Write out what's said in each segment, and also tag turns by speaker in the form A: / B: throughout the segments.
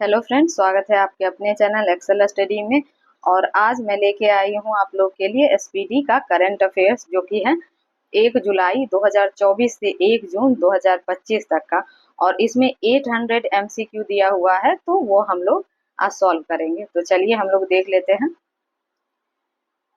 A: Hello friends, स्वागत है आपके अपने चैनल एक्सेल स्टडी में। और आज मैं लेके आई हूँ आप लोग के लिए एसपीडी का करंट अफेयर्स, जो कि है 1 जुलाई 2024 से 1 जून 2025 तक का। और इसमें 800 एमसीक्यू दिया हुआ है, तो वो हम लोग आज सॉल्व करेंगे। तो चलिए हम लोग देख लेते हैं।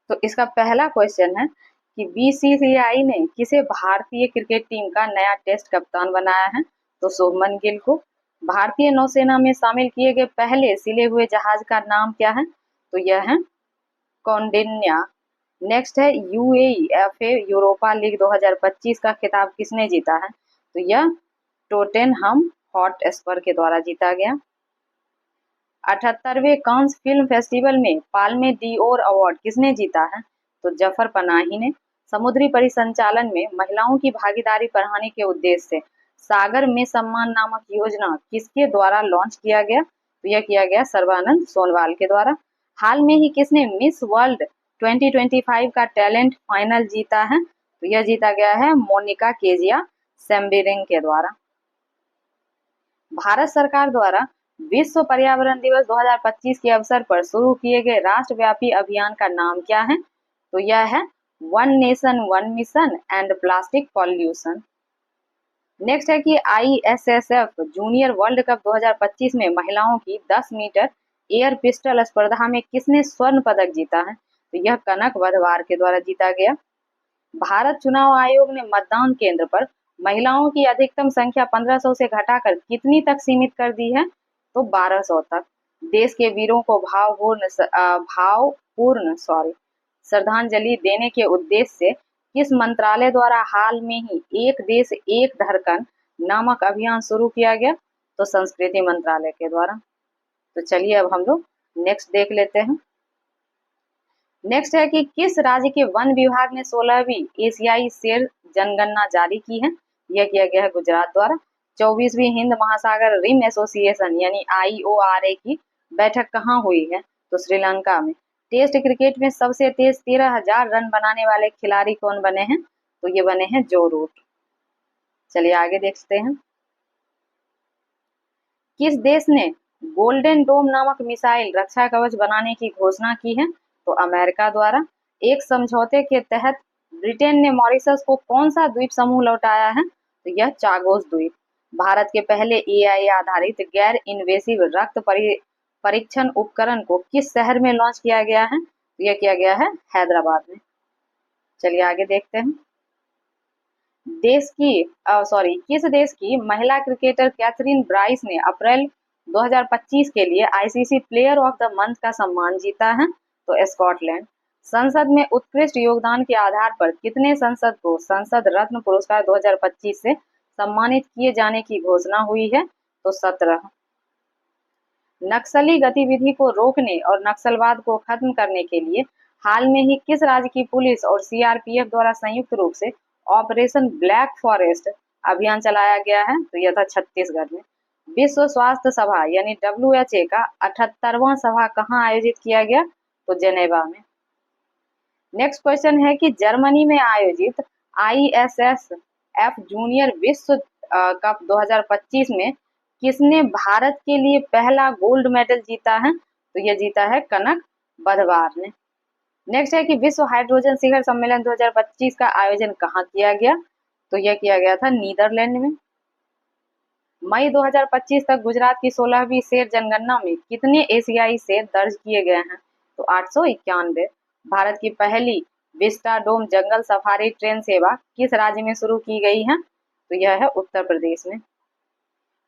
A: तो इसका पहला क्वेश्चन है कि बीसीसीआई ने किसे भारतीय क्रिकेट टीम का नया टेस्ट कप्तान बनाया है। तो शुभमन गिल को। भारतीय नौसेना में शामिल किए गए पहले सिले हुए जहाज का नाम क्या है। तो यह है कौंडिन्या। नेक्स्ट है यूएईएफए यूरोपा लीग 2025 का खिताब किसने जीता है। तो यह टोटेनहम हॉटस्पर के द्वारा जीता गया। 78वें कांस फिल्म फेस्टिवल में पाल्मे डी ओर अवार्ड किसने जीता है। तो जफर पनाही ने। समुद्री परिसंचालन में महिलाओं की भागीदारी बढ़ाने के उद्देश्य से सागर में सम्मान नामक योजना किसके द्वारा लॉन्च किया गया। तो यह किया गया सर्बानंद सोनोवाल के द्वारा। हाल में ही किसने मिस वर्ल्ड 2025 का टैलेंट फाइनल जीता है। तो यह जीता गया है मोनिका केजिया सेम्बेरिंग के द्वारा। भारत सरकार द्वारा विश्व पर्यावरण दिवस 2025 के अवसर पर शुरू किए गए राष्ट्रव्यापी अभियान का नाम क्या है। तो यह है one nation one mission and plastic pollution. Next है कि आईएसएसएफ जूनियर वर्ल्ड कप 2025 में महिलाओं की 10 मीटर एयर पिस्टल स्पर्धा में किसने स्वर्ण पदक जीता है। तो यह कनक वधवार के द्वारा जीता गया। भारत चुनाव आयोग ने मतदान केंद्र पर महिलाओं की अधिकतम संख्या 1500 से घटाकर कितनी तक सीमित कर दी है। तो 1200 तक। देश के वीरों को भावपूर्ण श्रद्धांजलि देने के उद्देश्य से किस मंत्रालय द्वारा हाल में ही एक देश एक धड़कन नामक अभियान शुरू किया गया। तो संस्कृति मंत्रालय के द्वारा। तो चलिए अब हम लोग नेक्स्ट देख लेते हैं। नेक्स्ट है कि किस राज्य के वन विभाग ने 16वीं एशियाई शेर जनगणना जारी की है। यह किया गया है गुजरात द्वारा। 24वीं हिंद महासागर रिम एसोसिएशन यानी IORA की बैठक कहाँ हुई है। तो श्रीलंका में। टेस्ट क्रिकेट में सबसे तेज 13,000 रन बनाने वाले खिलाड़ी कौन बने हैं। तो ये बने हैं जो रूट। चलिए आगे देखते हैं। किस देश ने गोल्डन डोम नामक मिसाइल रक्षा कवच बनाने की घोषणा की है। तो अमेरिका द्वारा। एक समझौते के तहत ब्रिटेन ने मॉरिशस को कौन सा द्वीप समूह लौटाया है। तो यह चागोस द्वीप। भारत के पहले AI आधारित गैर इन्वेसिव रक्त परीक्षण उपकरण को किस शहर में लॉन्च किया गया है। तो यह किया गया है हैदराबाद में। चलिए आगे देखते हैं। किस देश की महिला क्रिकेटर कैथरीन ब्राइस ने अप्रैल 2025 के लिए ICC player of the month का सम्मान जीता है। तो स्कॉटलैंड। संसद में उत्कृष्ट योगदान के आधार पर कितने सांसद को संसद रत्न पुरस्कार 2025 से सम्मानित किए जाने की घोषणा हुई है। तो 17। नक्सली गतिविधि को रोकने और नक्सलवाद को खत्म करने के लिए हाल में ही किस राज्य की पुलिस और CRPF द्वारा संयुक्त रूप से ऑपरेशन ब्लैक फॉरेस्ट अभियान चलाया गया है। तो यह था छत्तीसगढ़ में। विश्व स्वास्थ्य सभा यानी WHA का 78वां सभा कहाँ आयोजित किया गया। तो जेनेवा में। नेक्स्ट क्वेश्चन है कि जर्मनी में आयोजित ISSF जूनियर विश्व कप 2025 में किसने भारत के लिए पहला गोल्ड मेडल जीता है। तो यह जीता है कनक बधवार ने। नेक्स्ट है कि विश्व हाइड्रोजन शिखर सम्मेलन 2025 का आयोजन कहाँ किया गया। तो यह किया गया था नीदरलैंड में। मई 2025 तक गुजरात की 16वीं शेर जनगणना में कितने एशियाई शेर दर्ज किए गए हैं। तो 891। भारत की पहली विस्टाडोम जंगल सफारी ट्रेन सेवा किस राज्य में शुरू की गई है। तो यह है उत्तर प्रदेश में।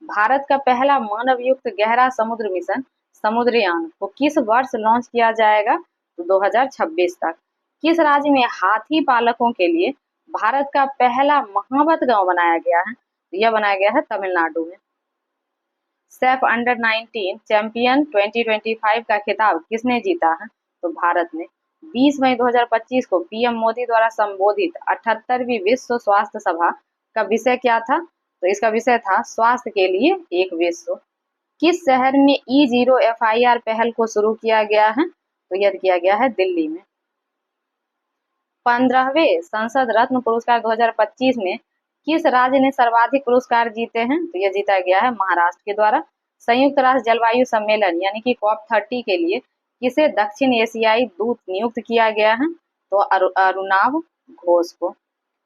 A: भारत का पहला मानव युक्त गहरा समुद्र मिशन समुद्रयान को किस वर्ष लॉन्च किया जाएगा। तो 2026 तक। किस राज्य में हाथी पालकों के लिए भारत का पहला महावत गांव बनाया गया है। तो यह बनाया गया है तमिलनाडु में। सेफ अंडर-19 चैंपियन 2025 का खिताब किसने जीता है। तो भारत ने। 20 मई 2025 को PM मोदी द्वारा संबोधित 78वीं विश्व स्वास्थ्य सभा का विषय क्या था। तो इसका विषय था स्वास्थ्य के लिए एक विश्व। किस शहर में E0 FIR पहल को शुरू किया गया है। तो यह किया गया है दिल्ली में। 15वें संसद रत्न पुरस्कार 2025 में किस राज्य ने सर्वाधिक पुरस्कार जीते हैं। तो यह जीता गया है महाराष्ट्र के द्वारा। संयुक्त राष्ट्र जलवायु सम्मेलन यानी कि COP30 के लिए किसे दक्षिण एशियाई दूत नियुक्त किया गया है? तो अरुणाव घोष को।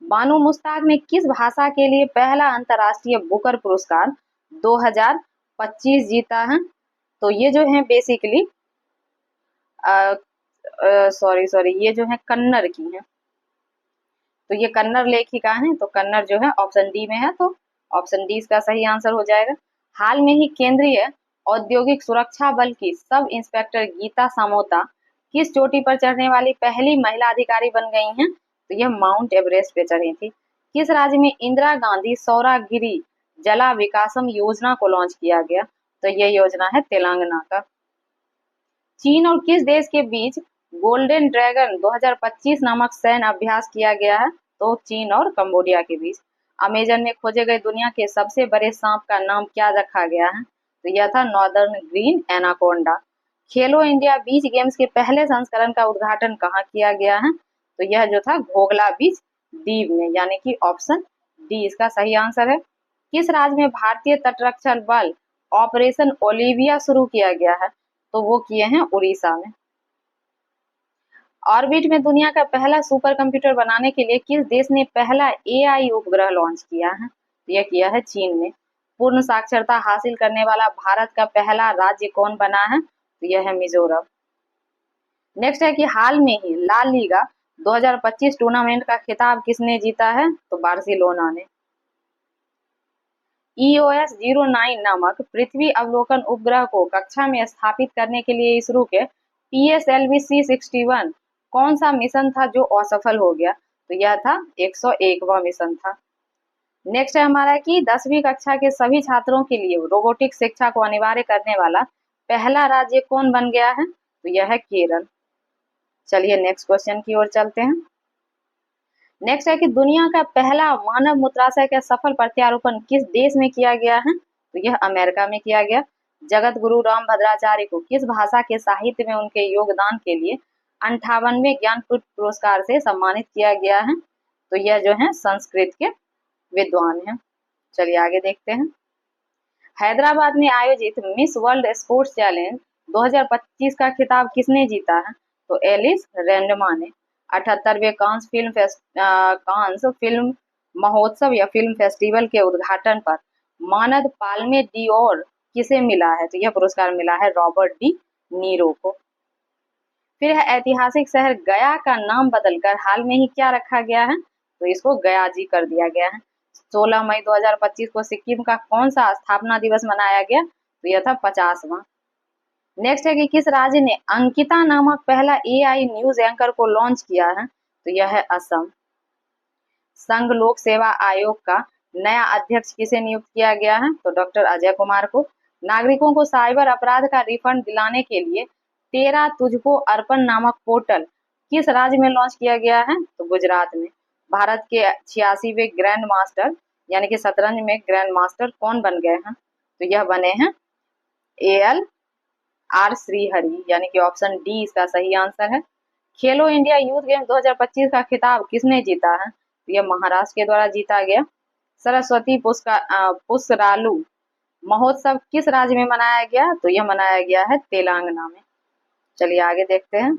A: बानो मुश्ताक ने किस भाषा के लिए पहला अंतर्राष्ट्रीय बुकर पुरस्कार 2025 जीता है? तो ये जो है बेसिकली सॉरी ये जो है कन्नड़ की है। तो ये कन्नड़ लेखिका है, तो कन्नड़ जो है ऑप्शन डी में है, तो ऑप्शन डी इसका सही आंसर हो जाएगा। हाल में ही केंद्रीय औद्योगिक सुरक्षा बल की सब इंस्पेक्टर गीता सामोता किस चोटी पर चढ़ने वाली पहली महिला अधिकारी बन गई हैं? तो यह माउंट एवरेस्ट पे चढ़ी थी। किस राज्य में इंदिरा गांधी सौरागिरी जला विकासम योजना को लॉन्च किया गया? तो यह योजना है तेलंगाना का। चीन और किस देश के बीच गोल्डन ड्रैगन 2025 नामक सैन्य अभ्यास किया गया है? तो चीन और कंबोडिया के बीच। अमेजन में खोजे गए दुनिया के सबसे बड़े सांप का नाम क्या रखा गया है? तो यह था नॉर्दर्न ग्रीन एनाकोंडा। खेलो इंडिया बीच गेम्स के पहले संस्करण का उद्घाटन कहाँ किया गया है? तो यह जो था घोघला बीच द्वीप में, यानी कि ऑप्शन डी इसका सही आंसर है। किस राज्य में भारतीय तटरक्षक बल ऑपरेशन ओलिविया शुरू किया गया है? तो वो किए हैं उड़ीसा में। ऑर्बिट में दुनिया का पहला सुपर कंप्यूटर बनाने के लिए किस देश ने पहला एआई उपग्रह लॉन्च किया है? यह किया है चीन ने। पूर्ण साक्षरता हासिल करने वाला भारत का पहला राज्य कौन बना है? तो यह है मिजोरम। नेक्स्ट है कि हाल में ही ला लीगा 2025 टूर्नामेंट का खिताब किसने जीता है? तो बार्सिलोना ने। EOS 09 नामक पृथ्वी अवलोकन उपग्रह को कक्षा में स्थापित करने के लिए इसरो के PSLV C61 कौन सा मिशन था जो असफल हो गया? तो यह था 101वां मिशन था। नेक्स्ट है हमारा कि 10वीं कक्षा के सभी छात्रों के लिए रोबोटिक शिक्षा को अनिवार्य करने वाला पहला राज्य कौन बन गया है? तो यह है केरल। चलिए नेक्स्ट क्वेश्चन की ओर चलते हैं। नेक्स्ट है कि दुनिया का पहला मानव मूत्राशय का सफल प्रत्यारोपण किस देश में किया गया है? तो यह अमेरिका में किया गया। जगत गुरु राम भद्राचार्य को किस भाषा के साहित्य में उनके योगदान के लिए 58वें ज्ञानपीठ पुरस्कार से सम्मानित किया गया है? तो यह जो है संस्कृत के विद्वान हैं। चलिए आगे देखते हैं। हैदराबाद में आयोजित मिस वर्ल्ड स्पोर्ट्स चैलेंज 2025 का खिताब किसने जीता है? तो एलिस रेंडमा ने। 78वें कांस फिल्म महोत्सव या फिल्म फेस्टिवल के उद्घाटन पर मानद पाल्मे डिओर किसे मिला है? तो यह पुरस्कार मिला है रॉबर्ट डी नीरो को। फिर है ऐतिहासिक शहर गया का नाम बदलकर हाल में ही क्या रखा गया है? तो इसको गया जी कर दिया गया है। 16 मई 2025 को सिक्किम का कौन सा स्थापना दिवस मनाया गया? तो यह था 50वां। नेक्स्ट है कि किस राज्य ने अंकिता नामक पहला AI न्यूज एंकर को लॉन्च किया है? तो यह है असम। संघ लोक सेवा आयोग का नया अध्यक्ष किसे नियुक्त किया गया है? तो डॉक्टर अजय कुमार को। नागरिकों को साइबर अपराध का रिफंड दिलाने के लिए तेरा तुझको अर्पण नामक पोर्टल किस राज्य में लॉन्च किया गया है? तो गुजरात में। भारत के 86वें ग्रैंड मास्टर यानी कि शतरंज में ग्रैंड मास्टर कौन बन गए हैं? तो यह बने हैं ALR श्रीहरि, यानी कि ऑप्शन डी इसका सही आंसर है। खेलो इंडिया यूथ गेम 2025 का खिताब किसने जीता है? तो यह महाराष्ट्र के द्वारा जीता गया। सरस्वती पुष्करालू महोत्सव किस राज्य में मनाया गया? तो यह मनाया गया है तेलंगाना में। चलिए आगे देखते हैं।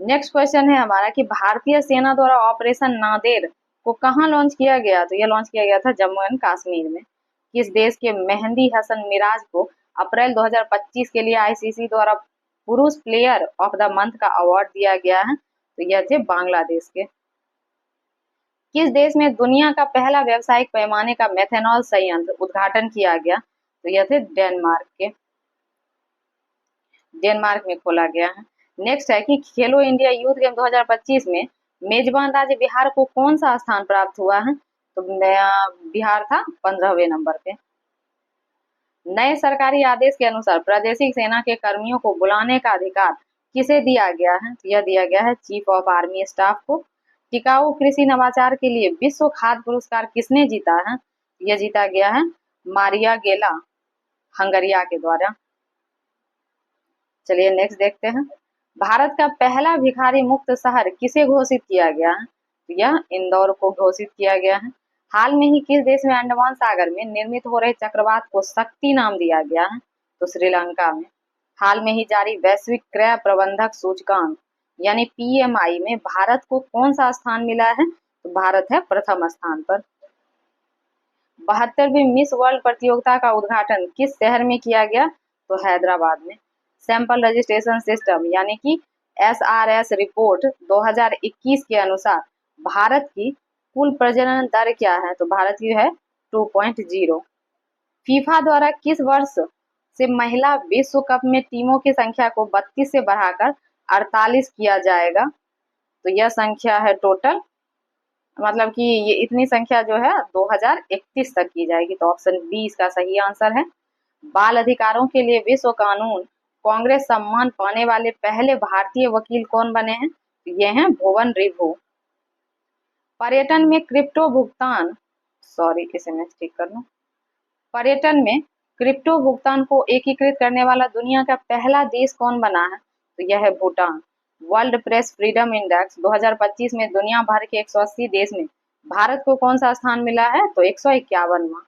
A: नेक्स्ट क्वेश्चन है हमारा कि भारतीय सेना द्वारा ऑपरेशन नादेर को कहां लॉन्च किया गया? तो यह लॉन्च किया गया था जम्मू एंड कश्मीर में। किस देश के मेहंदी हसन मिराज को अप्रैल 2025 के लिए ICC द्वारा पुरुष प्लेयर ऑफ द मंथ का अवार्ड दिया गया है? तो यह थे बांग्लादेश के। किस देश में दुनिया का पहला व्यावसायिक पैमाने का मेथनॉल संयंत्र उद्घाटन किया गया? तो यह थे डेनमार्क के। डेनमार्क में खोला गया है। नेक्स्ट है कि खेलो इंडिया यूथ गेम 2025 में मेजबान राज्य बिहार को कौन सा स्थान प्राप्त हुआ है? तो बिहार था 15वें नंबर पे। नए सरकारी आदेश के अनुसार प्रादेशिक सेना के कर्मियों को बुलाने का अधिकार किसे दिया गया है? तो यह दिया गया है चीफ ऑफ आर्मी स्टाफ को। टिकाऊ कृषि नवाचार के लिए विश्व खाद्य पुरस्कार किसने जीता है? यह जीता गया है मारिया गेला हंगरिया के द्वारा। चलिए नेक्स्ट देखते हैं। भारत का पहला भिखारी मुक्त शहर किसे घोषित किया गया है? यह इंदौर को घोषित किया गया है। हाल में ही किस देश में अंडमान सागर में निर्मित हो रहे चक्रवात को शक्ति नाम दिया गया है? तो श्रीलंका में। हाल में ही जारी वैश्विक क्रय प्रबंधक सूचकांक यानी पीएमआई में भारत को कौन सा स्थान मिला है? तो भारत है प्रथम स्थान पर। 72वीं मिस वर्ल्ड प्रतियोगिता का उद्घाटन किस शहर में किया गया? तो हैदराबाद में। सैंपल रजिस्ट्रेशन सिस्टम यानी कि एसआरएस रिपोर्ट 2021 के अनुसार भारत की कुल प्रजनन दर क्या है? तो भारत की है 2.0। फीफा द्वारा किस वर्ष से महिला विश्व कप में टीमों की संख्या को 32 से बढ़ाकर 48 किया जाएगा? तो यह संख्या है टोटल, मतलब कि ये इतनी संख्या जो है 2031 तक की जाएगी। तो ऑप्शन बी इसका सही आंसर है। बाल अधिकारों के लिए विश्व कानून कांग्रेस सम्मान पाने वाले पहले भारतीय वकील कौन बने हैं? ये हैं भुवन रिभु। पर्यटन में क्रिप्टो भुगतान, सॉरी इसे मैं ठीक कर लूं। पर्यटन में क्रिप्टो भुगतान को एकीकृत करने वाला दुनिया का पहला देश कौन बना है? तो यह है Bhutan. World press freedom index 2025 में दुनिया भर के 180 देश में भारत को कौन सा स्थान मिला है? तो 151वां।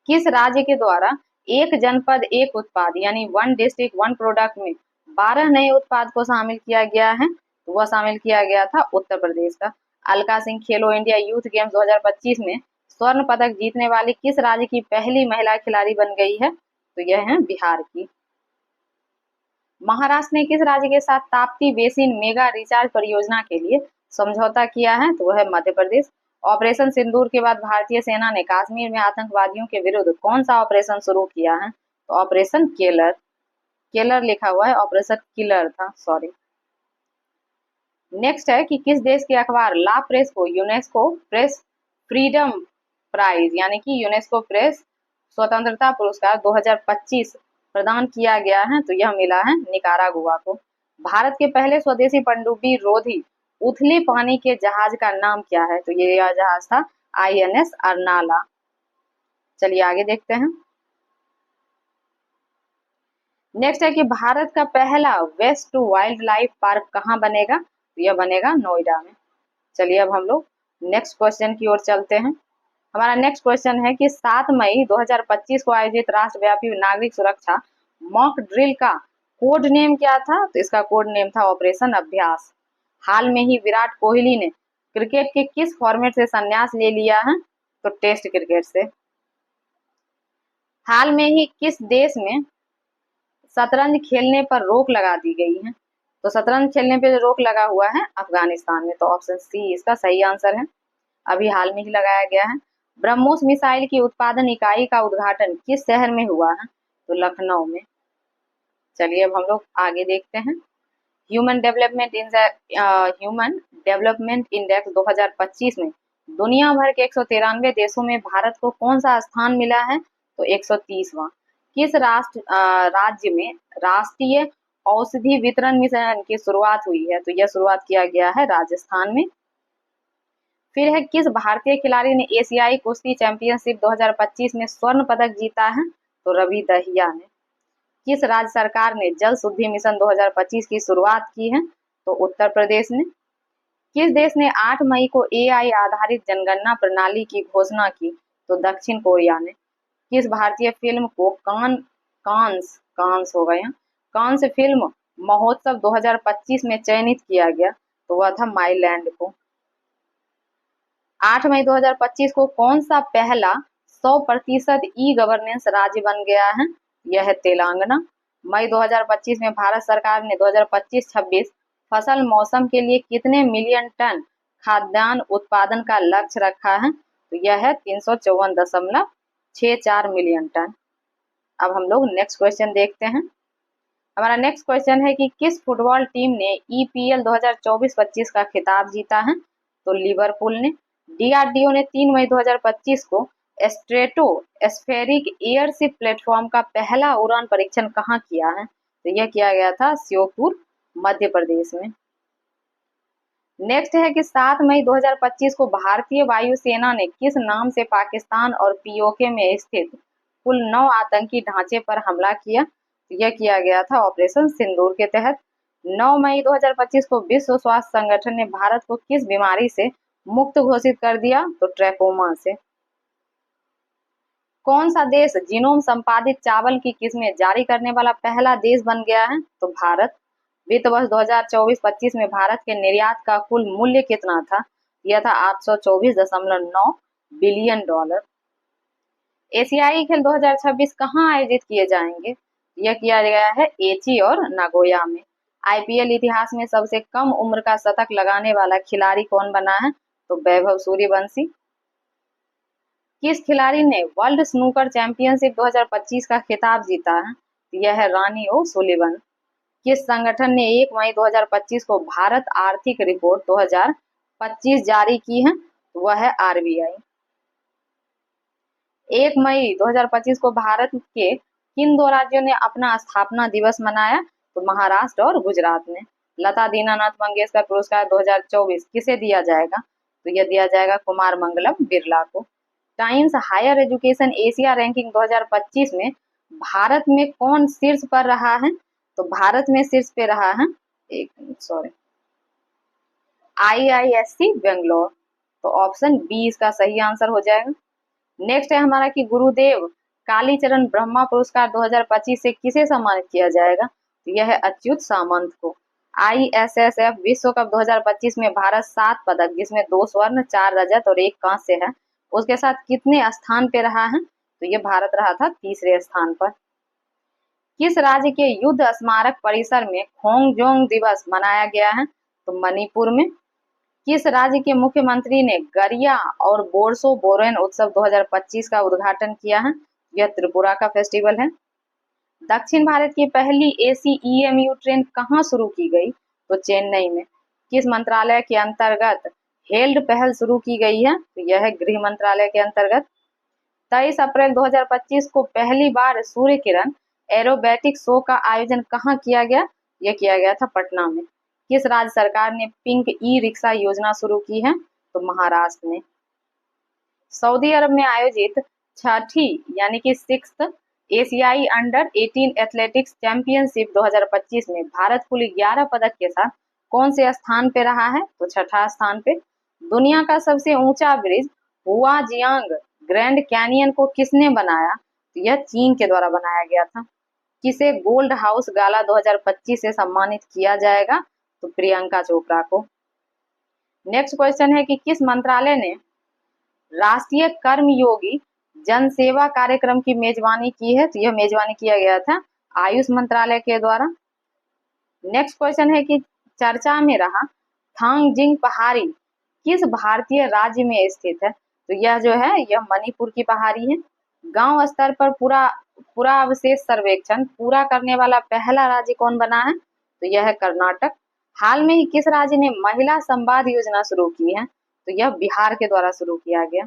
A: किस राज्य के द्वारा एक जनपद एक उत्पाद यानी वन डिस्ट्रिक्ट वन प्रोडक्ट में 12 नए उत्पाद को शामिल किया गया है? तो वह शामिल किया गया था उत्तर प्रदेश का। अलका सिंह खेलो इंडिया यूथ गेम्स 2025 में स्वर्ण पदक जीतने वाली किस राज्य की पहली महिला खिलाड़ी बन गई है? तो यह है बिहार की। महाराष्ट्र ने किस राज्य के साथ ताप्ती बेसिन मेगा रिचार्ज परियोजना के लिए समझौता किया है? तो वह है मध्य प्रदेश। ऑपरेशन सिंदूर के बाद भारतीय सेना ने कश्मीर में आतंकवादियों के विरुद्ध कौन सा ऑपरेशन शुरू किया है? तो ऑपरेशन केलर, केलर लिखा हुआ है, ऑपरेशन किलर था, सॉरी। नेक्स्ट है कि किस देश के अखबार ला प्रेस को यूनेस्को प्रेस फ्रीडम प्राइज यानी कि यूनेस्को प्रेस स्वतंत्रता पुरस्कार 2025 प्रदान किया गया है? तो यह मिला है निकारागुआ को। भारत के पहले स्वदेशी पनडुब्बी रोधी उथले पानी के जहाज का नाम क्या है? तो ये जहाज था आईएनएस अर्नाला। चलिए आगे देखते हैं। नेक्स्ट है कि भारत का पहला वेस्ट वाइल्ड लाइफ पार्क कहाँ बनेगा? तो यह बनेगा नोएडा में। चलिए अब हम लोग नेक्स्ट क्वेश्चन की ओर चलते हैं। हमारा नेक्स्ट क्वेश्चन है कि 7 मई 2025 को आयोजित राष्ट्रव्यापी नागरिक सुरक्षा मॉक ड्रिल का कोड नेम क्या था? तो इसका कोड नेम था ऑपरेशन अभ्यास। हाल में ही विराट कोहली ने क्रिकेट के किस फॉर्मेट से संन्यास ले लिया है? तो टेस्ट क्रिकेट से। हाल में ही किस देश में शतरंज खेलने पर रोक लगा दी गई है? तो शतरंज खेलने पर रोक लगा हुआ है अफगानिस्तान में। तो ऑप्शन सी इसका सही आंसर है। अभी हाल में ही लगाया गया है। ब्रह्मोस मिसाइल की उत्पादन इकाई का उद्घाटन किस शहर में हुआ है? तो लखनऊ में। चलिए अब हम लोग आगे देखते हैं। ह्यूमन डेवलपमेंट इंडेक्स 2025 में दुनिया भर के 193 देशों में भारत को कौन सा स्थान मिला है? तो 130वां। किस राज्य में राष्ट्रीय औषधि वितरण मिशन की शुरुआत हुई है? तो यह शुरुआत किया गया है राजस्थान में। फिर है किस भारतीय खिलाड़ी ने एशियाई कुश्ती चैंपियनशिप 2025 में स्वर्ण पदक जीता है? तो रवि दहिया ने। किस राज्य सरकार ने जल शुद्धि मिशन 2025 की शुरुआत की है? तो उत्तर प्रदेश ने। किस देश ने 8 मई को एआई आधारित जनगणना प्रणाली की घोषणा की? तो दक्षिण कोरिया ने। किस भारतीय फिल्म को कांस हो गए हैं, कांस फिल्म महोत्सव 2025 में चयनित किया गया? तो वह था माईलैंड को। 8 मई 2025 को कौन सा पहला 100% ई गवर्नेंस राज्य बन गया है? यह है तेलंगाना। मई 2025 में भारत सरकार ने 2025-26 फसल मौसम के लिए कितने मिलियन टन खाद्यान्न उत्पादन का लक्ष्य रखा है? तो यह है 354.64 मिलियन टन। अब हम लोग नेक्स्ट क्वेश्चन देखते हैं। हमारा नेक्स्ट क्वेश्चन है कि किस फुटबॉल टीम ने ईपीएल 2024-25 का खिताब जीता है? तो लिवरपूल ने। डीआरडीओ ने 3 मई 2025 को स्ट्रेटो स्फेरिक एयरशिप प्लेटफॉर्म का पहला उड़ान परीक्षण कहाँ किया है? तो यह किया गया था श्योपुर मध्य प्रदेश में। नेक्स्ट है कि 7 मई 2025 को भारतीय वायुसेना ने किस नाम से पाकिस्तान और पीओके में स्थित कुल 9 आतंकी ढांचे पर हमला किया? यह किया गया था ऑपरेशन सिंदूर के तहत। 9 मई 2025 को विश्व स्वास्थ्य संगठन ने भारत को किस बीमारी से मुक्त घोषित कर दिया? तो ट्रैकोमा से। कौन सा देश जीनोम संपादित चावल की किस्में जारी करने वाला पहला देश बन गया है? तो भारत। वित्त वर्ष 2024-25 में भारत के निर्यात का कुल मूल्य कितना था? यह था 824.9 बिलियन डॉलर। एशियाई खेल 2026 कहाँ आयोजित किए जाएंगे? यह किया गया है एची और नागोया में। आईपीएल इतिहास में सबसे कम उम्र का शतक लगाने वाला खिलाड़ी कौन बना है? तो वैभव सूर्यवंशी। किस खिलाड़ी ने वर्ल्ड स्नूकर चैंपियनशिप 2025 का खिताब जीता है? यह है रानी ओ सुलिवन। किस संगठन ने 1 मई 2025 को भारत आर्थिक रिपोर्ट 2025 जारी की है? वह है आरबीआई। 1 मई 2025 को भारत के किन दो राज्यों ने अपना स्थापना दिवस मनाया? तो महाराष्ट्र और गुजरात ने। लता दीनानाथ मंगेशकर पुरस्कार 2024 किसे दिया जाएगा? तो यह दिया जाएगा कुमार मंगलम बिरला को। Times Higher Education Asia ranking 2025 में भारत में कौन शीर्ष पर रहा है? तो भारत में शीर्ष पे रहा है, एक मिनट सॉरी, आईआईएससी बेंगलोर। तो ऑप्शन बी इसका सही आंसर हो जाएगा। नेक्स्ट है हमारा कि गुरुदेव कालीचरण ब्रह्मा पुरस्कार 2025 से किसे सम्मानित किया जाएगा? तो यह है अच्युत सामंत को। आईएसएसएफ विश्व कप 2025 में भारत 7 पदक जिसमें 2 स्वर्ण 4 रजत और 1 कांस्य है, उसके साथ कितने स्थान पे रहा है? तो ये भारत रहा था तीसरे स्थान पर। किस राज्य के युद्ध स्मारक परिसर में खोंगजोंग दिवस मनाया गया है? तो मणिपुर में। किस राज्य के मुख्यमंत्री ने गरिया और बोरसो बोरेन उत्सव 2025 का उद्घाटन किया है? यह त्रिपुरा का फेस्टिवल है। दक्षिण भारत की पहली एसी ईएमयू ट्रेन कहाँ शुरू की गई? तो चेन्नई में। किस मंत्रालय के अंतर्गत हेल्ड पहल शुरू की गई है? तो यह है गृह मंत्रालय के अंतर्गत। 23 अप्रैल 2025 को पहली बार सूर्य किरण एरोबैटिक शो का आयोजन कहाँ किया गया? यह किया गया था पटना में। किस राज्य सरकार ने पिंक ई रिक्शा योजना शुरू की है? तो महाराष्ट्र में। सऊदी अरब में आयोजित छठी यानी कि 6th एशियाई अंडर 18 एथलेटिक्स चैंपियनशिप 2025 में भारत कुल 11 पदक के साथ कौन से स्थान पे रहा है? तो छठा स्थान पे। दुनिया का सबसे ऊंचा ब्रिज हुआजियांग ग्रैंड कैनियन को किसने बनाया? तो यह चीन के द्वारा बनाया गया था। किसे गोल्ड हाउस गाला 2025 से सम्मानित किया जाएगा? तो प्रियंका चोपड़ा को। नेक्स्ट क्वेश्चन है कि किस मंत्रालय ने राष्ट्रीय कर्मयोगी जन सेवा कार्यक्रम की मेजबानी की है? तो यह मेजबानी किया गया था आयुष मंत्रालय के द्वारा। नेक्स्ट क्वेश्चन है कि चर्चा में रहा थांगजिंग पहाड़ी किस भारतीय राज्य में स्थित है? तो यह जो है यह मणिपुर की पहाड़ी है। गांव स्तर पर पूरा अवशेष सर्वेक्षण पूरा करने वाला पहला राज्य कौन बना है? तो यह है कर्नाटक। हाल में ही किस राज्य ने महिला संवाद योजना शुरू की है? तो यह बिहार के द्वारा शुरू किया गया।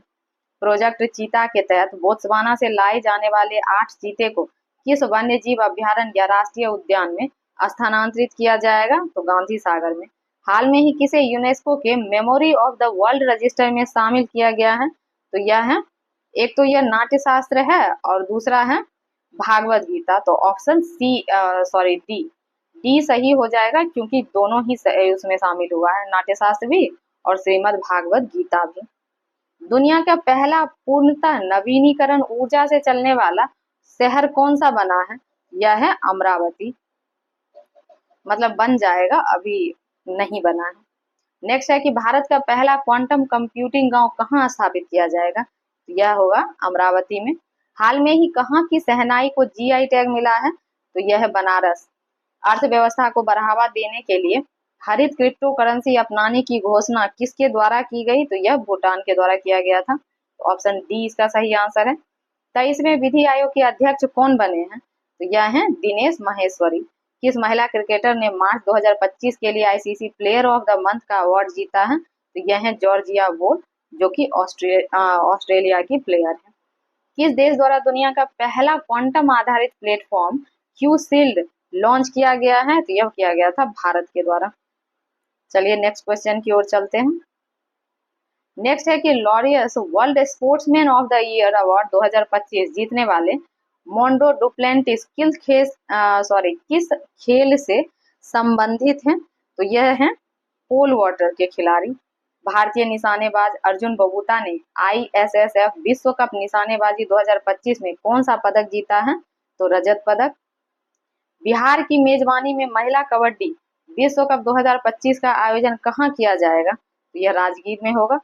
A: प्रोजेक्ट चीता के तहत बोत्सवाना से लाए जाने वाले 8 चीते को किस वन्य जीव अभ्यारण्य या राष्ट्रीय उद्यान में स्थानांतरित किया जाएगा? तो गांधी सागर में। हाल में ही किसे यूनेस्को के मेमोरी ऑफ ड वर्ल्ड रजिस्टर में शामिल किया गया है? तो यह है, एक तो यह नाट्य शास्त्र है और दूसरा है भागवत गीता। तो ऑप्शन डी सही हो जाएगा क्योंकि दोनों ही उसमें शामिल हुआ है, नाट्य शास्त्र भी और श्रीमद् भागवत गीता भी। दुनिया का पहला पूर्णतः नवीनीकरण ऊर्जा से चलने वाला शहर कौन सा बना है? यह है अमरावती, मतलब बन जाएगा, अभी नहीं बना है। नेक्स्ट है कि भारत का पहला क्वांटम कंप्यूटिंग गांव कहाँ स्थापित किया जाएगा? यह होगा अमरावती में। हाल में ही कहाँ की शहनाई को जीआई टैग मिला है? तो यह है बनारस। अर्थव्यवस्था को बढ़ावा देने के लिए हरित क्रिप्टो करेंसी अपनाने की घोषणा किसके द्वारा की गई? तो यह भूटान के द्वारा किया गया था। तो ऑप्शन डी इसका सही आंसर है। 23वें विधि आयोग के अध्यक्ष कौन बने हैं? तो यह है दिनेश माहेश्वरी। किस महिला क्रिकेटर ने मार्च 2025 के लिए ICC player of the month का अवार्ड जीता है? तो यह है जॉर्जिया वोल जो कि ऑस्ट्रेलिया की प्लेयर है। किस देश द्वारा दुनिया का पहला क्वांटम आधारित प्लेटफॉर्म क्यू शील्ड लॉन्च किया गया है? तो यह किया गया था भारत के द्वारा। चलिए नेक्स्ट क्वेश्चन की ओर चलते हैं। नेक्स्ट है कि Laureus world sportsman of the year award 2025 जीतने वाले मोंडो डुप्लेंटिस किस खेल से संबंधित हैं? तो यह है पोल वॉल्ट के खिलाड़ी। भारतीय निशानेबाज अर्जुन बबूता ने ISSF विश्व कप निशानेबाजी 2025 में कौन सा पदक जीता है? तो रजत पदक। बिहार की मेजबानी में महिला कबड्डी विश्व कप 2025 का आयोजन कहाँ किया जाएगा? तो यह राजगीर में होगा।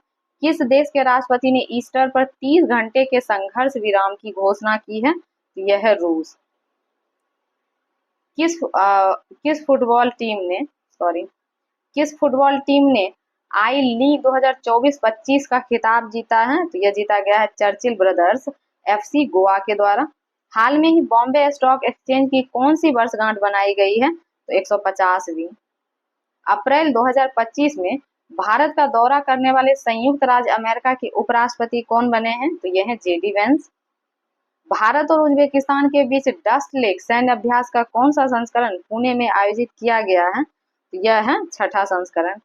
A: किस देश के राष्ट्रपति ने ईस्टर पर 30 घंटे के संघर्ष विराम की घोषणा की है? तो यह है रूस। किस फुटबॉल टीम ने आई लीग 2024-25 का खिताब जीता है? तो यह जीता गया है चर्चिल ब्रदर्स FC गोवा के द्वारा। हाल में ही बॉम्बे स्टॉक एक्सचेंज की कौन सी वर्षगांठ बनाई गई है? तो 150वीं। अप्रैल 2025 में भारत का दौरा करने वाले संयुक्त राज्य अमेरिका के उपराष्ट्रपति कौन बने हैं? तो यह है JD वेंस। भारत और उज्बेकिस्तान के बीच डस्ट लेक सैन्य अभ्यास का कौन सा संस्करण पुणे में आयोजित किया गया है? तो यह है 6ठा संस्करण।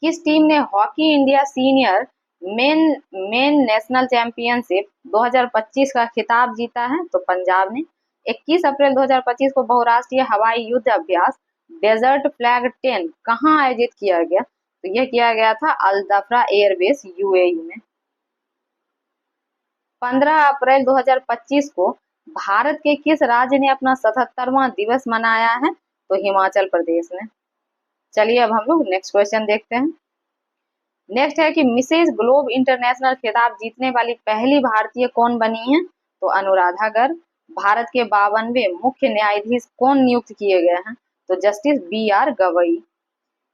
A: किस टीम ने hockey India senior main national championship 2025 का खिताब जीता है? तो पंजाब ने। 21 अप्रैल 2025 को बहुराष्ट्रीय हवाई युद्ध अभ्यास डेजर्ट फ्लैग 10 कहाँ आयोजित किया गया? तो यह किया गया था अल दफ्रा एयरबेस UAE में। 15 अप्रैल 2025 को भारत के किस राज्य ने अपना 77वां दिवस मनाया है? तो हिमाचल प्रदेश ने। चलिए अब हम लोग नेक्स्ट क्वेश्चन देखते हैं। नेक्स्ट है कि मिसेज ग्लोब इंटरनेशनल खिताब जीतने वाली पहली भारतीय कौन बनी है? तो अनुराधा गर्ग। भारत के 52वें मुख्य न्यायाधीश कौन नियुक्त किए गए हैं? तो जस्टिस BR गवई।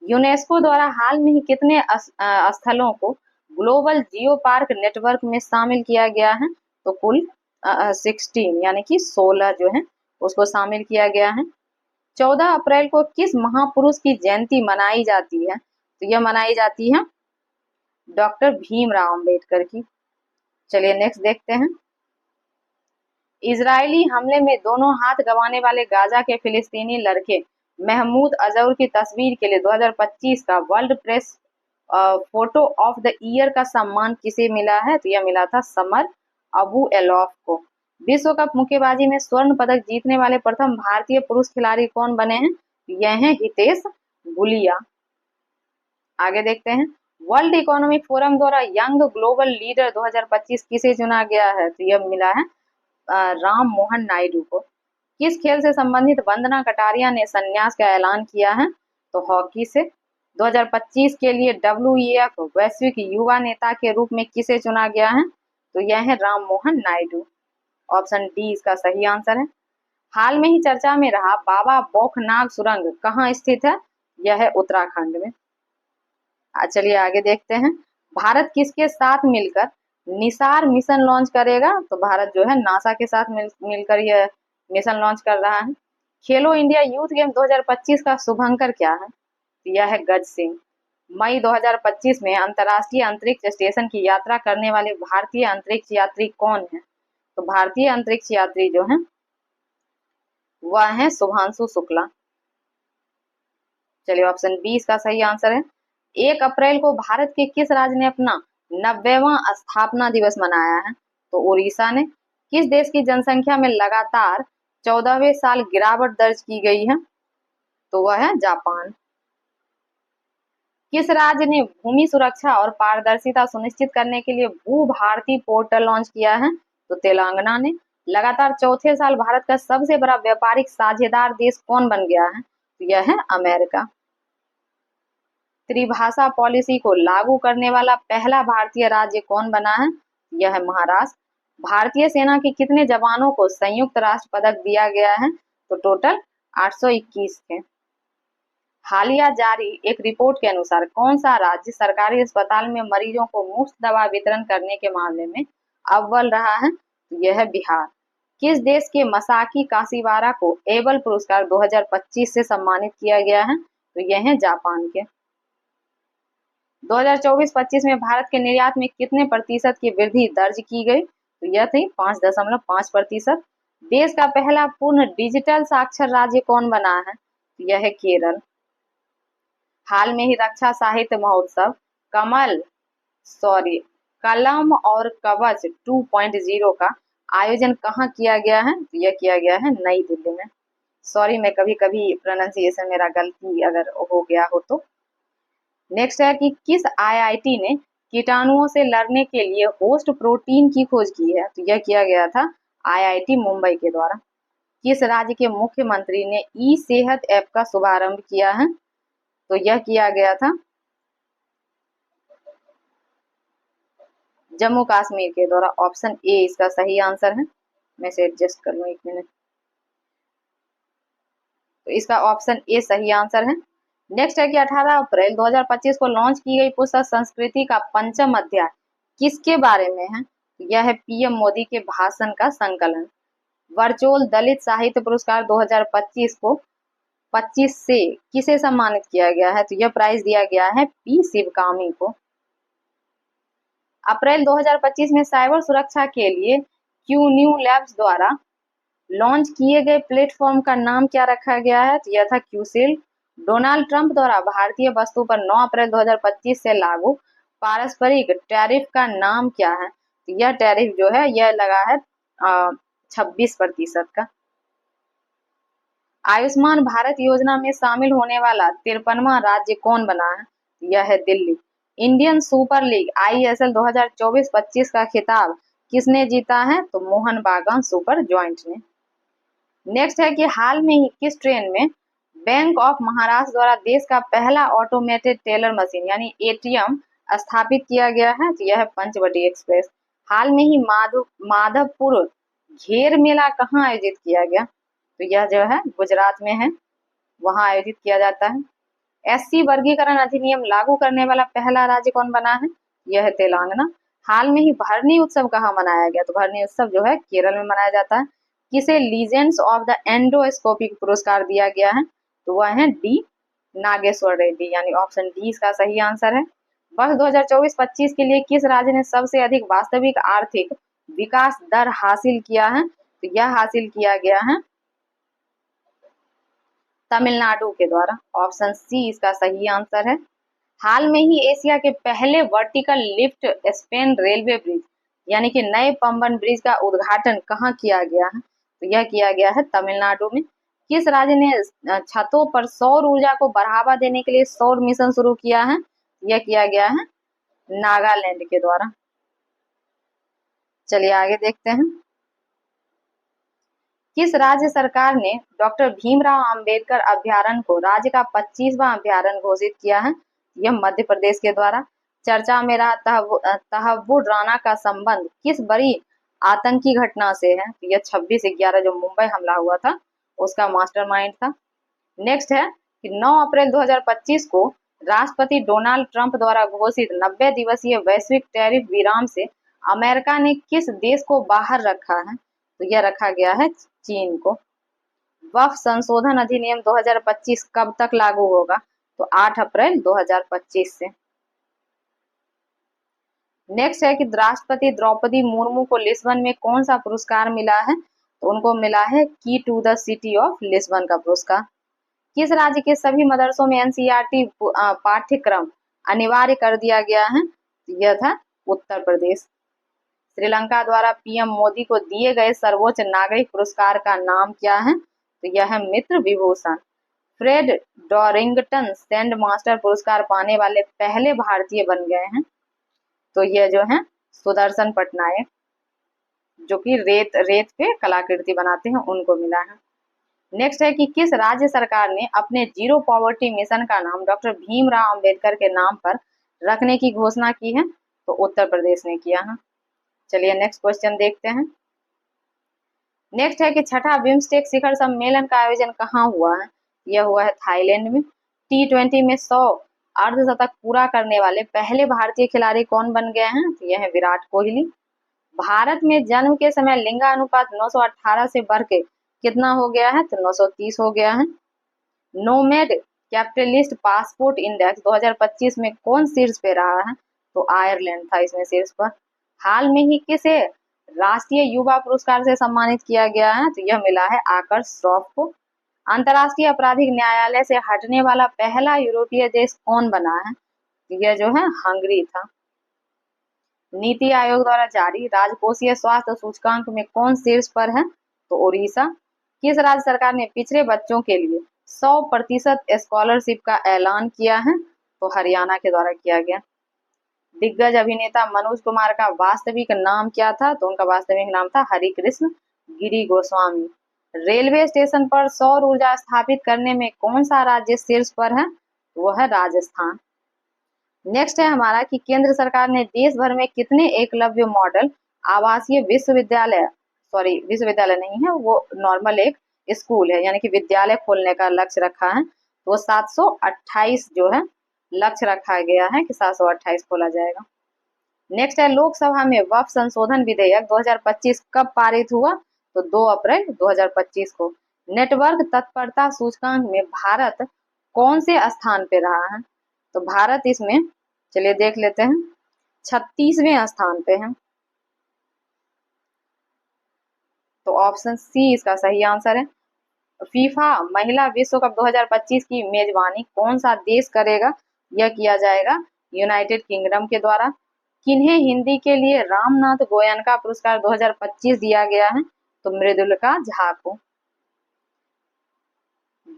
A: यूनेस्को द्वारा हाल में ही कितने स्थलों को ग्लोबल जियो पार्क नेटवर्क में शामिल किया गया है? तो कुल 16 यानी कि 16 जो है उसको शामिल किया गया है। 14 अप्रैल को किस महापुरुष की जयंती मनाई जाती है? तो यह मनाई जाती है डॉक्टर भीमराव अंबेडकर की। चलिए नेक्स्ट देखते हैं। इजरायली हमले में दोनों हाथ गंवाने वाले गाजा के फिलिस्तीनी लड़के महमूद अजहर की तस्वीर के लिए 2025 का world press photo of the year का सम्मान किसे मिला है? तो यह मिला था समर अबू एलॉफ को। विश्व कप मुक्केबाजी में स्वर्ण पदक जीतने वाले प्रथम भारतीय पुरुष खिलाड़ी कौन बने हैं? यह हैं हितेश गुलिया। आगे देखते हैं। वर्ल्ड इकोनॉमिक फोरम द्वारा यंग ग्लोबल लीडर 2025 किसे चुना गया है? तो यह मिला है राम मोहन नायडू को। किस खेल से संबंधित वंदना कटारिया ने संन्यास का ऐलान किया है? तो हॉकी से। 2025 के लिए WEF वैश्विक युवा नेता के रूप में किसे चुना गया है? तो यह है राम मोहन नायडू। ऑप्शन डी इसका सही आंसर है। हाल में ही चर्चा में रहा बाबा बौखनाग सुरंग कहाँ स्थित है? यह है उत्तराखंड में। चलिए आगे देखते हैं। भारत किसके साथ मिलकर निसार मिशन लॉन्च करेगा? तो भारत जो है नासा के साथ मिलकर यह मिशन लॉन्च कर रहा है। खेलो इंडिया यूथ गेम 2025 का शुभंकर क्या है? यह है गज सिंह। मई 2025 में अंतर्राष्ट्रीय अंतरिक्ष स्टेशन की यात्रा करने वाले भारतीय अंतरिक्ष यात्री कौन है? तो भारतीय अंतरिक्ष यात्री जो है वह है शुभांशु शुक्ला। चलिए ऑप्शन बी इसका सही आंसर है। 1 अप्रैल को भारत के किस राज्य ने अपना 90वां स्थापना दिवस मनाया है? तो उड़ीसा ने। किस देश की जनसंख्या में लगातार 14वें साल गिरावट दर्ज की गई है? तो वह है जापान। किस राज्य ने भूमि सुरक्षा और पारदर्शिता सुनिश्चित करने के लिए भू भारती पोर्टल लॉन्च किया है? तो तेलंगाना ने। लगातार चौथे साल भारत का सबसे बड़ा व्यापारिक साझेदार देश कौन बन गया है? तो यह है अमेरिका। त्रिभाषा पॉलिसी को लागू करने वाला पहला भारतीय राज्य कौन बना है? यह है महाराष्ट्र। भारतीय सेना के कितने जवानों को संयुक्त राष्ट्र पदक दिया गया है? तो टोटल 821 थे। हालिया जारी एक रिपोर्ट के अनुसार कौन सा राज्य सरकारी अस्पताल में मरीजों को मुफ्त दवा वितरण करने के मामले में अव्वल रहा है? तो यह है बिहार। किस देश के मसाकी काशीवारा को एबल पुरस्कार 2025 से सम्मानित किया गया है? तो यह है जापान के। 2024-25 में भारत के निर्यात में कितने प्रतिशत की वृद्धि दर्ज की गई? तो यह थी 5.5%। देश का पहला पूर्ण डिजिटल साक्षर राज्य कौन बना है? यह है केरल। हाल में ही रक्षा साहित्य महोत्सव कलम और कवच 2.0 का आयोजन कहाँ किया गया है? तो यह किया गया है नई दिल्ली में। सॉरी मैं कभी कभी प्रोनाउंसिएशन मेरा गलती अगर हो गया हो तो। नेक्स्ट है कि किस आईआईटी ने कीटाणुओं से लड़ने के लिए होस्ट प्रोटीन की खोज की है? तो यह किया गया था आईआईटी मुंबई के द्वारा। किस राज्य के मुख्यमंत्री ने ई सेहत ऐप का शुभारंभ किया है? तो यह किया गया था जम्मू कश्मीर के द्वारा। ऑप्शन ए इसका सही आंसर है। मैं इसे एडजस्ट कर लूं 1 मिनट। तो इसका ऑप्शन ए सही आंसर है। नेक्स्ट है कि 18 अप्रैल 2025 को लॉन्च की गई पुस्तक संस्कृति का 5वां अध्याय किसके बारे में है? यह है पीएम मोदी के भाषण का संकलन। वर्चुअल दलित साहित्य पुरस्कार 2025 को 25 से किसे सम्मानित किया गया है? तो यह प्राइज दिया गया है पी शिवकामी को। अप्रैल 2025 में साइबर सुरक्षा के लिए क्यू न्यू लैब्स द्वारा लॉन्च किए गए प्लेटफॉर्म का नाम क्या रखा गया है? तो यह था क्यूसील। डोनाल्ड ट्रंप द्वारा भारतीय वस्तु पर 9 अप्रैल 2025 से लागू पारस्परिक टैरिफ का नाम क्या है? तो यह टैरिफ जो है यह लगा है 26% का। आयुष्मान भारत योजना में शामिल होने वाला 53वां राज्य कौन बना है? यह है Delhi. Indian super league ISL 2024-25 का खिताब किसने जीता है? तो मोहन बागान सुपर जॉइंट ने। नेक्स्ट है कि हाल में ही किस ट्रेन में बैंक ऑफ महाराष्ट्र द्वारा देश का पहला ऑटोमेटेड टेलर मशीन यानी एटीएम स्थापित किया गया है? तो यह है पंचवटी एक्सप्रेस। हाल में ही माधवपुर घेर मेला कहाँ आयोजित किया गया? तो यह जो है गुजरात में है, वहां आयोजित किया जाता है। एससी वर्गीकरण अधिनियम लागू करने वाला पहला राज्य कौन बना है? यह है तेलंगाना। हाल में ही भरनी उत्सव कहाँ मनाया गया? तो भरनी उत्सव जो है केरल में मनाया जाता है। किसे लीजेंड्स ऑफ द एंडोस्कोपिक पुरस्कार दिया गया है? तो वह है डी नागेश्वर रेड्डी, यानी ऑप्शन डी इसका सही आंसर है। वर्ष 2024-25 के लिए किस राज्य ने सबसे अधिक वास्तविक आर्थिक विकास दर हासिल किया है? तो यह हासिल किया गया है तमिलनाडु के द्वारा। ऑप्शन सी इसका सही आंसर है। हाल में ही एशिया के पहले vertical lift span railway bridge यानी कि नए पंबन ब्रिज का उद्घाटन कहाँ किया गया है? तो यह किया गया है तमिलनाडु में। किस राज्य ने छतों पर सौर ऊर्जा को बढ़ावा देने के लिए सौर मिशन शुरू किया है? यह किया गया है नागालैंड के द्वारा। चलिए आगे देखते हैं। किस राज्य सरकार ने डॉक्टर भीमराव अंबेडकर अभ्यारण्य को राज्य का 25वां अभ्यारण्य घोषित किया है? यह मध्य प्रदेश के द्वारा। चर्चा में रहा तहव्वुर राणा का संबंध किस बड़ी आतंकी घटना से है? यह 26/11 जो मुंबई हमला हुआ था उसका मास्टरमाइंड था। नेक्स्ट है कि 9 अप्रैल 2025 को राष्ट्रपति डोनाल्ड ट्रंप द्वारा घोषित 90 दिवसीय वैश्विक टैरिफ विराम से अमेरिका ने किस देश को बाहर रखा है? तो यह रखा गया है चीन को। वक्फ संशोधन अधिनियम 2025 कब तक लागू होगा? तो 8 अप्रैल 2025 से। नेक्स्ट है कि राष्ट्रपति द्रौपदी मुर्मू को लिस्बन में कौन सा पुरस्कार मिला है? तो उनको मिला है की to the city of Lisbon का पुरस्कार। किस राज्य के सभी मदरसों में एनसीईआरटी पाठ्यक्रम अनिवार्य कर दिया गया है? यह था उत्तर प्रदेश। श्रीलंका द्वारा पीएम मोदी को दिए गए सर्वोच्च नागरिक पुरस्कार का नाम क्या है? तो यह है मित्र विभूषण। फ्रेड डॉरिंगटन सैंड मास्टर पुरस्कार पाने वाले पहले भारतीय बन गए हैं। तो यह जो है सुदर्शन पटनायक, जो कि रेत पे कलाकृति बनाते हैं, उनको मिला है। नेक्स्ट है कि किस राज्य सरकार ने अपने जीरो पॉवर्टी मिशन का नाम डॉक्टर भीमराव अंबेडकर के नाम पर रखने की घोषणा की है? तो उत्तर प्रदेश ने किया है। चलिए नेक्स्ट क्वेश्चन देखते हैं। नेक्स्ट है कि छठा बिम्स्टेक शिखर सम्मेलन का आयोजन कहाँ हुआ है? यह हुआ है थाईलैंड में। T20 में 100 अर्धशतक पूरा करने वाले पहले भारतीय खिलाड़ी कौन बन गए हैं? तो यह है विराट कोहली। भारत में जन्म के समय लिंगानुपात 918 से बढ़ के कितना हो गया है? तो 930 हो गया है। नोमैड कैपिटलिस्ट पासपोर्ट इंडेक्स 2025 में कौन शीर्ष पे रहा है? तो आयरलैंड था इसमें शीर्ष पर। हाल में ही किसे राष्ट्रीय युवा पुरस्कार से सम्मानित किया गया है? तो यह मिला है आकर्ष श्रॉफ को। अंतर्राष्ट्रीय आपराधिक न्यायालय से हटने वाला पहला यूरोपीय देश कौन बना है? तो यह जो है हंगरी था। नीति आयोग द्वारा जारी राजकोषीय स्वास्थ्य सूचकांक में कौन शीर्ष पर है? तो ओडिशा। किस राज्य सरकार ने पिछड़े बच्चों के लिए 100% स्कॉलरशिप का ऐलान किया है? तो हरियाणा के द्वारा किया गया। दिग्गज अभिनेता मनोज कुमार का वास्तविक नाम क्या था? तो उनका वास्तविक नाम था हरिकृष्ण गिरी गोस्वामी। रेलवे स्टेशन पर सौर ऊर्जा स्थापित करने में कौन सा राज्य शीर्ष पर है? वो है राजस्थान। नेक्स्ट है हमारा कि केंद्र सरकार ने देश भर में कितने एकलव्य मॉडल आवासीय विश्वविद्यालय, सॉरी विश्वविद्यालय नहीं है वो नॉर्मल एक स्कूल है, यानी कि विद्यालय खोलने का लक्ष्य रखा है। तो 728 जो है लक्ष्य रखा गया है कि 728 खोला जाएगा। नेक्स्ट है लोकसभा में वक्फ संशोधन विधेयक 2025 कब पारित हुआ? तो 2 अप्रैल 2025 को। नेटवर्क तत्परता सूचकांक में भारत कौन से स्थान पे रहा है? तो भारत इसमें चलिए देख लेते हैं 36वें स्थान पे है। तो ऑप्शन सी इसका सही आंसर है। फीफा महिला विश्व कप 2025 की मेजबानी कौन सा देश करेगा? यह किया जाएगा यूनाइटेड किंगडम के द्वारा। किन्हें हिंदी के लिए रामनाथ गोयनका पुरस्कार 2025 दिया गया है? तो मृदुलका झा को।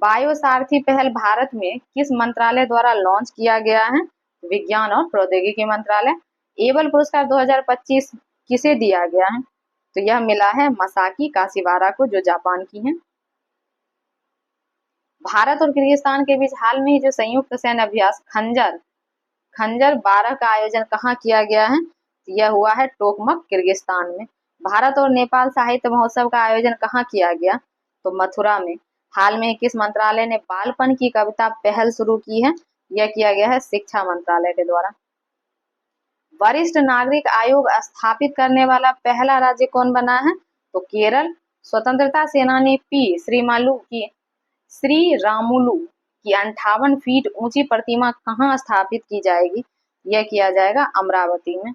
A: बायोसारथी पहल भारत में किस मंत्रालय द्वारा लॉन्च किया गया है? विज्ञान और प्रौद्योगिकी मंत्रालय। एबल पुरस्कार 2025 किसे दिया गया है? तो यह मिला है मसाकी काशिवारा को जो जापान की है। भारत और किर्गिस्तान के बीच हाल में ही जो संयुक्त सैन्य अभ्यास खंजर 12 का आयोजन कहाँ किया गया है? यह हुआ है टोकमक किर्गिस्तान में। भारत और नेपाल साहित्य महोत्सव का आयोजन कहाँ किया गया? तो मथुरा में। हाल में किस मंत्रालय ने बालपन की कविता पहल शुरू की है? यह किया गया है शिक्षा मंत्रालय के द्वारा। वरिष्ठ नागरिक आयोग स्थापित करने वाला पहला राज्य कौन बना है? तो केरल। स्वतंत्रता सेनानी श्री रामुलु की 58 फीट ऊंची प्रतिमा कहाँ स्थापित की जाएगी? यह किया जाएगा अमरावती में।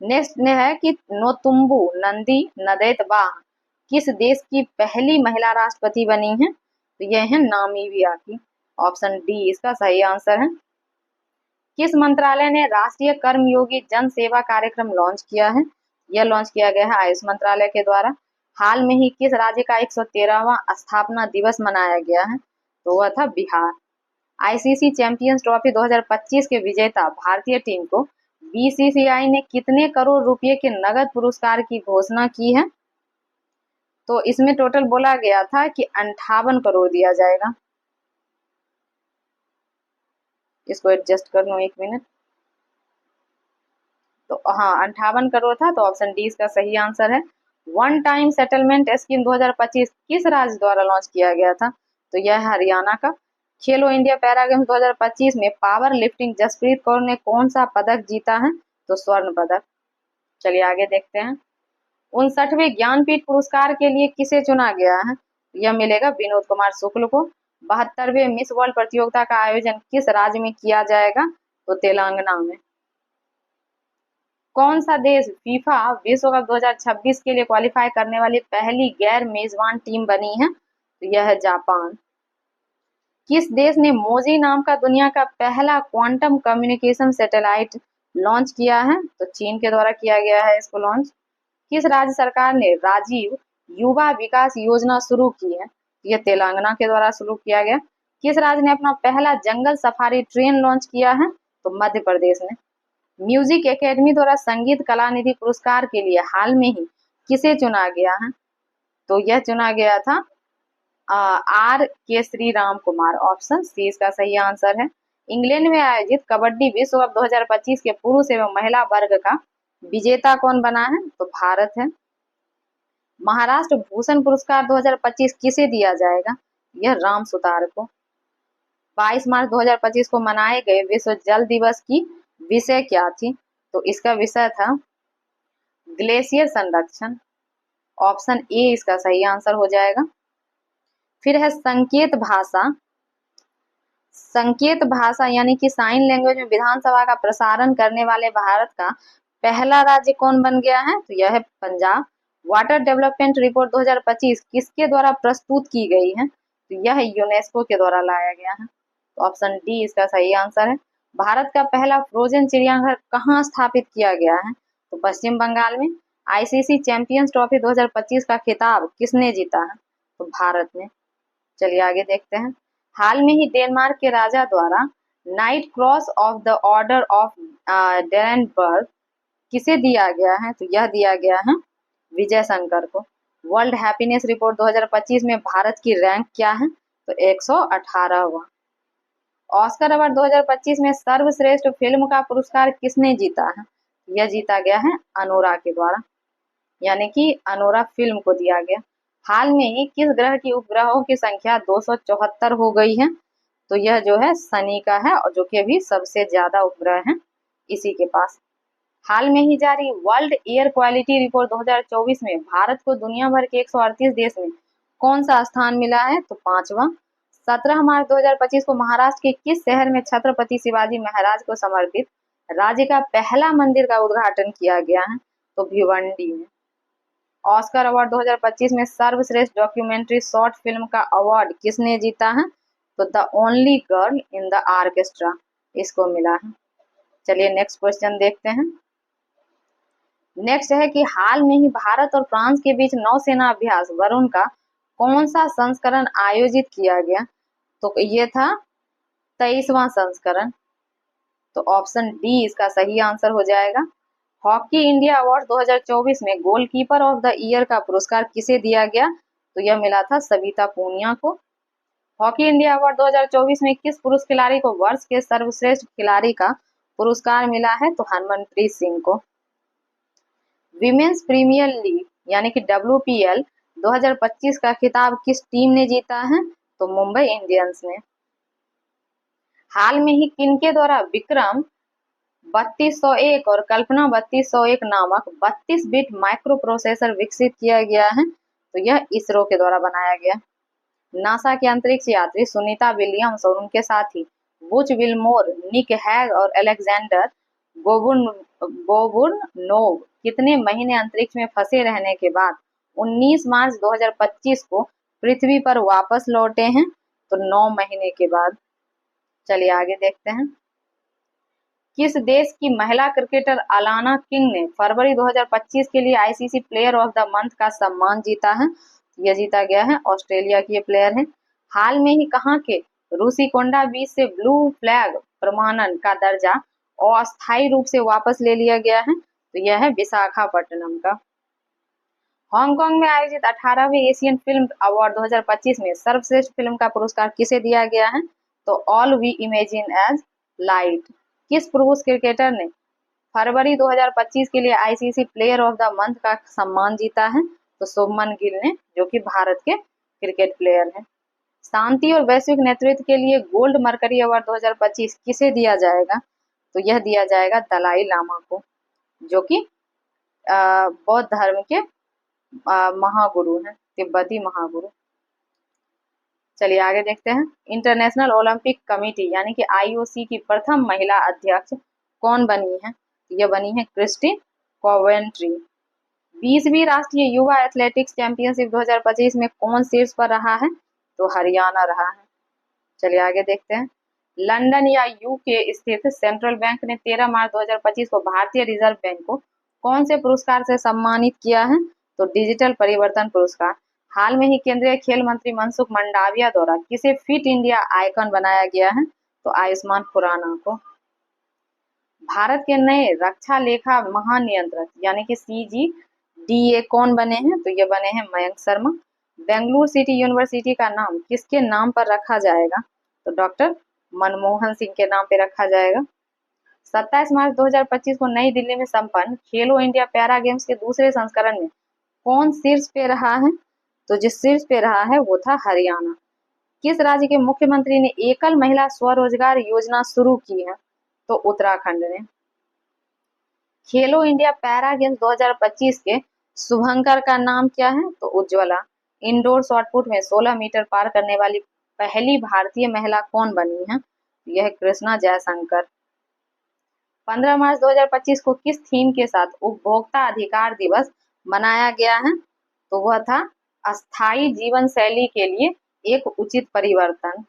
A: नेक्स्ट ने है कि नोतुम्बू नंदी नदैतबाह किस देश की पहली महिला राष्ट्रपति बनी है? तो यह है नामीबिया की। ऑप्शन डी इसका सही आंसर है। किस मंत्रालय ने राष्ट्रीय कर्मयोगी जन सेवा कार्यक्रम लॉन्च किया है? यह लॉन्च किया गया है आयुष मंत्रालय के द्वारा। हाल में ही किस राज्य का 113वां स्थापना दिवस मनाया गया है? तो वह था बिहार। आईसीसी चैंपियंस ट्रॉफी 2025 के विजेता भारतीय टीम को बीसीसीआई ने कितने करोड़ रुपए के नगद पुरस्कार की घोषणा की है? तो इसमें टोटल बोला गया था कि 58 करोड़ दिया जाएगा। इसको एडजस्ट कर लो 1 मिनट। तो हाँ 58 करोड़ था, तो ऑप्शन डी इसका सही आंसर है। वन टाइम सेटलमेंट स्कीम 2025 किस राज्य द्वारा लॉन्च किया गया था? तो यह है हरियाणा का। खेलो इंडिया पैरा गेम्स 2025 में पावर लिफ्टिंग जसप्रीत कौर ने कौन सा पदक जीता है? तो स्वर्ण पदक। चलिए आगे देखते हैं। 59वें ज्ञानपीठ पुरस्कार के लिए किसे चुना गया है? यह मिलेगा विनोद कुमार शुक्ल को। 72वें मिस वर्ल्ड प्रतियोगिता का आयोजन किस राज्य में किया जाएगा? तो तेलंगाना में। कौन सा देश फीफा विश्व कप 2026 के लिए क्वालिफाई करने वाली पहली गैर मेजबान टीम बनी है? तो यह है जापान। किस देश ने मोजी नाम का दुनिया का पहला क्वांटम कम्युनिकेशन सैटेलाइट लॉन्च किया है? तो चीन के द्वारा किया गया है इसको लॉन्च। किस राज्य सरकार ने राजीव युवा विकास योजना शुरू की है? यह तेलंगाना के द्वारा शुरू किया गया। किस राज्य ने अपना पहला जंगल सफारी ट्रेन लॉन्च किया है? तो मध्य प्रदेश ने। म्यूजिक एकेडमी द्वारा संगीत कलानिधि पुरस्कार के लिए हाल में ही किसे चुना गया है? तो यह चुना गया था आर के श्री राम कुमार। ऑप्शन सी इसका सही आंसर है। इंग्लैंड में आयोजित कबड्डी विश्व कप 2025 के पुरुष एवं महिला वर्ग का विजेता कौन बना है? तो भारत है। महाराष्ट्र भूषण पुरस्कार 2025 किसे दिया जाएगा? यह राम सुतार को। 22 मार्च 2025 को मनाए गए विश्व जल दिवस की विषय क्या थी? तो इसका विषय था ग्लेशियर संरक्षण। ऑप्शन ए इसका सही आंसर हो जाएगा। फिर है संकेत भाषा यानी कि साइन लैंग्वेज में विधानसभा का प्रसारण करने वाले भारत का पहला राज्य कौन बन गया है? तो यह है पंजाब। वाटर डेवलपमेंट रिपोर्ट 2025 किसके द्वारा प्रस्तुत की गई है? तो यह यूनेस्को के द्वारा लाया गया है। तो ऑप्शन डी इसका सही आंसर है। भारत का पहला फ्रोजन चिड़ियाघर कहाँ स्थापित किया गया है? तो पश्चिम बंगाल में। आईसीसी चैंपियंस ट्रॉफी 2025 का खिताब किसने जीता है? तो भारत ने। चलिए आगे देखते हैं। हाल में ही डेनमार्क के राजा द्वारा Knight Cross of the Order of Dannebrog किसे दिया गया है? तो यह दिया गया है विजय शंकर को। वर्ल्ड हैप्पीनेस रिपोर्ट 2025 में भारत की रैंक क्या है? तो 118वां। ऑस्कर अवार्ड 2025 में सर्वश्रेष्ठ फिल्म का पुरस्कार किसने जीता है? यह जीता गया है अनोरा के द्वारा, यानी कि अनोरा फिल्म को दिया गया। हाल में ही किस ग्रह की उपग्रहों की संख्या 274 हो गई है? तो यह जो है शनि का है, और जो कि अभी सबसे ज्यादा उपग्रह है इसी के पास। हाल में ही जारी वर्ल्ड एयर क्वालिटी रिपोर्ट 2024 में भारत को दुनिया भर के 138 देश में कौन सा स्थान मिला है? तो 5वां। 17 मार्च 2025 को महाराष्ट्र के किस शहर में छत्रपति शिवाजी महाराज को समर्पित राज्य का पहला मंदिर का उद्घाटन किया गया है? तो भिवंडी में। ऑस्कर अवार्ड 2025 में सर्वश्रेष्ठ डॉक्यूमेंट्री शॉर्ट फिल्म का अवार्ड किसने जीता है? तो the only girl in the orchestra इसको मिला है। चलिए नेक्स्ट क्वेश्चन देखते हैं। नेक्स्ट है कि हाल में ही भारत और फ्रांस के बीच नौसेना अभ्यास वरुण का कौन सा संस्करण आयोजित किया गया? तो ये था 23वां संस्करण। तो ऑप्शन डी इसका सही आंसर हो जाएगा। हॉकी इंडिया अवार्ड 2024 में गोलकीपर ऑफ द ईयर का पुरस्कार किसे दिया गया? तो यह मिला था सविता पूनिया को। हॉकी इंडिया अवार्ड 2024 में किस पुरुष खिलाड़ी को वर्ष के सर्वश्रेष्ठ खिलाड़ी का पुरस्कार मिला है? तो हरमनप्रीत सिंह को। विमेंस प्रीमियर लीग यानी कि WPL 2025 का खिताब किस टीम ने जीता है? तो मुंबई इंडियंस ने। हाल में ही किनके द्वारा विक्रम 3201 और कल्पना 3201 नामक 32 बिट माइक्रो प्रोसेसर विकसित किया गया है? तो यह इसरो के द्वारा बनाया गया। नासा के अंतरिक्ष यात्री सुनीता विलियम्स और उनके साथी बुच विल्मोर, निक हैग और अलेक्जेंडर गोबुरनोव कितने महीने अंतरिक्ष में फंसे रहने के बाद 19 मार्च 2025 को पृथ्वी पर वापस लौटे हैं? तो 9 महीने के बाद। चलिए आगे देखते हैं। किस देश की महिला क्रिकेटर अलाना किंग ने फरवरी 2025 के लिए ICC player of the month का सम्मान जीता है? यह जीता गया है ऑस्ट्रेलिया की ये प्लेयर है। हाल में ही कहां के रूसीकोंडा बीच से ब्लू फ्लैग प्रमाणन का दर्जा अस्थायी रूप से वापस ले लिया गया है? तो यह है विशाखापट्टनम का। हांगकांग में आयोजित 18वें एशियन फिल्म अवार्ड 2025 में सर्वश्रेष्ठ फिल्म का पुरस्कार किसे दिया गया है? तो all we imagine as light किस पुरुष क्रिकेटर ने फरवरी 2025 के लिए ICC player of the month का सम्मान जीता है? तो शुभमन गिल ने, जो कि भारत के क्रिकेट प्लेयर हैं। शांति और वैश्विक नेतृत्व के लिए गोल्ड मरकरी अवार्ड 2025 किसे दिया जाएगा? तो यह दिया जाएगा दलाई लामा को, जो कि बौद्ध धर्म के महागुरु हैं, तिब्बती महागुरु। चलिए आगे देखते हैं। इंटरनेशनल ओलंपिक कमेटी यानी कि आईओसी की प्रथम महिला अध्यक्ष कौन बनी है? यह बनी है क्रिस्टी कोवेंट्री। 20वीं राष्ट्रीय युवा एथलेटिक्स चैंपियनशिप 2025 में कौन शीर्ष पर रहा है? तो हरियाणा रहा है। चलिए आगे देखते हैं। लंदन या यूके स्थित सेंट्रल बैंक ने 13 मार्च 2025 को भारतीय रिजर्व बैंक को कौन से पुरस्कार से सम्मानित किया है? तो डिजिटल परिवर्तन पुरस्कार। हाल में ही केंद्रीय खेल मंत्री मनसुख मंडाविया द्वारा किसे फिट इंडिया आइकन बनाया गया है? तो आयुष्मान खुराना को। भारत के नए रक्षा लेखा महानियंत्रक यानी कि CGDA कौन बने हैं? तो ये बने हैं मयंक शर्मा। बेंगलुरु सिटी यूनिवर्सिटी का नाम किसके नाम पर रखा जाएगा? तो डॉक्टर मनमोहन सिंह के नाम पे रखा जाएगा। 27 मार्च 2025 को नई दिल्ली में संपन्न खेलो इंडिया पैरा गेम्स के दूसरे संस्करण में कौन शीर्ष पे रहा है? तो जिस शीर्ष पे रहा है वो था हरियाणा। किस राज्य के मुख्यमंत्री ने एकल महिला स्वरोजगार योजना शुरू की है? तो उत्तराखंड ने। खेलो इंडिया पैरा गेम्स 2025 के शुभंकर का नाम क्या है? तो उज्ज्वला। इंडोर शॉटपुट में 16 मीटर पार करने वाली पहली भारतीय महिला कौन बनी है? यह कृष्णा जयशंकर। 15 मार्च 2025 को किस थीम के साथ उपभोक्ता अधिकार दिवस मनाया गया है? तो वह था अस्थायी जीवन शैली के लिए एक उचित परिवर्तन।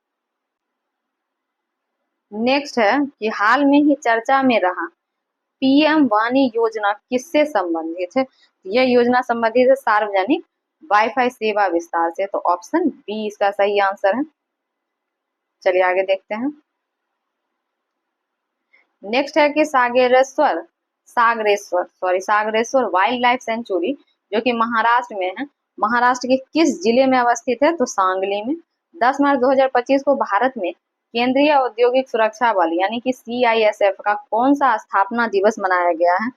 A: नेक्स्ट है कि हाल में ही चर्चा में रहा PM वाणी योजना किससे संबंधित है? यह योजना संबंधित है सार्वजनिक वाईफाई सेवा विस्तार से। तो ऑप्शन बी इसका सही आंसर है। चलिए आगे देखते हैं। नेक्स्ट है कि सागरेश्वर वाइल्ड लाइफ सेंचुरी जो कि महाराष्ट्र में है, महाराष्ट्र के किस जिले में अवस्थित है? तो सांगली में। 10 मार्च 2025 को भारत में केंद्रीय औद्योगिक सुरक्षा बल यानी कि CISF का कौन सा स्थापना दिवस मनाया गया है?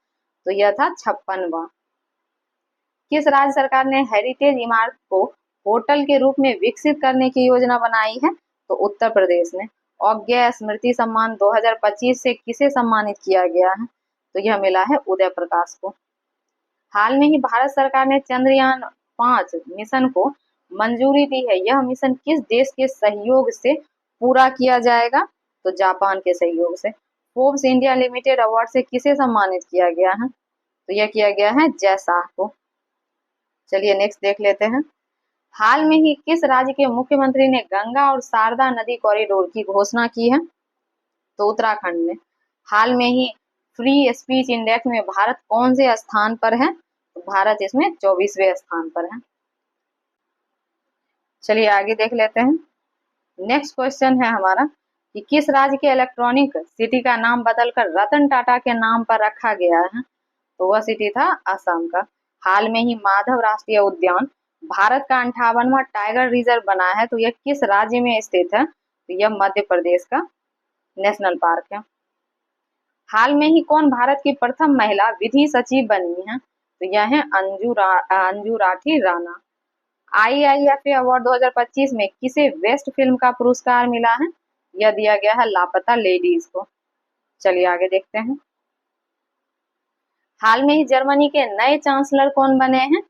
A: तो यह था 56वां। किस राज्य सरकार ने हेरिटेज इमारत को होटल के रूप में विकसित करने की योजना बनाई है? तो उत्तर प्रदेश ने। अज्ञेय स्मृति सम्मान 2025 से किसे सम्मानित किया गया है? तो यह मिला है उदय प्रकाश को। हाल में ही भारत सरकार ने चंद्रयान 5 मिशन को मंजूरी दी है। यह मिशन किस देश के सहयोग से पूरा किया जाएगा? तो जापान के सहयोग से। फोर्ब्स इंडिया लिमिटेड अवार्ड से किसे सम्मानित किया गया है? तो यह किया गया है जय शाह को। चलिए नेक्स्ट देख लेते हैं। हाल में ही किस राज्य के मुख्यमंत्री ने गंगा और शारदा नदी कॉरिडोर की घोषणा की है? तो उत्तराखंड ने। हाल में ही फ्री स्पीच इंडेक्स में भारत कौन से स्थान पर है? तो भारत इसमें 24वें स्थान पर है। चलिए आगे देख लेते हैं। नेक्स्ट क्वेश्चन है हमारा कि किस राज्य के इलेक्ट्रॉनिक सिटी का नाम बदलकर रतन टाटा के नाम पर रखा गया है? तो वह सिटी था असम का। हाल में ही माधव राष्ट्रीय उद्यान भारत का 58वां टाइगर रिजर्व बना है, तो यह किस राज्य में स्थित है? तो यह मध्य प्रदेश का नेशनल पार्क है। हाल में ही कौन भारत की प्रथम महिला विधि सचिव बनी है? तो यह है अंजू राठी राणा। IIFA अवार्ड 2025 में किसे बेस्ट फिल्म का पुरस्कार मिला है? यह दिया गया है लापता लेडीज को। चलिए आगे देखते हैं। हाल में ही जर्मनी के नए चांसलर कौन बने हैं?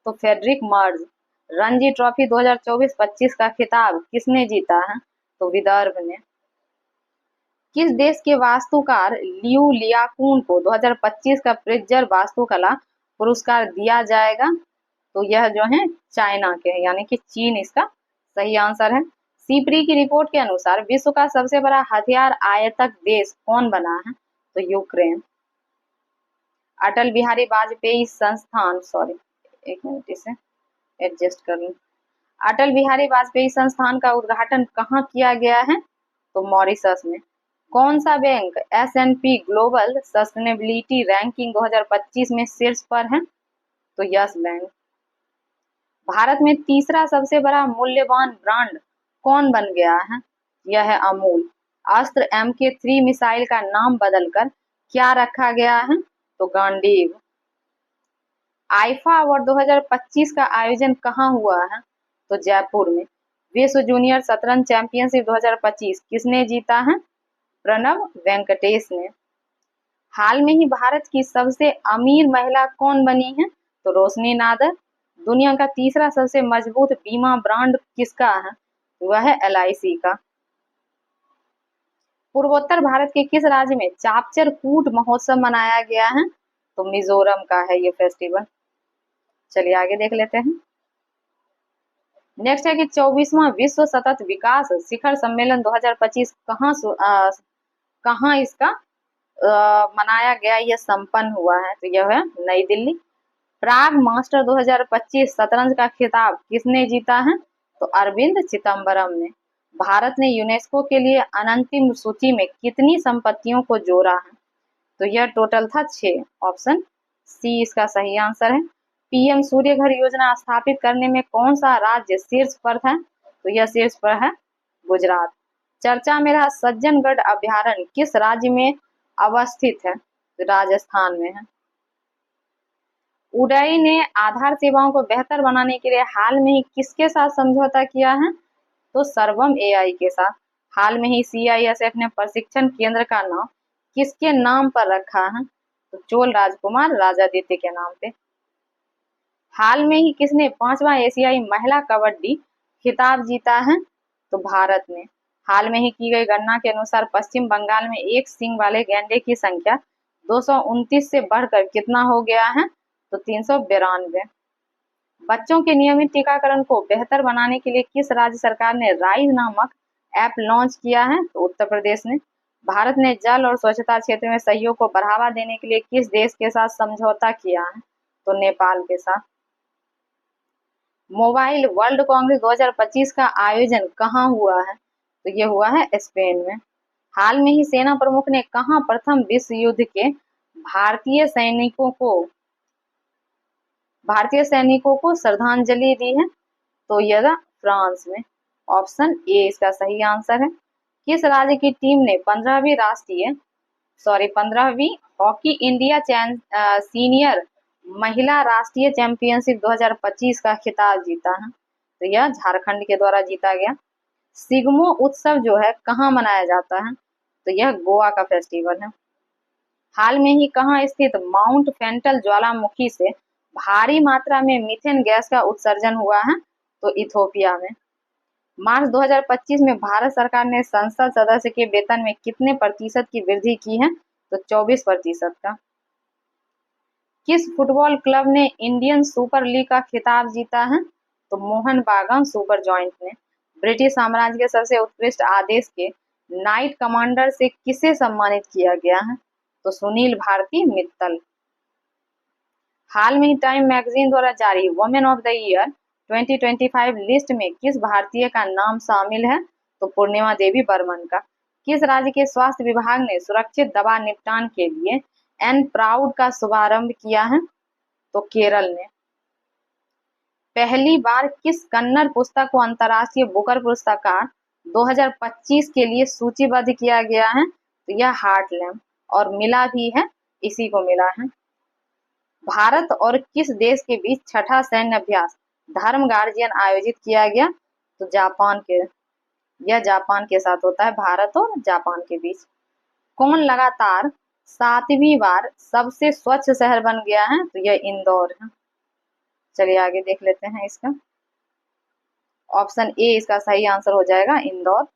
A: तो फेडरिक मर्ज। रणजी ट्रॉफी 2024-25 का खिताब किसने जीता है? तो विदर्भ ने। किस देश के वास्तुकार लियू लियाकुन को 2025 का प्रिट्जर वास्तुकला पुरस्कार दिया जाएगा? तो यह जो है चाइना के है, यानी कि चीन इसका सही आंसर है। सीपरी की रिपोर्ट के अनुसार विश्व का सबसे बड़ा हथियार आयातक देश कौन बना है? तो यूक्रेन। अटल बिहारी वाजपेयी संस्थान, सॉरी एक मिनट इसे एडजस्ट कर लूं। अटल बिहारी वाजपेयी संस्थान का उद्घाटन कहाँ किया गया है? तो मॉरिशस में। कौन सा bank S&P global sustainability ranking 2025 में शीर्ष पर है? तो यस बैंक। भारत में तीसरा सबसे बड़ा मूल्यवान ब्रांड कौन बन गया है? यह है अमूल। अस्त्र MK3 मिसाइल का नाम बदलकर क्या रखा गया है? तो गांडीव। आईफा अवार्ड 2025 का आयोजन कहाँ हुआ है? तो जयपुर में। विश्व जूनियर शतरंज चैंपियनशिप 2025 किसने जीता है? प्रणव वेंकटेश ने। हाल में ही भारत की सबसे अमीर महिला कौन बनी है? तो रोशनी नादर। दुनिया का तीसरा सबसे मजबूत बीमा ब्रांड किसका है? वह है LIC का। पूर्वोत्तर भारत के किस राज्य में चापचर कूट महोत्सव मनाया गया है? तो मिजोरम का है ये फेस्टिवल। चलिए आगे देख लेते हैं। नेक्स्ट है कि 24वां विश्व सतत विकास शिखर सम्मेलन 2025 कहाँ इसका मनाया गया, यह संपन्न हुआ है? तो यह है नई दिल्ली। प्राग मास्टर 2025 शतरंज का खिताब किसने जीता है? तो अरविंद चिदम्बरम ने। भारत ने यूनेस्को के लिए अनंतिम सूची में कितनी संपत्तियों को जोड़ा है? तो यह टोटल था 6। ऑप्शन सी इसका सही आंसर है। PM सूर्य घर योजना स्थापित करने में कौन सा राज्य शीर्ष पर था? तो यह शीर्ष पर है गुजरात। चर्चा में रहा सज्जनगढ़ अभ्यारण्य किस राज्य में अवस्थित है? तो राजस्थान में है। उडई ने आधार सेवाओं को बेहतर बनाने के लिए हाल में ही किसके साथ समझौता किया है? तो सर्वम AI के साथ। हाल में ही CISF ने प्रशिक्षण केंद्र का नाम किसके नाम पर रखा है? तो चोल राजकुमार राजादित्य के नाम पे। हाल में ही किसने 5वां एशियाई महिला कबड्डी खिताब जीता है? तो भारत ने। हाल में ही की गई गणना के अनुसार पश्चिम बंगाल में एक सींग वाले गैंडे की संख्या 229 से बढ़कर कितना हो गया है? तो 392। बच्चों के नियमित टीकाकरण को बेहतर बनाने के लिए किस राज्य सरकार ने राइज नामक ऐप लॉन्च किया है? तो उत्तर प्रदेश ने। भारत ने जल और स्वच्छता क्षेत्र में सहयोग को बढ़ावा देने के लिए किस देश के साथ समझौता किया है? तो नेपाल के साथ। मोबाइल वर्ल्ड कांग्रेस 2025 का आयोजन कहाँ हुआ है? तो ये हुआ है स्पेन में। हाल में ही सेना प्रमुख ने कहां प्रथम विश्व युद्ध के भारतीय सैनिकों को श्रद्धांजलि दी है? तो यह फ्रांस में। ऑप्शन ए इसका सही आंसर है। किस राज्य की टीम ने 15वीं हॉकी इंडिया सीनियर महिला राष्ट्रीय चैंपियनशिप 2025 का खिताब जीता है? तो यह झारखंड के द्वारा जीता गया। सिग्मो उत्सव जो है कहाँ मनाया जाता है? तो यह गोवा का फेस्टिवल है। हाल में ही कहाँ स्थित माउंट फेंटल ज्वालामुखी से भारी मात्रा में मीथेन गैस का उत्सर्जन हुआ है? तो इथोपिया में। मार्च 2025 में भारत सरकार ने संसद सदस्य के वेतन में कितने प्रतिशत की वृद्धि की है? तो 24% का। किस फुटबॉल क्लब ने इंडियन सुपर लीग का खिताब जीता है? तो मोहन बागान सुपर जॉइंट ने। ब्रिटिश साम्राज्य के सबसे उत्कृष्ट आदेश के नाइट कमांडर से किसे सम्मानित किया गया है? तो सुनील भारती मित्तल। हाल में ही टाइम मैगजीन द्वारा जारी women of the year 2025 list में किस भारतीय का नाम शामिल है? तो पूर्णिमा देवी बर्मन का। किस राज्य के स्वास्थ्य विभाग ने सुरक्षित दवा निपटान के लिए एन प्राउड का शुभारंभ किया है? तो केरल ने। पहली बार किस कन्नड़ पुस्तक को अंतर्राष्ट्रीय बुकर पुरस्कार 2025 के लिए सूचीबद्ध किया गया है? तो यह हार्टलैंड, और मिला भी है, इसी को मिला है। भारत और किस देश के बीच छठा सैन्य अभ्यास धर्म गार्जियन आयोजित किया गया? तो यह जापान के साथ होता है, भारत और जापान के बीच। कौन लगातार 7वीं बार सबसे स्वच्छ शहर बन गया है? तो यह इंदौर है। चलिए आगे देख लेते हैं इसका। ऑप्शन ए इसका सही आंसर हो जाएगा, इंदौर।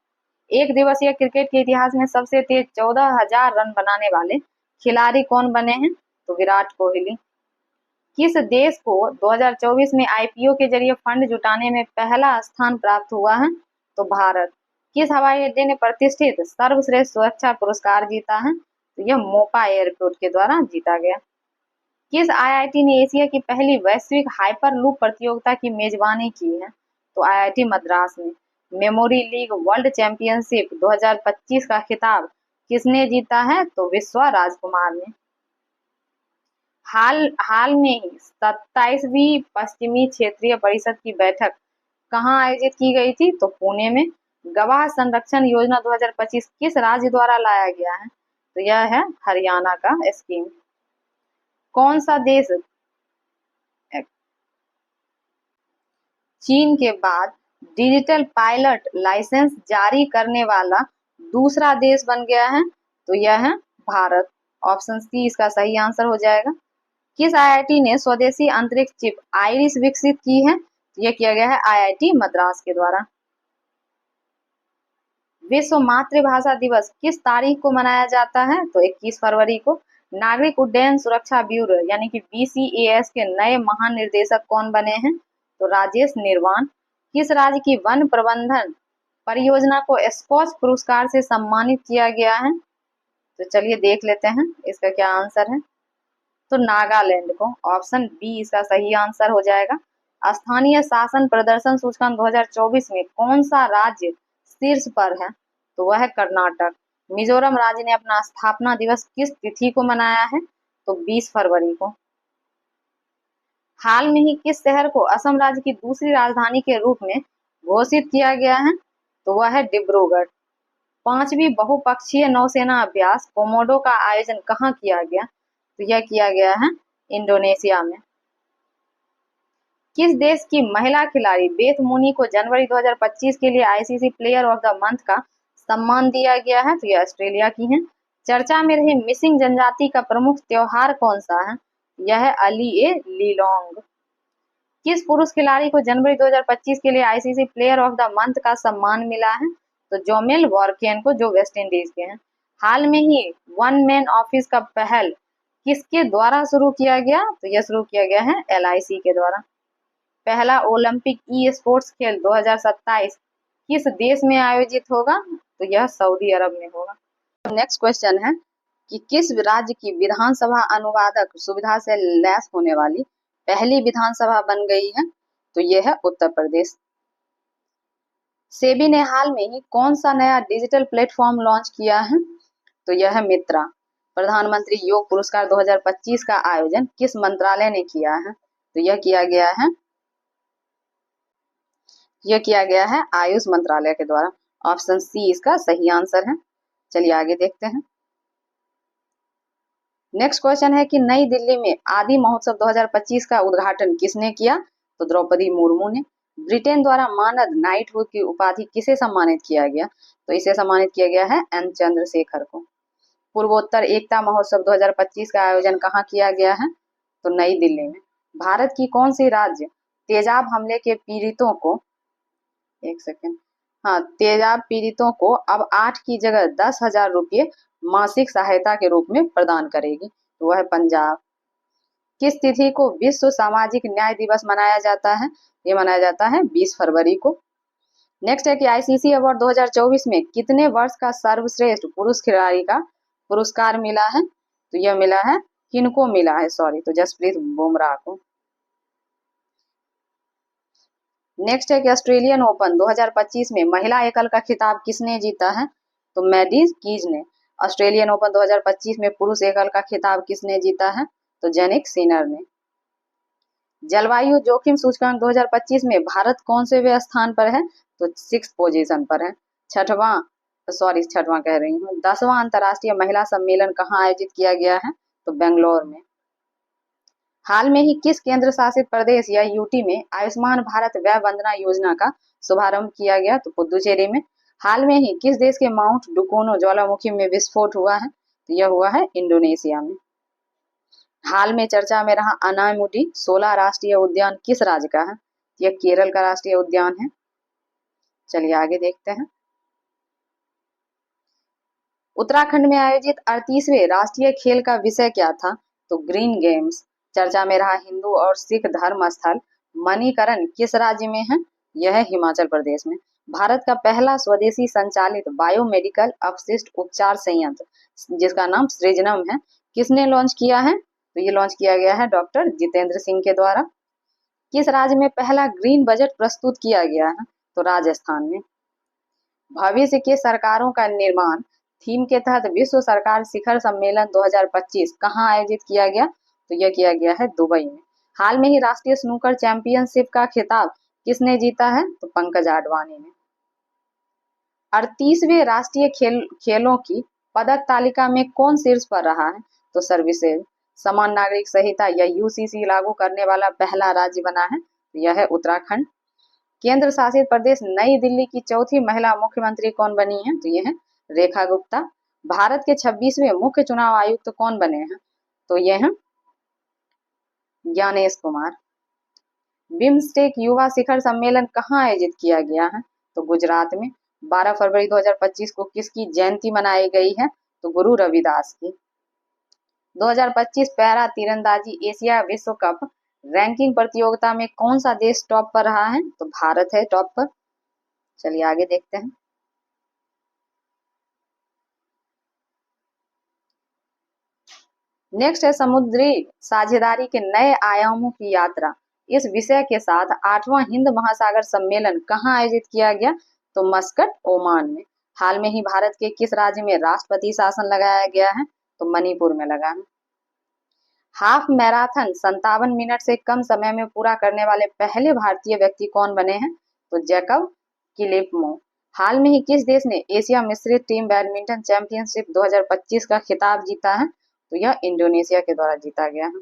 A: एक दिवसीय क्रिकेट के इतिहास में सबसे तेज 14,000 रन बनाने वाले खिलाड़ी कौन बने हैं? तो विराट कोहली। किस देश को 2024 में आईपीओ के जरिए फंड जुटाने में पहला स्थान प्राप्त हुआ है? तो भारत। किस हवाई अड्डे ने प्रतिष्ठित सर्वश्रेष्ठ सुरक्षा पुरस्कार जीता है? तो यह मोपा एयरपोर्ट के द्वारा जीता गया। किस आईआईटी ने एशिया की पहली वैश्विक हाइपरलूप प्रतियोगिता की मेजबानी की है? तो आईआईटी मद्रास ने। मेमोरी लीग वर्ल्ड चैंपियनशिप 2025 का खिताब किसने जीता है? तो विश्वा राजकुमार ने। हाल में ही 27वीं पश्चिमी क्षेत्रीय परिषद की बैठक कहाँ आयोजित की गई थी? तो पुणे में। गवाह संरक्षण योजना 2025 किस राज्य द्वारा लाया गया है? तो यह है हरियाणा का स्कीम। कौन सा देश चीन के बाद डिजिटल पायलट लाइसेंस जारी करने वाला दूसरा देश बन गया है? तो यह है भारत। ऑप्शन सी इसका सही आंसर हो जाएगा। किस आईआईटी ने स्वदेशी अंतरिक्ष चिप आइरिस विकसित की है? यह किया गया है आईआईटी मद्रास के द्वारा। विश्व मातृभाषा दिवस किस तारीख को मनाया जाता है? तो 21 फरवरी को। नागरिक उड्डयन सुरक्षा ब्यूरो यानी कि बीसीएएस के नए महानिर्देशक कौन बने हैं? तो राजेश निर्वाण। किस राज्य की वन प्रबंधन परियोजना को स्कॉच पुरस्कार से सम्मानित किया गया है? तो चलिए देख लेते हैं इसका क्या आंसर है। तो नागालैंड को। ऑप्शन बी इसका सही आंसर हो जाएगा। स्थानीय शासन प्रदर्शन सूचकांक 2024 में कौन सा राज्य शीर्ष पर है? तो वह है कर्नाटक। मिजोरम राज्य ने अपना स्थापना दिवस किस तिथि को मनाया है? तो 20 फरवरी को। हाल में ही किस शहर को असम राज्य की दूसरी राजधानी के रूप में घोषित किया गया है? तो वह है डिब्रूगढ़। 5वीं बहुपक्षीय नौसेना अभ्यास कोमोडो का आयोजन कहाँ किया गया? तो यह किया गया है इंडोनेशिया में। किस देश की महिला खिलाड़ी बेथ मुनी को जनवरी 2025 के लिए ICC player of the month का सम्मान दिया गया है? तो यह ऑस्ट्रेलिया की है। चर्चा में रहे मिसिंग जनजाति का प्रमुख त्योहार कौन सा है? यह है अली ए लीलोंग। किस पुरुष खिलाड़ी को जनवरी 2025 के लिए ICC player of the month का सम्मान मिला है? तो जोमेल वॉरकेन को, जो वेस्ट इंडीज के हैं। हाल में ही वन मैन ऑफिस का पहल किसके द्वारा शुरू किया गया? तो यह शुरू किया गया है एलआईसी के द्वारा। पहला ओलंपिक ई स्पोर्ट्स खेल 2027 किस देश में आयोजित होगा? तो यह सऊदी अरब में होगा। नेक्स्ट क्वेश्चन है कि किस राज्य की विधानसभा अनुवादक सुविधा से लैस होने वाली पहली विधानसभा बन गई है? तो यह है उत्तर प्रदेश। सेबी ने हाल में ही कौन सा नया डिजिटल प्लेटफॉर्म लॉन्च किया है? तो यह है मित्रा। प्रधानमंत्री योग पुरस्कार 2025 का आयोजन किस मंत्रालय ने किया है? तो यह किया गया है आयुष मंत्रालय के द्वारा। ऑप्शन सी इसका सही आंसर है। चलिए आगे देखते हैं। नेक्स्ट क्वेश्चन है कि नई दिल्ली में आदि महोत्सव 2025 का उद्घाटन किसने किया? तो द्रौपदी मुर्मू ने। ब्रिटेन द्वारा मानद नाइटहुड की उपाधि किसे सम्मानित किया गया? तो इसे सम्मानित किया गया है एन चंद्रशेखर को। पूर्वोत्तर एकता महोत्सव 2025 का आयोजन कहाँ किया गया है? तो नई दिल्ली में। भारत की कौन सी राज्य तेजाब हमले के पीड़ितों को, एक सेकेंड, हाँ, तेजाब पीड़ितों को अब 8 की जगह 10,000 रुपये मासिक सहायता के रूप में प्रदान करेगी? तो वह पंजाब। किस तिथि को विश्व सामाजिक न्याय दिवस मनाया जाता है? ये मनाया जाता है 20 फरवरी को। नेक्स्ट है कि आईसीसी अवार्ड 2024 में कितने वर्ष का सर्वश्रेष्ठ पुरुष खिलाड़ी का पुरस्कार मिला है? तो यह मिला है, किनको मिला है, सॉरी, तो जसप्रीत बुमराह को। नेक्स्ट है कि ऑस्ट्रेलियन ओपन 2025 में महिला एकल का खिताब किसने जीता है? तो मैडी कीज ने। ऑस्ट्रेलियन ओपन 2025 में पुरुष एकल का खिताब किसने जीता है? तो जेनिक सिनर ने। जलवायु जोखिम सूचकांक 2025 में भारत कौन से वे स्थान पर है? तो 6th पोजीशन पर है। छठवां कह रही हूँ, 10वां अंतर्राष्ट्रीय महिला सम्मेलन कहाँ आयोजित किया गया है? तो बेंगलोर में। हाल में ही किस केंद्र शासित प्रदेश या यूटी में आयुष्मान भारत व्यय वंदना योजना का शुभारंभ किया गया? तो पुदुचेरी में। हाल में ही किस देश के माउंट डुकोनो ज्वालामुखी में विस्फोट हुआ है? तो यह हुआ है इंडोनेशिया में। हाल में चर्चा में रहा अनामुडी 16 राष्ट्रीय उद्यान किस राज्य का है? यह केरल का राष्ट्रीय उद्यान है। चलिए आगे देखते हैं। उत्तराखंड में आयोजित 38वें राष्ट्रीय खेल का विषय क्या था? तो ग्रीन गेम्स। चर्चा में रहा हिंदू और सिख धर्म स्थल मणिकरण किस राज्य में है? यह है हिमाचल प्रदेश में। भारत का पहला स्वदेशी संचालित बायोमेडिकल अपशिष्ट उपचार संयंत्र जिसका नाम सृजनम है, किसने लॉन्च किया है? तो ये लॉन्च किया गया है डॉक्टर जितेंद्र सिंह के द्वारा। किस राज्य में पहला ग्रीन बजट प्रस्तुत किया गया है? तो राजस्थान में। भविष्य के सरकारों का निर्माण थीम के तहत विश्व सरकार शिखर सम्मेलन 2025 कहाँ आयोजित किया गया? तो यह किया गया है दुबई में। हाल में ही राष्ट्रीय स्नूकर चैंपियनशिप का खिताब किसने जीता है? तो पंकज आडवाणी ने। 38वें राष्ट्रीय खेलों की पदक तालिका में कौन शीर्ष पर रहा है? तो सर्विसेज। समान नागरिक संहिता या यूसीसी लागू करने वाला पहला राज्य बना है, यह है उत्तराखंड। केंद्र शासित प्रदेश नई दिल्ली की चौथी महिला मुख्यमंत्री कौन बनी है? तो यह है रेखा गुप्ता। भारत के 26वें मुख्य चुनाव आयुक्त कौन बने हैं? तो यह है ज्ञानेश कुमार। बिम्स्टेक युवा शिखर सम्मेलन कहाँ आयोजित किया गया है? तो गुजरात में। 12 फरवरी 2025 को किसकी जयंती मनाई गई है? तो गुरु रविदास की। 2025 पैरा तीरंदाजी एशिया विश्व कप रैंकिंग प्रतियोगिता में कौन सा देश टॉप पर रहा है? तो भारत है टॉप पर। चलिए आगे देखते हैं। नेक्स्ट है समुद्री साझेदारी के नए आयामों की यात्रा। इस विषय के साथ 8वां हिंद महासागर सम्मेलन कहाँ आयोजित किया गया? तो मस्कट ओमान में। हाल में ही भारत के किस राज्य में राष्ट्रपति शासन लगाया गया है? तो मणिपुर में लगा है। हाफ मैराथन 57 मिनट से कम समय में पूरा करने वाले पहले भारतीय व्यक्ति कौन बने हैं? तो जैकब किलिपमो। हाल में ही किस देश ने एशिया मिश्रित टीम बैडमिंटन चैंपियनशिप 2025 का खिताब जीता है? तो यह इंडोनेशिया के द्वारा जीता गया है।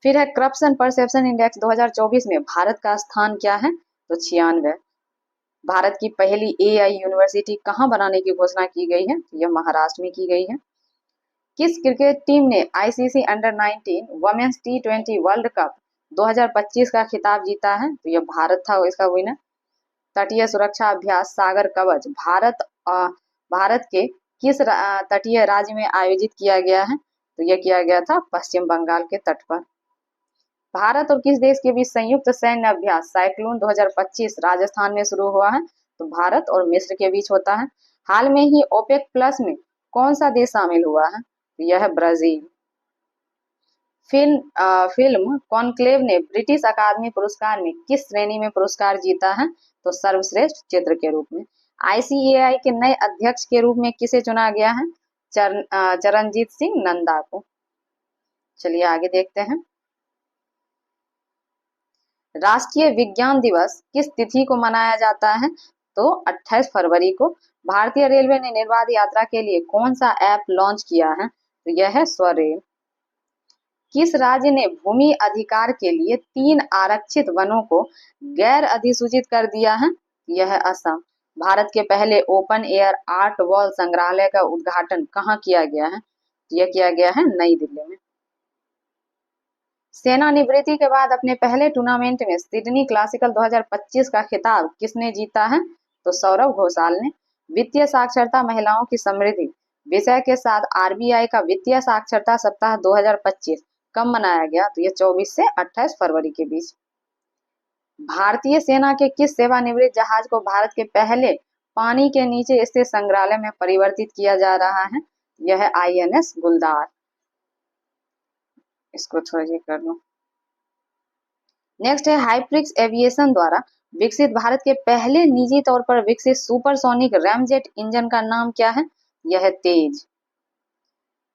A: फिर है करप्शन परसेप्शन इंडेक्स 2024 में भारत का स्थान क्या है? तो 96। भारत की पहली एआई यूनिवर्सिटी कहाँ बनाने की घोषणा की गई है? तो यह महाराष्ट्र में की गई है। किस क्रिकेट टीम ने ICC under 19 women's T20 world cup 2025 का खिताब जीता है? तो यह भारत था इसका विनर। तटीय सुरक्षा अभ्यास सागर कवच भारत के किस तटीय राज्य में आयोजित किया गया है? तो यह किया गया था पश्चिम बंगाल के तट पर। भारत और किस देश के बीच संयुक्त सैन्य अभ्यास साइक्लोन 2025 राजस्थान में शुरू हुआ है? तो भारत और मिस्र के बीच होता है। हाल में ही ओपेक प्लस में कौन सा देश शामिल हुआ है? तो यह है ब्राजील। फिल्म कॉन्क्लेव ने ब्रिटिश अकादमी पुरस्कार में किस श्रेणी में पुरस्कार जीता है? तो सर्वश्रेष्ठ चित्र के रूप में। आईसीएआई के नए अध्यक्ष के रूप में किसे चुना गया है? चरणजीत सिंह नंदा को। चलिए आगे देखते हैं। राष्ट्रीय विज्ञान दिवस किस तिथि को मनाया जाता है? तो 28 फरवरी को। भारतीय रेलवे ने निर्बाध यात्रा के लिए कौन सा ऐप लॉन्च किया है? तो यह है स्वरेल। किस राज्य ने भूमि अधिकार के लिए 3 आरक्षित वनों को गैर अधिसूचित कर दिया है? यह असम। भारत के पहले ओपन एयर आर्ट वॉल संग्रहालय का उद्घाटन कहाँ किया गया है? यह किया गया है नई दिल्ली में। सेनानिवृत्ति के बाद अपने पहले टूर्नामेंट में सिडनी क्लासिकल 2025 का खिताब किसने जीता है? तो सौरव घोषाल ने। वित्तीय साक्षरता महिलाओं की समृद्धि विषय के साथ आरबीआई का वित्तीय साक्षरता सप्ताह 2025 कब मनाया गया? तो यह 24 से 28 फरवरी के बीच। भारतीय सेना के किस सेवानिवृत्त जहाज को भारत के पहले पानी के नीचे स्थित संग्रहालय में परिवर्तित किया जा रहा है? यह है आईएनएस गुलदार। इसको थोड़ा ये कर लो। नेक्स्ट है हाइप्रिक्स एविएशन द्वारा विकसित भारत के पहले निजी तौर पर विकसित सुपरसोनिक रैमजेट इंजन का नाम क्या है? यह है तेज।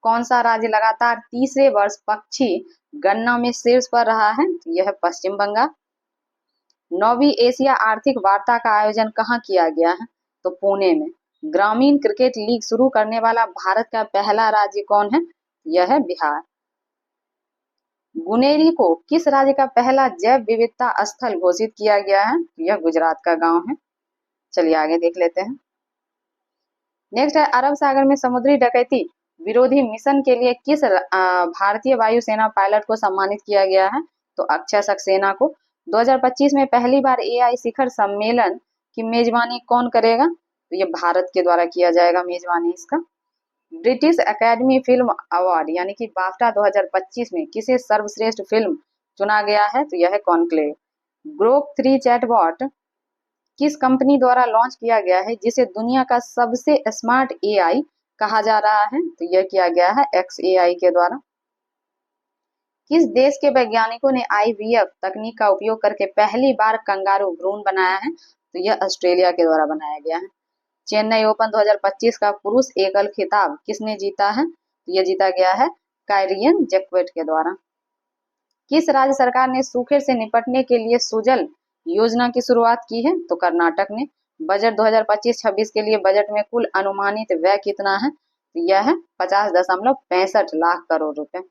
A: कौन सा राज्य लगातार तीसरे वर्ष पक्षी गणना में शीर्ष पर रहा है? यह पश्चिम बंगाल। 9वीं एशिया आर्थिक वार्ता का आयोजन कहाँ किया गया है? तो पुणे में। ग्रामीण क्रिकेट लीग शुरू करने वाला भारत का पहला राज्य कौन है? यह है बिहार। गुनेरी को किस राज्य का पहला जैव विविधता स्थल घोषित किया गया है? यह गुजरात का गांव है। चलिए आगे देख लेते हैं। नेक्स्ट है अरब सागर में समुद्री डकैती विरोधी मिशन के लिए किस भारतीय वायुसेना पायलट को सम्मानित किया गया है? तो अक्षय सक्सेना को। 2025 में पहली बार एआई शिखर सम्मेलन की मेजबानी कौन करेगा? तो ये भारत के द्वारा किया जाएगा मेजबानी इसका। ब्रिटिश एकेडमी फिल्म अवार्ड यानी कि बाफ्टा 2025 में किसे सर्वश्रेष्ठ फिल्म चुना गया है? तो यह है कॉन्क्लेव। ग्रोक 3 चैटबॉट किस कंपनी द्वारा लॉन्च किया गया है जिसे दुनिया का सबसे स्मार्ट एआई कहा जा रहा है? तो यह किया गया है XAI के द्वारा। किस देश के वैज्ञानिकों ने IVF तकनीक का उपयोग करके पहली बार कंगारू भ्रूण बनाया है? तो यह ऑस्ट्रेलिया के द्वारा बनाया गया है। चेन्नई ओपन 2025 का पुरुष एकल खिताब किसने जीता है? तो यह जीता गया है कायरियन जैक्वेट के द्वारा। किस राज्य सरकार ने सूखे से निपटने के लिए सुजल योजना की शुरुआत की है? तो कर्नाटक ने। बजट 2025-26 के लिए बजट में कुल अनुमानित व्यय कितना है? तो यह है 50.65 लाख करोड़ रुपए।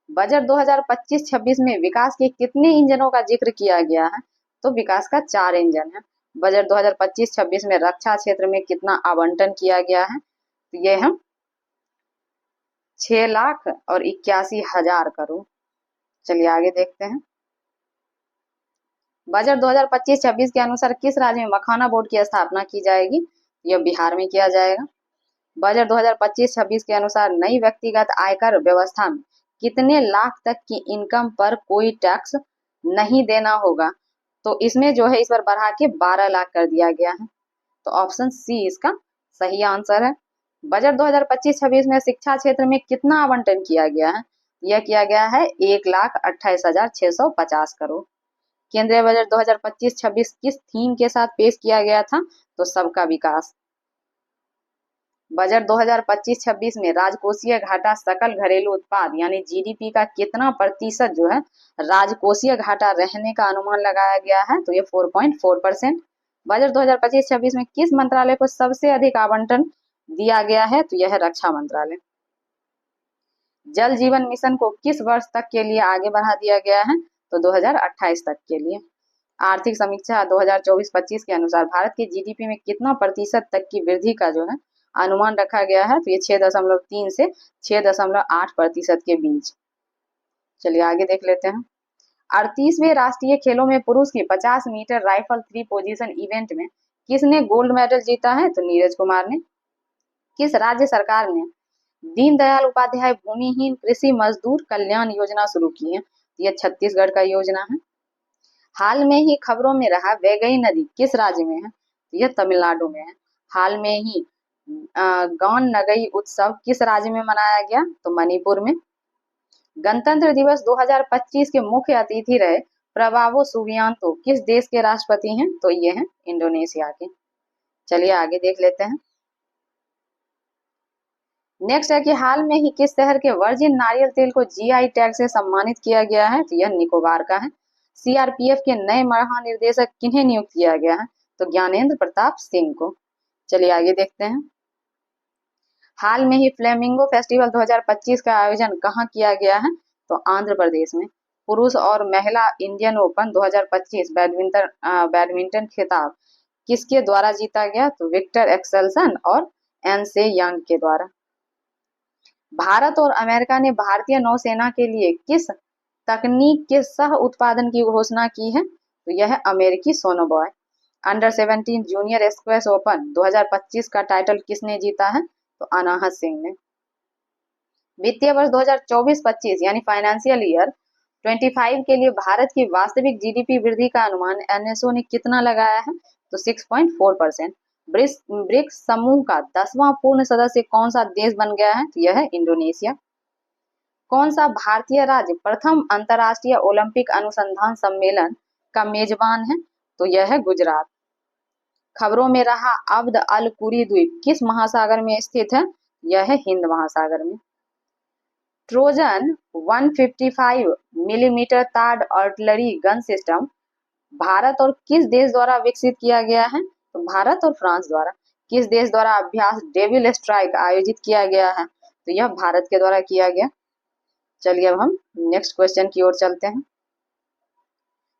A: बजट 2025-26 में विकास के कितने इंजनों का जिक्र किया गया है? तो विकास का 4 इंजन है। बजट 2025-26 में रक्षा क्षेत्र में कितना आवंटन किया गया है? तो ये है 6,81,000 करोड़। चलिए आगे देखते हैं। बजट 2025-26 के अनुसार किस राज्य में मखाना बोर्ड की स्थापना की जाएगी? यह बिहार में किया जाएगा। बजट 2025-26 के अनुसार नई व्यक्तिगत आयकर व्यवस्था में कितने लाख तक की इनकम पर कोई टैक्स नहीं देना होगा? तो इसमें जो है इस पर बढ़ा के 12 लाख कर दिया गया है। तो ऑप्शन सी इसका सही आंसर है। बजट 2025-26 में शिक्षा क्षेत्र में कितना आवंटन किया गया है? यह किया गया है 1,28,650 करोड़। केंद्रीय बजट 2025-26 किस थीम के साथ पेश किया गया था? तो सबका विकास। बजट 2025-26 में राजकोषीय घाटा सकल घरेलू उत्पाद यानी जीडीपी का कितना प्रतिशत जो है राजकोषीय घाटा रहने का अनुमान लगाया गया है? तो ये 4.4%। बजट 2025-26 में किस मंत्रालय को सबसे अधिक आवंटन दिया गया है? तो यह है रक्षा मंत्रालय। जल जीवन मिशन को किस वर्ष तक के लिए आगे बढ़ा दिया गया है? तो 2028 तक के लिए। आर्थिक समीक्षा 2024-25 के अनुसार भारत के जीडीपी में कितना प्रतिशत तक की वृद्धि का जो है अनुमान रखा गया है? तो ये 6.3 से 6.8% के बीच। चलिए आगे देख लेते हैं। 38वें राष्ट्रीय खेलों में पुरुष की 50 मीटर राइफल 3 पोजीशन इवेंट में किसने गोल्ड मेडल जीता है? तो नीरज कुमार ने। किस राज्य सरकार ने दीनदयाल उपाध्याय भूमिहीन कृषि मजदूर कल्याण योजना शुरू की है? यह छत्तीसगढ़ का योजना है। हाल में ही खबरों में रहा वैगई नदी किस राज्य में है? यह तमिलनाडु में है। हाल में ही गौन नगई उत्सव किस राज्य में मनाया गया? तो मणिपुर में। गणतंत्र दिवस 2025 के मुख्य अतिथि रहे प्रभावो सुबियांतो किस देश के राष्ट्रपति हैं? तो ये हैं इंडोनेशिया के। चलिए आगे देख लेते हैं। नेक्स्ट है कि हाल में ही किस शहर के वर्जिन नारियल तेल को जीआई टैग से सम्मानित किया गया है? तो यह निकोबार का है। सीआरपीएफ के नए महानिर्देशक किन्हें नियुक्त किया गया है? तो ज्ञानेंद्र प्रताप सिंह को। चलिए आगे देखते हैं। हाल में ही फ्लेमिंगो फेस्टिवल 2025 का आयोजन कहाँ किया गया है? तो आंध्र प्रदेश में। पुरुष और महिला इंडियन ओपन 2025 बैडमिंटन खिताब किसके द्वारा जीता गया? तो विक्टर एक्सेल्सन और एन से यांग के द्वारा। भारत और अमेरिका ने भारतीय नौसेना के लिए किस तकनीक के सह उत्पादन की घोषणा की है? तो यह है अमेरिकी sonobuoy. Under 17 junior squash open 2025 का टाइटल किसने जीता है? तो अनाहत सिंह ने। वित्तीय वर्ष 2024-25 यानी फाइनेंशियल ईयर 25 के लिए भारत की वास्तविक जीडीपी वृद्धि का अनुमान एनएसओ ने कितना लगाया है? तो 6.4%। ब्रिक्स समूह का 10वां पूर्ण सदस्य कौन सा देश बन गया है? तो यह है इंडोनेशिया। कौन सा भारतीय राज्य प्रथम अंतर्राष्ट्रीय ओलंपिक अनुसंधान सम्मेलन का मेजबान है? तो यह है गुजरात। खबरों में रहा अब्द अल कुरी द्वीप किस महासागर में स्थित है? यह है हिंद महासागर में। ट्रोजन 155 मिलीमीटर ताड़ आर्टिलरी गन सिस्टम भारत और किस देश द्वारा विकसित किया गया है? तो भारत और फ्रांस द्वारा। किस देश द्वारा अभ्यास डेविल स्ट्राइक आयोजित किया गया है? तो यह भारत के द्वारा किया गया। चलिए अब हम नेक्स्ट क्वेश्चन की ओर चलते हैं।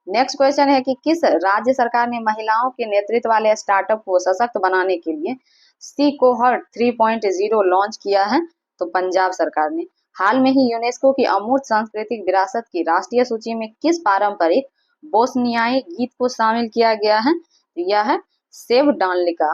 A: नेक्स्ट क्वेश्चन है कि किस राज्य सरकार ने महिलाओं के नेतृत्व वाले स्टार्टअप को सशक्त बनाने के लिए सी कोहर्ट 3.0 लॉन्च किया है? तो पंजाब सरकार ने। हाल में ही यूनेस्को की अमूर्त सांस्कृतिक विरासत की राष्ट्रीय सूची में किस पारंपरिक बोस्नियाई गीत को शामिल किया गया है? यह है सेव डानलिका।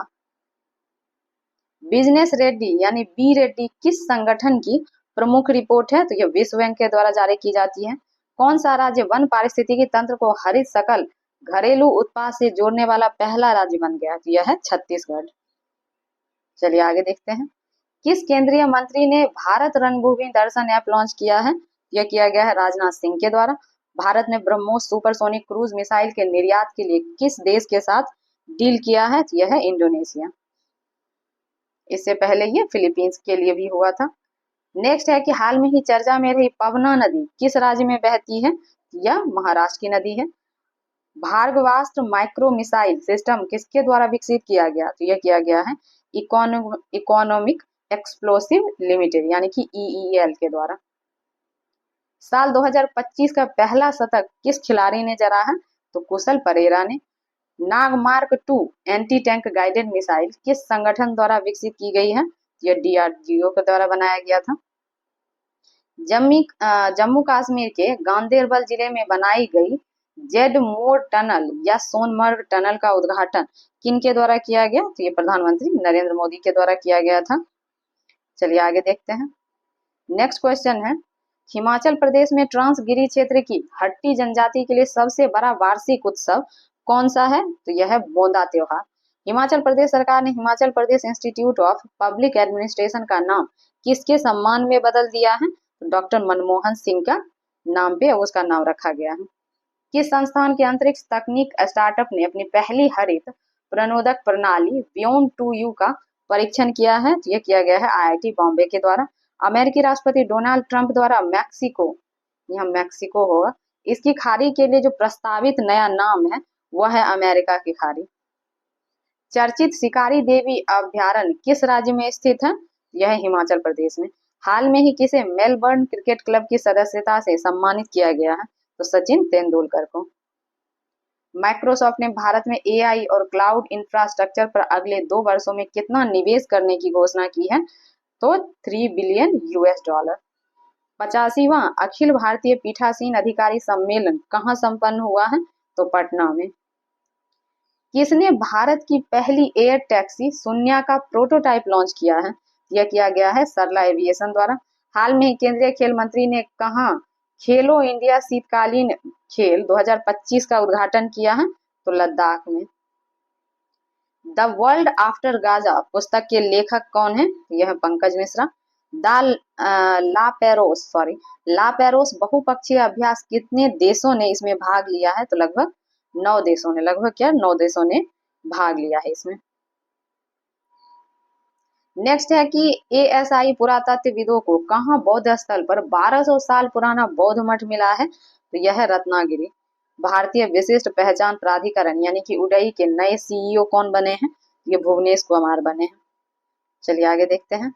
A: बिजनेस रेड्डी यानी बी रेड्डी किस संगठन की प्रमुख रिपोर्ट है? तो यह विश्व बैंक के द्वारा जारी की जाती है। कौन सा राज्य वन पारिस्थितिकी तंत्र को हरित सकल घरेलू उत्पाद से जोड़ने वाला पहला राज्य बन गया? तो यह है छत्तीसगढ़। चलिए आगे देखते हैं। किस केंद्रीय मंत्री ने भारत रणभूमि दर्शन ऐप लॉन्च किया है? यह किया गया है राजनाथ सिंह के द्वारा। भारत ने ब्रह्मोस सुपरसोनिक क्रूज मिसाइल के निर्यात के लिए किस देश के साथ डील किया है? तो यह है इंडोनेशिया। इससे पहले ये फिलीपींस के लिए भी हुआ था। नेक्स्ट है कि हाल में ही चर्चा में रही पवना नदी किस राज्य में बहती है? यह महाराष्ट्र की नदी है। भार्गवास्त्र माइक्रो मिसाइल सिस्टम किसके द्वारा विकसित किया गया? तो यह किया गया है इकोनॉमिक एक्सप्लोसिव लिमिटेड यानी कि ईईएल के द्वारा। साल 2025 का पहला शतक किस खिलाड़ी ने जड़ा है? तो कुशल परेरा ने। नागमार्क 2 एंटी टैंक गाइडेड मिसाइल किस संगठन द्वारा विकसित की गई है? यह डीआरडीओ के द्वारा बनाया गया था। जम्मू कश्मीर के गांदेरबल जिले में बनाई गई जेड मोर टनल या सोनमर्ग टनल का उद्घाटन किनके द्वारा किया गया? तो ये प्रधानमंत्री नरेंद्र मोदी के द्वारा किया गया था। चलिए आगे देखते हैं। नेक्स्ट क्वेश्चन है हिमाचल प्रदेश में ट्रांसगिरी क्षेत्र की हट्टी जनजाति के लिए सबसे बड़ा वार्षिक उत्सव कौन सा है? तो यह है बोंदा त्योहार। हिमाचल प्रदेश सरकार ने Himachal Pradesh institute of public administration का नाम किसके सम्मान में बदल दिया है? डॉक्टर मनमोहन सिंह का नाम पे उसका नाम रखा गया है। किस संस्थान के अंतरिक्ष तकनीक स्टार्टअप ने अपनी पहली हरित प्रणोदक प्रणाली व्योम 2U का परीक्षण किया है? तो यह किया गया है आईआईटी बॉम्बे के द्वारा। अमेरिकी राष्ट्रपति डोनाल्ड ट्रंप द्वारा मैक्सिको, यह मैक्सिको होगा, इसकी खाड़ी के लिए जो प्रस्तावित नया नाम है वह है अमेरिका की खाड़ी। चर्चित शिकारी देवी अभ्यारण्य किस राज्य में स्थित है? यह हिमाचल प्रदेश में। हाल में ही किसे मेलबर्न क्रिकेट क्लब की सदस्यता से सम्मानित किया गया है? तो सचिन तेंदुलकर को। माइक्रोसॉफ्ट ने भारत में एआई और क्लाउड इंफ्रास्ट्रक्चर पर अगले 2 वर्षों में कितना निवेश करने की घोषणा की है? तो $3 बिलियन। 85वां अखिल भारतीय पीठासीन अधिकारी सम्मेलन कहाँ संपन्न हुआ है? तो पटना में। किसने भारत की पहली एयर टैक्सी शून्या का प्रोटोटाइप लॉन्च किया है? यह किया गया है सरला एविएशन द्वारा। हाल में ही केंद्रीय खेल मंत्री ने कहाँ खेलो इंडिया शीतकालीन खेल 2025 का उद्घाटन किया है? तो लद्दाख में। द वर्ल्ड आफ्टर गाजा पुस्तक के लेखक कौन है? यह पंकज मिश्रा। लापेरोस बहुपक्षीय अभ्यास कितने देशों ने इसमें भाग लिया है? तो लगभग 9 देशों ने, लगभग क्या 9 देशों ने भाग लिया है इसमें। नेक्स्ट है कि एएसआई पुरातत्वविदों को कहाँ बौद्ध स्थल पर 1200 साल पुराना बौद्ध मठ मिला है? तो यह है रत्नागिरी। भारतीय विशिष्ट पहचान प्राधिकरण यानी कि उडई के नए सीईओ कौन बने हैं? ये भुवनेश कुमार बने हैं। चलिए आगे देखते हैं।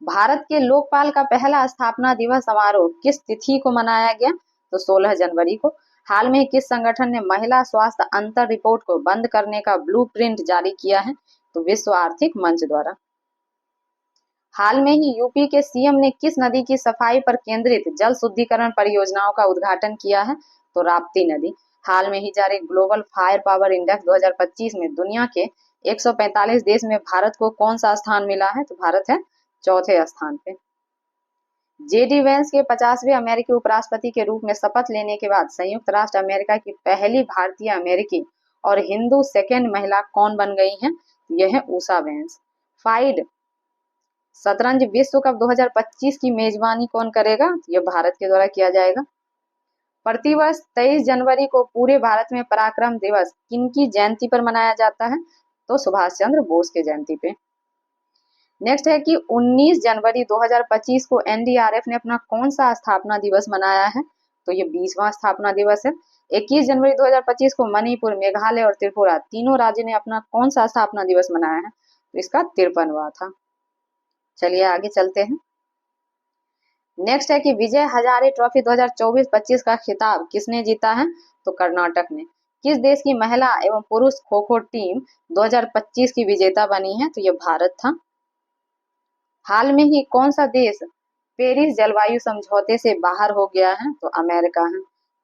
A: भारत के लोकपाल का पहला स्थापना दिवस समारोह किस तिथि को मनाया गया? तो 16 जनवरी को। हाल में किस संगठन ने महिला स्वास्थ्य अंतर रिपोर्ट को बंद करने का ब्लूप्रिंट जारी किया है? तो विश्व आर्थिक मंच द्वारा। हाल में ही यूपी के सीएम ने किस नदी की सफाई पर केंद्रित जल शुद्धिकरण परियोजनाओं का उद्घाटन किया है? तो राप्ती नदी। हाल में ही जारी ग्लोबल फायर पावर इंडेक्स 2025 में दुनिया के 145 देश में भारत को कौन सा स्थान मिला है? तो भारत है चौथे स्थान पे। जेडी वेंस के 50वें अमेरिकी उपराष्ट्रपति के रूप में शपथ लेने के बाद संयुक्त राष्ट्र अमेरिका की पहली भारतीय अमेरिकी और हिंदू सेकेंड महिला कौन बन गई हैं? यह है उषा वेंस। फाइड शतरंज विश्व कप 2025 की मेजबानी कौन करेगा? यह भारत के द्वारा किया जाएगा। प्रतिवर्ष 23 जनवरी को पूरे भारत में पराक्रम दिवस किनकी जयंती पर मनाया जाता है? तो सुभाष चंद्र बोस के जयंती पे। नेक्स्ट है कि 19 जनवरी 2025 को एनडीआरएफ ने अपना कौन सा स्थापना दिवस मनाया है? तो ये 20वां स्थापना दिवस है। 21 जनवरी 2025 को मणिपुर, मेघालय और त्रिपुरा तीनों राज्य ने अपना कौन सा स्थापना दिवस मनाया है? तो इसका 53वां था। चलिए आगे चलते हैं। नेक्स्ट है कि विजय हजारे ट्रॉफी 2024-25 का खिताब किसने जीता है? तो कर्नाटक ने। किस देश की महिला एवं पुरुष खो खो टीम 2025 की विजेता बनी है? तो यह भारत था। हाल में ही कौन सा देश पेरिस जलवायु समझौते से बाहर हो गया है? तो अमेरिका है।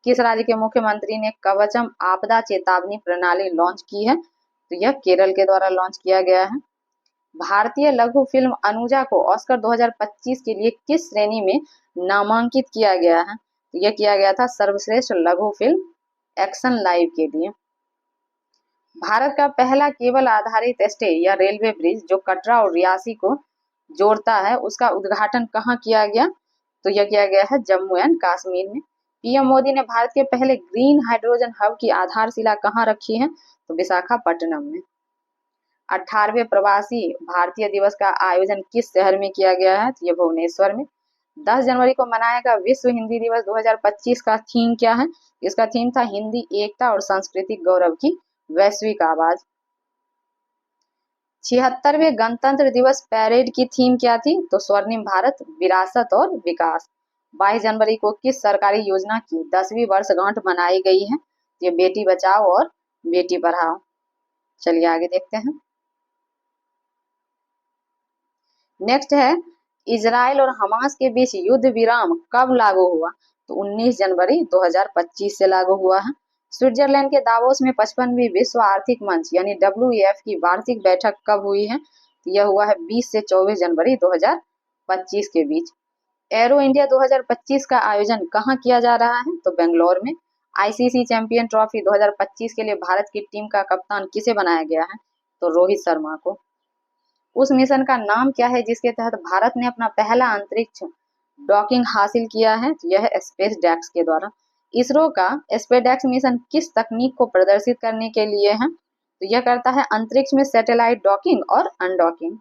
A: किस राज्य के मुख्यमंत्री ने कवचम आपदा चेतावनी प्रणाली लॉन्च की है? तो यह केरल के द्वारा लॉन्च किया गया है। भारतीय लघु फिल्म अनुजा को ऑस्कर 2025 के लिए किस श्रेणी में नामांकित किया गया है? तो यह किया गया था सर्वश्रेष्ठ लघु फिल्म एक्शन लाइव के लिए। भारत का पहला केबल आधारित स्टे या रेलवे ब्रिज जो कटरा और रियासी को जोड़ता है उसका उद्घाटन कहाँ किया गया? तो यह किया गया है जम्मू एंड कश्मीर में। पीएम मोदी ने भारत के पहले ग्रीन हाइड्रोजन हब की आधारशिला कहाँ रखी है? तो विशाखापट्टनम में। 18वें प्रवासी भारतीय दिवस का आयोजन किस शहर में किया गया है? तो यह भुवनेश्वर में। 10 जनवरी को मनाया गया विश्व हिंदी दिवस 2025 का थीम क्या है? इसका थीम था हिंदी एकता और सांस्कृतिक गौरव की वैश्विक आवाज। 76वें गणतंत्र दिवस पैरेड की थीम क्या थी? तो स्वर्णिम भारत, विरासत और विकास। 22 जनवरी को किस सरकारी योजना की 10वीं वर्षगांठ मनाई गई है? ये बेटी बचाओ और बेटी पढ़ाओ। चलिए आगे देखते हैं। नेक्स्ट है इजराइल और हमास के बीच युद्ध विराम कब लागू हुआ? तो 19 जनवरी 2025 से लागू हुआ है। स्विट्जरलैंड के दावोस में 55वीं विश्व आर्थिक मंच यानी WEF की वार्षिक बैठक कब हुई है? तो यह हुआ है 20 से 24 जनवरी 2025 के बीच। एरो इंडिया 2025 का आयोजन कहाँ किया जा रहा है? तो बेंगलोर में। आईसीसी चैंपियन ट्रॉफी 2025 के लिए भारत की टीम का कप्तान किसे बनाया गया है? तो रोहित शर्मा को। उस मिशन का नाम क्या है जिसके तहत भारत ने अपना पहला अंतरिक्ष डॉकिंग हासिल किया है? तो यह स्पेस डेक्स के द्वारा। इसरो का स्पेसडेक्स मिशन किस तकनीक को प्रदर्शित करने के लिए है? तो यह करता है अंतरिक्ष में सैटेलाइट डॉकिंग और अनडॉकिंग।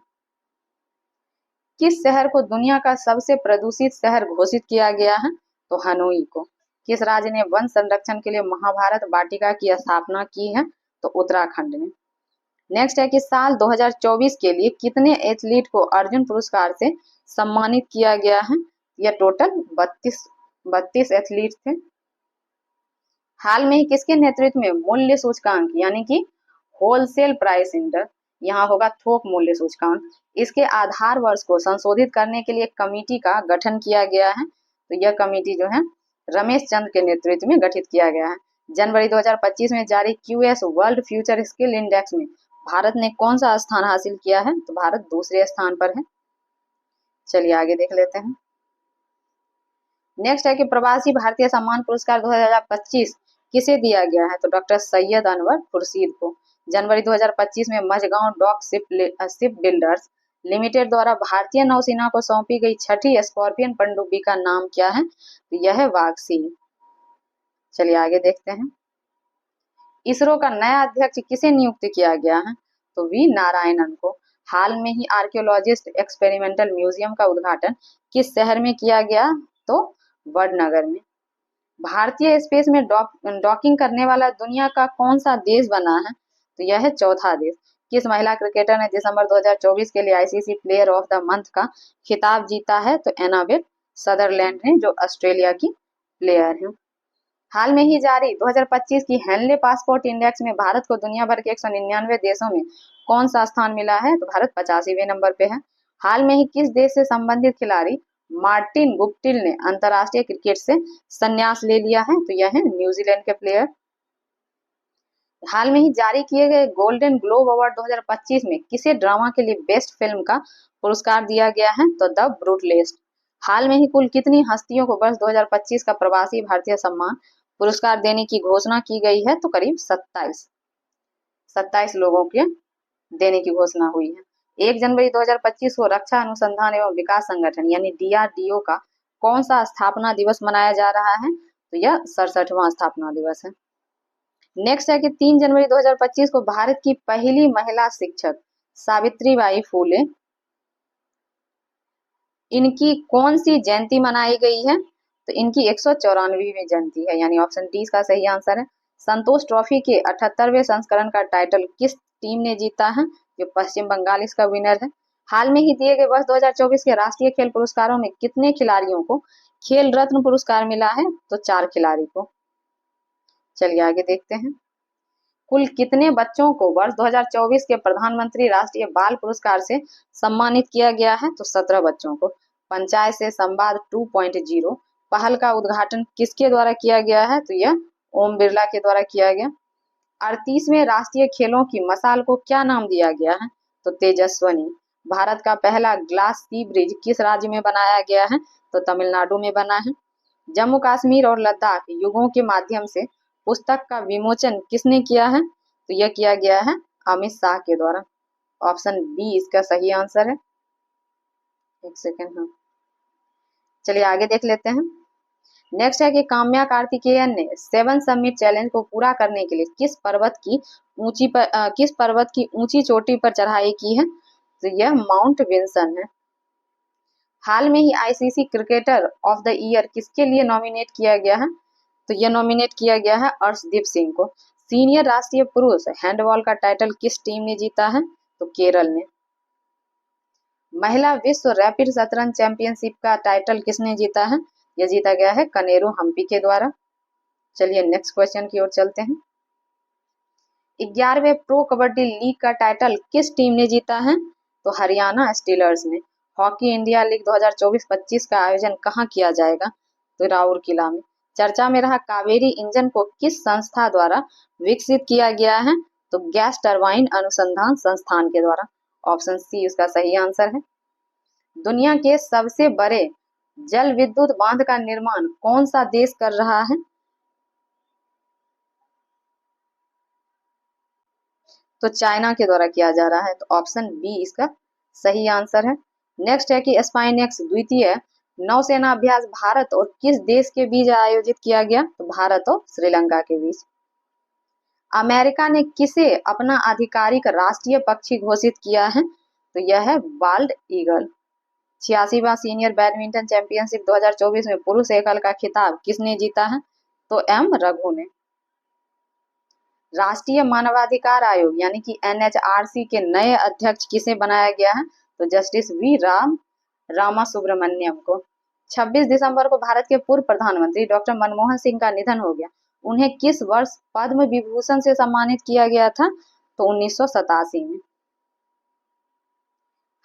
A: किस शहर को दुनिया का सबसे प्रदूषित शहर घोषित किया गया है? तो हनोई को। किस राज्य ने वन संरक्षण के लिए महाभारत वाटिका की स्थापना की है? तो उत्तराखंड ने। नेक्स्ट है कि साल 2024 के लिए कितने एथलीट को अर्जुन पुरस्कार से सम्मानित किया गया है? यह टोटल 32 एथलीट थे। हाल में ही किसके नेतृत्व में मूल्य सूचकांक यानी कि होलसेल प्राइस इंडेक्स, यहाँ होगा थोक मूल्य सूचकांक, इसके आधार वर्ष को संशोधित करने के लिए कमेटी का गठन किया गया है? तो यह कमेटी जो है रमेश चंद के नेतृत्व में गठित किया गया है। जनवरी 2025 में जारी QS world future skill index में भारत ने कौन सा स्थान हासिल किया है? तो भारत दूसरे स्थान पर है। चलिए आगे देख लेते हैं। नेक्स्ट है कि प्रवासी भारतीय सम्मान पुरस्कार 2025 किसे दिया गया है? तो डॉक्टर सैयद अनवर खुर्शीद को। जनवरी 2025 में Mazagon dock ship builders limited द्वारा भारतीय नौसेना को सौंपी गई छठी स्कॉर्पियन पनडुब्बी का नाम क्या है? तो यह है वागसी। चलिए आगे देखते हैं। इसरो का नया अध्यक्ष किसे नियुक्त किया गया है? तो वी नारायणन को। हाल में ही आर्कियोलॉजिस्ट एक्सपेरिमेंटल म्यूजियम का उद्घाटन किस शहर में किया गया? तो वडनगर में। भारतीय स्पेस में डॉकिंग करने वाला दुनिया का कौन सा देश बना है? तो यह है चौथा देश। किस महिला क्रिकेटर ने दिसंबर 2024 के लिए ICC player of the month का खिताब जीता है? तो एनाबेल सदरलैंड ने, जो ऑस्ट्रेलिया की प्लेयर है। हाल में ही जारी 2025 की हेनले पासपोर्ट इंडेक्स में भारत को दुनिया भर के 199 देशों में कौन सा स्थान मिला है? तो भारत 85वें नंबर पे है। हाल में ही किस देश से संबंधित खिलाड़ी मार्टिन गुप्टिल ने अंतरराष्ट्रीय क्रिकेट से संन्यास ले लिया है? तो यह है न्यूजीलैंड के प्लेयर। हाल में ही जारी किए गए गोल्डन ग्लोब अवार्ड 2025 में किसे ड्रामा के लिए बेस्ट फिल्म का पुरस्कार दिया गया है? तो द ब्रूटलेस्ट। हाल में ही कुल कितनी हस्तियों को वर्ष 2025 का प्रवासी भारतीय सम्मान पुरस्कार देने की घोषणा की गई है? तो करीब 27 लोगों के देने की घोषणा हुई है। 1 जनवरी 2025 को रक्षा अनुसंधान एवं विकास संगठन यानी डीआरडीओ का कौन सा स्थापना दिवस मनाया जा रहा है? तो यह 67वां स्थापना दिवस है। नेक्स्ट है कि 3 जनवरी 2025 को भारत की पहली महिला शिक्षक सावित्रीबाई फूले, इनकी कौन सी जयंती मनाई गई है? तो इनकी 194वीं जयंती है, यानी ऑप्शन डी इसका सही आंसर है। संतोष ट्रॉफी के 78वें संस्करण का टाइटल किस टीम ने जीता है? जो पश्चिम बंगाल इसका विनर है। हाल में ही दिए गए वर्ष 2024 के राष्ट्रीय खेल पुरस्कारों में कितने खिलाड़ियों को खेल रत्न पुरस्कार मिला है? तो 4 खिलाड़ी को। चलिए आगे देखते हैं। कुल कितने बच्चों को वर्ष 2024 के प्रधानमंत्री राष्ट्रीय बाल पुरस्कार से सम्मानित किया गया है? तो 17 बच्चों को। पंचायत से संवाद 2.0 पहल का उद्घाटन किसके द्वारा किया गया है? तो यह ओम बिरला के द्वारा किया गया। 38वें राष्ट्रीय खेलों की मशाल को क्या नाम दिया गया है? तो तेजस्वनी। भारत का पहला ग्लास सी ब्रिज किस राज्य में बनाया गया है? तो तमिलनाडु में बना है। जम्मू कश्मीर और लद्दाख युगों के माध्यम से पुस्तक का विमोचन किसने किया है? तो यह किया गया है अमित शाह के द्वारा। ऑप्शन बी इसका सही आंसर है। एक सेकेंड। हाँ, चलिए आगे देख लेते हैं। नेक्स्ट है कि काम्या कार्तिकेयन ने 7 समिट चैलेंज को पूरा करने के लिए किस पर्वत की ऊंची चोटी पर चढ़ाई की है? तो यह माउंट विंसन है। हाल में ही ICC cricketer of the year किसके लिए नॉमिनेट किया गया है? तो यह नॉमिनेट किया गया है अर्शदीप सिंह को। सीनियर राष्ट्रीय पुरुष हैंडबॉल का टाइटल किस टीम ने जीता है? तो केरल ने। महिला विश्व रैपिड शतरंज चैंपियनशिप का टाइटल किसने जीता है? यह जीता गया है कनेरू हम्पी के द्वारा। चलिए नेक्स्ट क्वेश्चन की ओर चलते हैं। 11वें प्रो कबड्डी लीग का टाइटल किस टीम ने जीता है? तो हरियाणा स्टीलर्स ने। हॉकी इंडिया लीग 2024-25 का आयोजन कहाँ किया जाएगा? तो राउरकेला में। चर्चा में रहा कावेरी इंजन को किस संस्था द्वारा विकसित किया गया है? तो गैस टरबाइन अनुसंधान संस्थान के द्वारा। ऑप्शन सी इसका सही आंसर है। दुनिया के सबसे बड़े जल विद्युत बांध का निर्माण कौन सा देश कर रहा है? तो चाइना के द्वारा किया जा रहा है। तो ऑप्शन बी इसका सही आंसर है। नेक्स्ट है कि स्पाइनेक्स द्वितीय नौसेना अभ्यास भारत और किस देश के बीच आयोजित किया गया? तो भारत और श्रीलंका के बीच। अमेरिका ने किसे अपना आधिकारिक राष्ट्रीय पक्षी घोषित किया है? तो यह है बाल्ड ईगल। 86वां सीनियर बैडमिंटन चैंपियनशिप 2024 में पुरुष एकल का खिताब किसने जीता है? तो एम रघु ने। राष्ट्रीय मानवाधिकार आयोग यानी कि एनएचआरसी के नए अध्यक्ष किसे बनाया गया है? तो जस्टिस वी रामासुब्रमण्यम को। 26 दिसंबर को भारत के पूर्व प्रधानमंत्री डॉक्टर मनमोहन सिंह का निधन हो गया। उन्हें किस वर्ष पद्म विभूषण से सम्मानित किया गया था? तो 1987 में।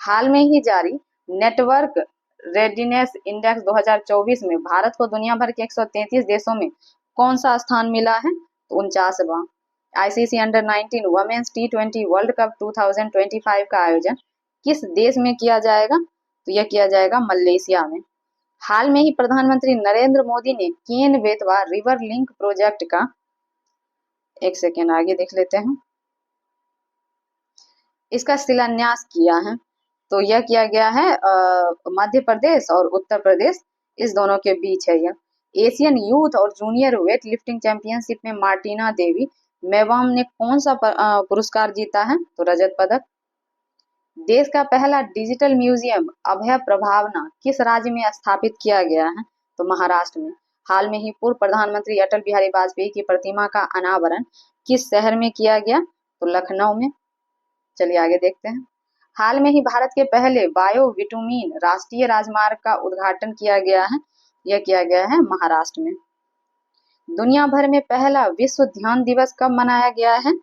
A: हाल में ही जारी नेटवर्क रेडिनेस इंडेक्स 2024 में भारत को दुनिया भर के 133 देशों में कौन सा स्थान मिला है? तो 49वां। ICC under 19 women's T20 world cup 2025 का आयोजन किस देश में किया जाएगा? तो यह किया जाएगा मलेशिया में। हाल में ही प्रधानमंत्री नरेंद्र मोदी ने Ken Betwa river link project का, एक सेकेंड आगे देख लेते हैं, इसका शिलान्यास किया है। तो यह किया गया है मध्य प्रदेश और उत्तर प्रदेश, इस दोनों के बीच है यह। एशियन यूथ और जूनियर वेट लिफ्टिंग चैंपियनशिप में मार्टिना देवी मेवाम ने कौन सा पुरस्कार जीता है? तो रजत पदक। देश का पहला डिजिटल म्यूजियम अभय प्रभावना किस राज्य में स्थापित किया गया है? तो महाराष्ट्र में। हाल में ही पूर्व प्रधानमंत्री अटल बिहारी वाजपेयी की प्रतिमा का अनावरण किस शहर में किया गया? तो लखनऊ में। चलिए आगे देखते हैं। हाल में ही भारत के पहले बायो विटामिन राष्ट्रीय राजमार्ग का उद्घाटन किया गया है, यह किया गया है महाराष्ट्र में। दुनिया भर में पहला विश्व ध्यान दिवस कब मनाया गया है?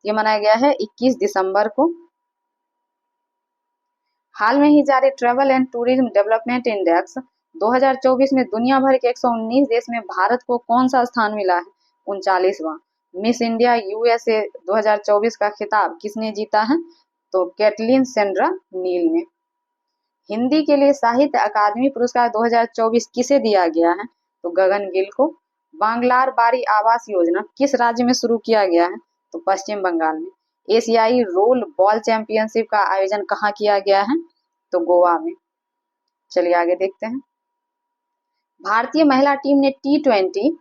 A: यह मनाया गया है 21 दिसंबर को। हाल में ही जारी travel and tourism development index 2024 में दुनिया भर के 119 देश में भारत को कौन सा स्थान मिला है? 39वां। मिस इंडिया यूएसए 2024 का खिताब किसने जीता है? तो कैटलिन सेंड्रा नील ने। हिंदी के लिए साहित्य अकादमी पुरस्कार 2024 किसे दिया गया है? तो गगन गिल को। बांग्लार बारी आवास योजना किस राज्य में शुरू किया गया है? तो पश्चिम बंगाल में। एशियाई रोल बॉल चैंपियनशिप का आयोजन कहाँ किया गया है? तो गोवा में। चलिए आगे देखते हैं। भारतीय महिला टीम ने T20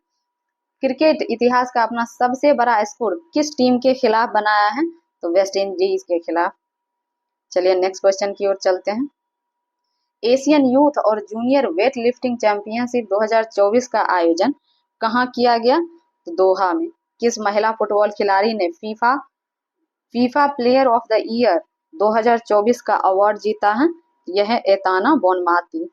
A: क्रिकेट इतिहास का अपना सबसे बड़ा स्कोर किस टीम के खिलाफ बनाया है? तो वेस्ट इंडीज के खिलाफ। चलिए नेक्स्ट क्वेश्चन की ओर चलते हैं। एशियन यूथ और जूनियर वेट लिफ्टिंग चैंपियनशिप 2024 का आयोजन कहाँ किया गया? तो दोहा में। किस महिला फुटबॉल खिलाड़ी ने FIFA player of the year 2024 का अवार्ड जीता है? यह है एताना बोनमाती।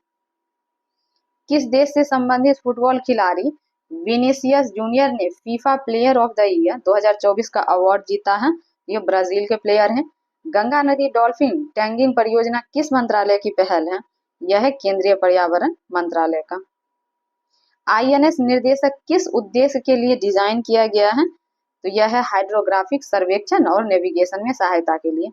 A: किस देश से संबंधित फुटबॉल खिलाड़ी विनीसियस जूनियर ने FIFA player of the year 2024 का अवार्ड जीता है? ये ब्राजील के प्लेयर हैं। गंगा नदी डॉल्फिन टैंगिंग परियोजना किस मंत्रालय की पहल है? यह है केंद्रीय पर्यावरण मंत्रालय का। आईएनएस निर्देशक किस उद्देश्य के लिए डिजाइन किया गया है? तो यह है हाइड्रोग्राफिक सर्वेक्षण और नेविगेशन में सहायता के लिए।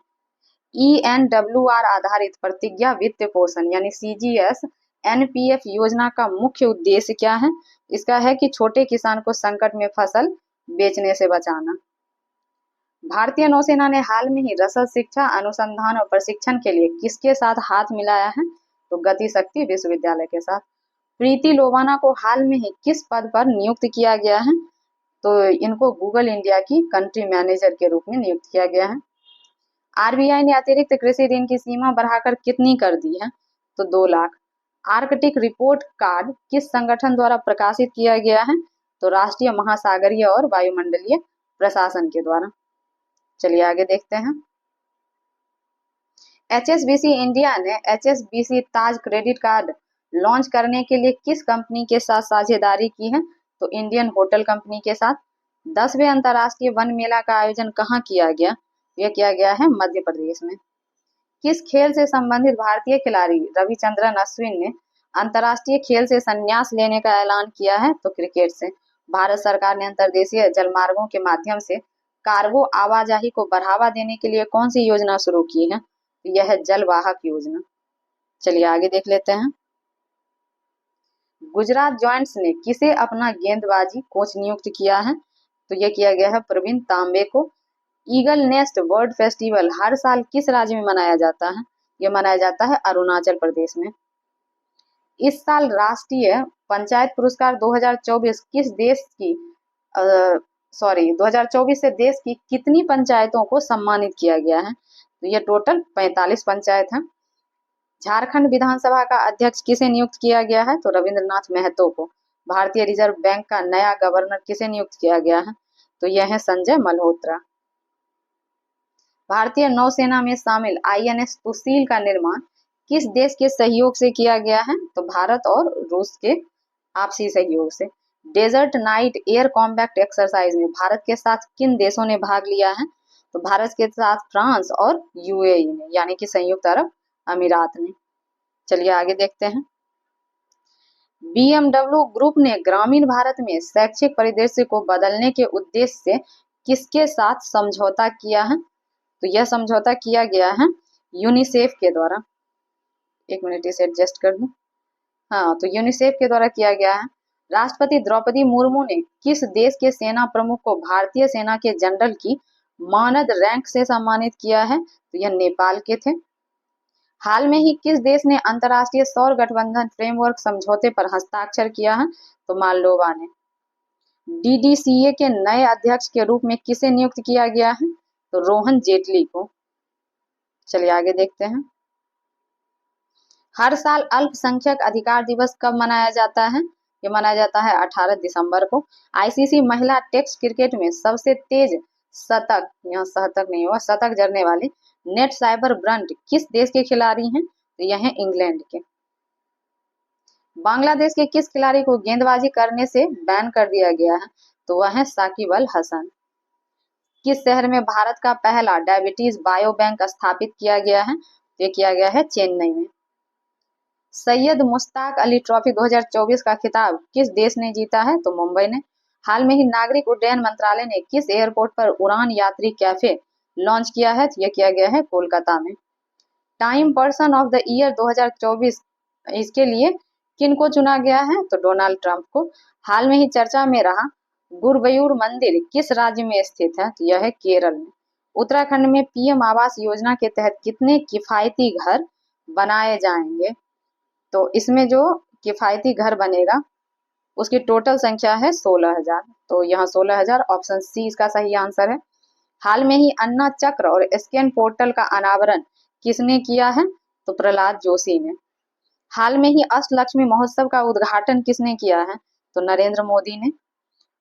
A: ENWR आधारित प्रतिज्ञा वित्त पोषण यानी CGS NPF योजना का मुख्य उद्देश्य क्या है? इसका है कि छोटे किसान को संकट में फसल बेचने से बचाना। भारतीय नौसेना ने हाल में ही रसद शिक्षा अनुसंधान और प्रशिक्षण के लिए किसके साथ हाथ मिलाया है? तो गति शक्ति विश्वविद्यालय के साथ। प्रीति लोवाना को हाल में ही किस पद पर नियुक्त किया गया है? तो इनको गूगल इंडिया की कंट्री मैनेजर के रूप में नियुक्त किया गया है। आरबीआई ने अतिरिक्त कृषि ऋण की सीमा बढ़ाकर कितनी कर दी है? तो 2 लाख। आर्कटिक रिपोर्ट कार्ड किस संगठन द्वारा प्रकाशित किया गया है? तो राष्ट्रीय महासागरीय और वायुमंडलीय प्रशासन के द्वारा। चलिए आगे देखते हैं। HSBC इंडिया ने HSBC ताज क्रेडिट कार्ड लॉन्च करने के लिए किस कंपनी के साथ साझेदारी की है? तो इंडियन होटल कंपनी के साथ। 10वें अंतर्राष्ट्रीय वन मेला का आयोजन कहाँ किया गया? यह किया गया है मध्य प्रदेश में। किस खेल से संबंधित भारतीय खिलाड़ी रविचंद्रन अश्विन ने अंतर्राष्ट्रीय खेल से संन्यास लेने का ऐलान किया है? तो क्रिकेट से। भारत सरकार ने अंतर्देशीय जलमार्गों के माध्यम से कार्गो आवाजाही को बढ़ावा देने के लिए कौन सी योजना शुरू की है? यह है जलवाहक योजना। चलिए आगे देख लेते हैं। गुजरात जॉइंट्स ने किसे अपना गेंदबाजी कोच नियुक्त किया है? तो यह किया गया है प्रवीण तांबे को। ईगल नेस्ट बर्ड फेस्टिवल हर साल किस राज्य में मनाया जाता है? यह मनाया जाता है अरुणाचल प्रदेश में। इस साल राष्ट्रीय पंचायत पुरस्कार 2024 किस देश की 2024 से देश की कितनी पंचायतों को सम्मानित किया गया है? तो यह टोटल 45 पंचायत हैं। झारखंड विधानसभा का अध्यक्ष किसे नियुक्त किया गया है? तो रविंद्रनाथ महतो को। भारतीय रिजर्व बैंक का नया गवर्नर किसे नियुक्त किया गया है? तो यह है संजय मल्होत्रा। भारतीय नौसेना में शामिल INS सुशील का निर्माण किस देश के सहयोग से किया गया है? तो भारत और रूस के आपसी सहयोग से। Desert knight air combat exercise में भारत के साथ किन देशों ने भाग लिया है? तो भारत के साथ फ्रांस और UAE ने यानी कि संयुक्त अरब अमीरात ने। चलिए आगे देखते हैं। BMW ग्रुप ने ग्रामीण भारत में शैक्षिक परिदृश्य को बदलने के उद्देश्य से किसके साथ समझौता किया है? तो यह समझौता किया गया है यूनिसेफ के द्वारा। एक मिनट इसे एडजस्ट कर दूं। हाँ, तो यूनिसेफ के द्वारा किया गया है। राष्ट्रपति द्रौपदी मुर्मू ने किस देश के सेना प्रमुख को भारतीय सेना के जनरल की मानद रैंक से सम्मानित किया है? तो यह नेपाल के थे। हाल में ही किस देश ने अंतर्राष्ट्रीय सौर गठबंधन फ्रेमवर्क समझौते पर हस्ताक्षर किया है? तो मालदोवा ने। डीडीसीए के नए अध्यक्ष के रूप में किसे नियुक्त किया गया है? तो रोहन जेटली को। चलिए आगे देखते हैं। हर साल अल्पसंख्यक अधिकार दिवस कब मनाया जाता है? ये मनाया जाता है 18 दिसंबर को। आईसीसी महिला टेस्ट क्रिकेट में सबसे तेज शतक, यहाँ शतक नहीं हुआ, शतक जड़ने वाले नेट साइबर ब्रंट किस देश के खिलाड़ी हैं? तो यह है इंग्लैंड के। बांग्लादेश के किस खिलाड़ी को गेंदबाजी करने से बैन कर दिया गया है? तो वह है साकिब अल हसन। किस शहर में भारत का पहला डायबिटीज बायो बैंक स्थापित किया गया है? ये किया गया है चेन्नई में। सैयद मुश्ताक अली ट्रॉफी 2024 का खिताब किस देश ने जीता है? तो मुंबई ने। हाल में ही नागरिक उड्डयन मंत्रालय ने किस एयरपोर्ट पर उड़ान यात्री कैफे लॉन्च किया है? तो यह किया गया है कोलकाता में। Time person of the year 2024 इसके लिए किन को चुना गया है? तो डोनाल्ड ट्रंप को। हाल में ही चर्चा में रहा गुरुवायूर मंदिर किस राज्य में स्थित है? तो यह है केरल में। उत्तराखंड में पीएम आवास योजना के तहत कितने किफायती घर बनाए जाएंगे? तो इसमें जो किफायती घर बनेगा उसकी टोटल संख्या है 16,000। तो यहाँ 16,000 ऑप्शन सी इसका सही आंसर है। हाल में ही अन्ना चक्र और स्कैन पोर्टल का अनावरण किसने किया है? तो प्रहलाद जोशी ने। हाल में ही अष्टलक्ष्मी महोत्सव का उद्घाटन किसने किया है? तो नरेंद्र मोदी ने।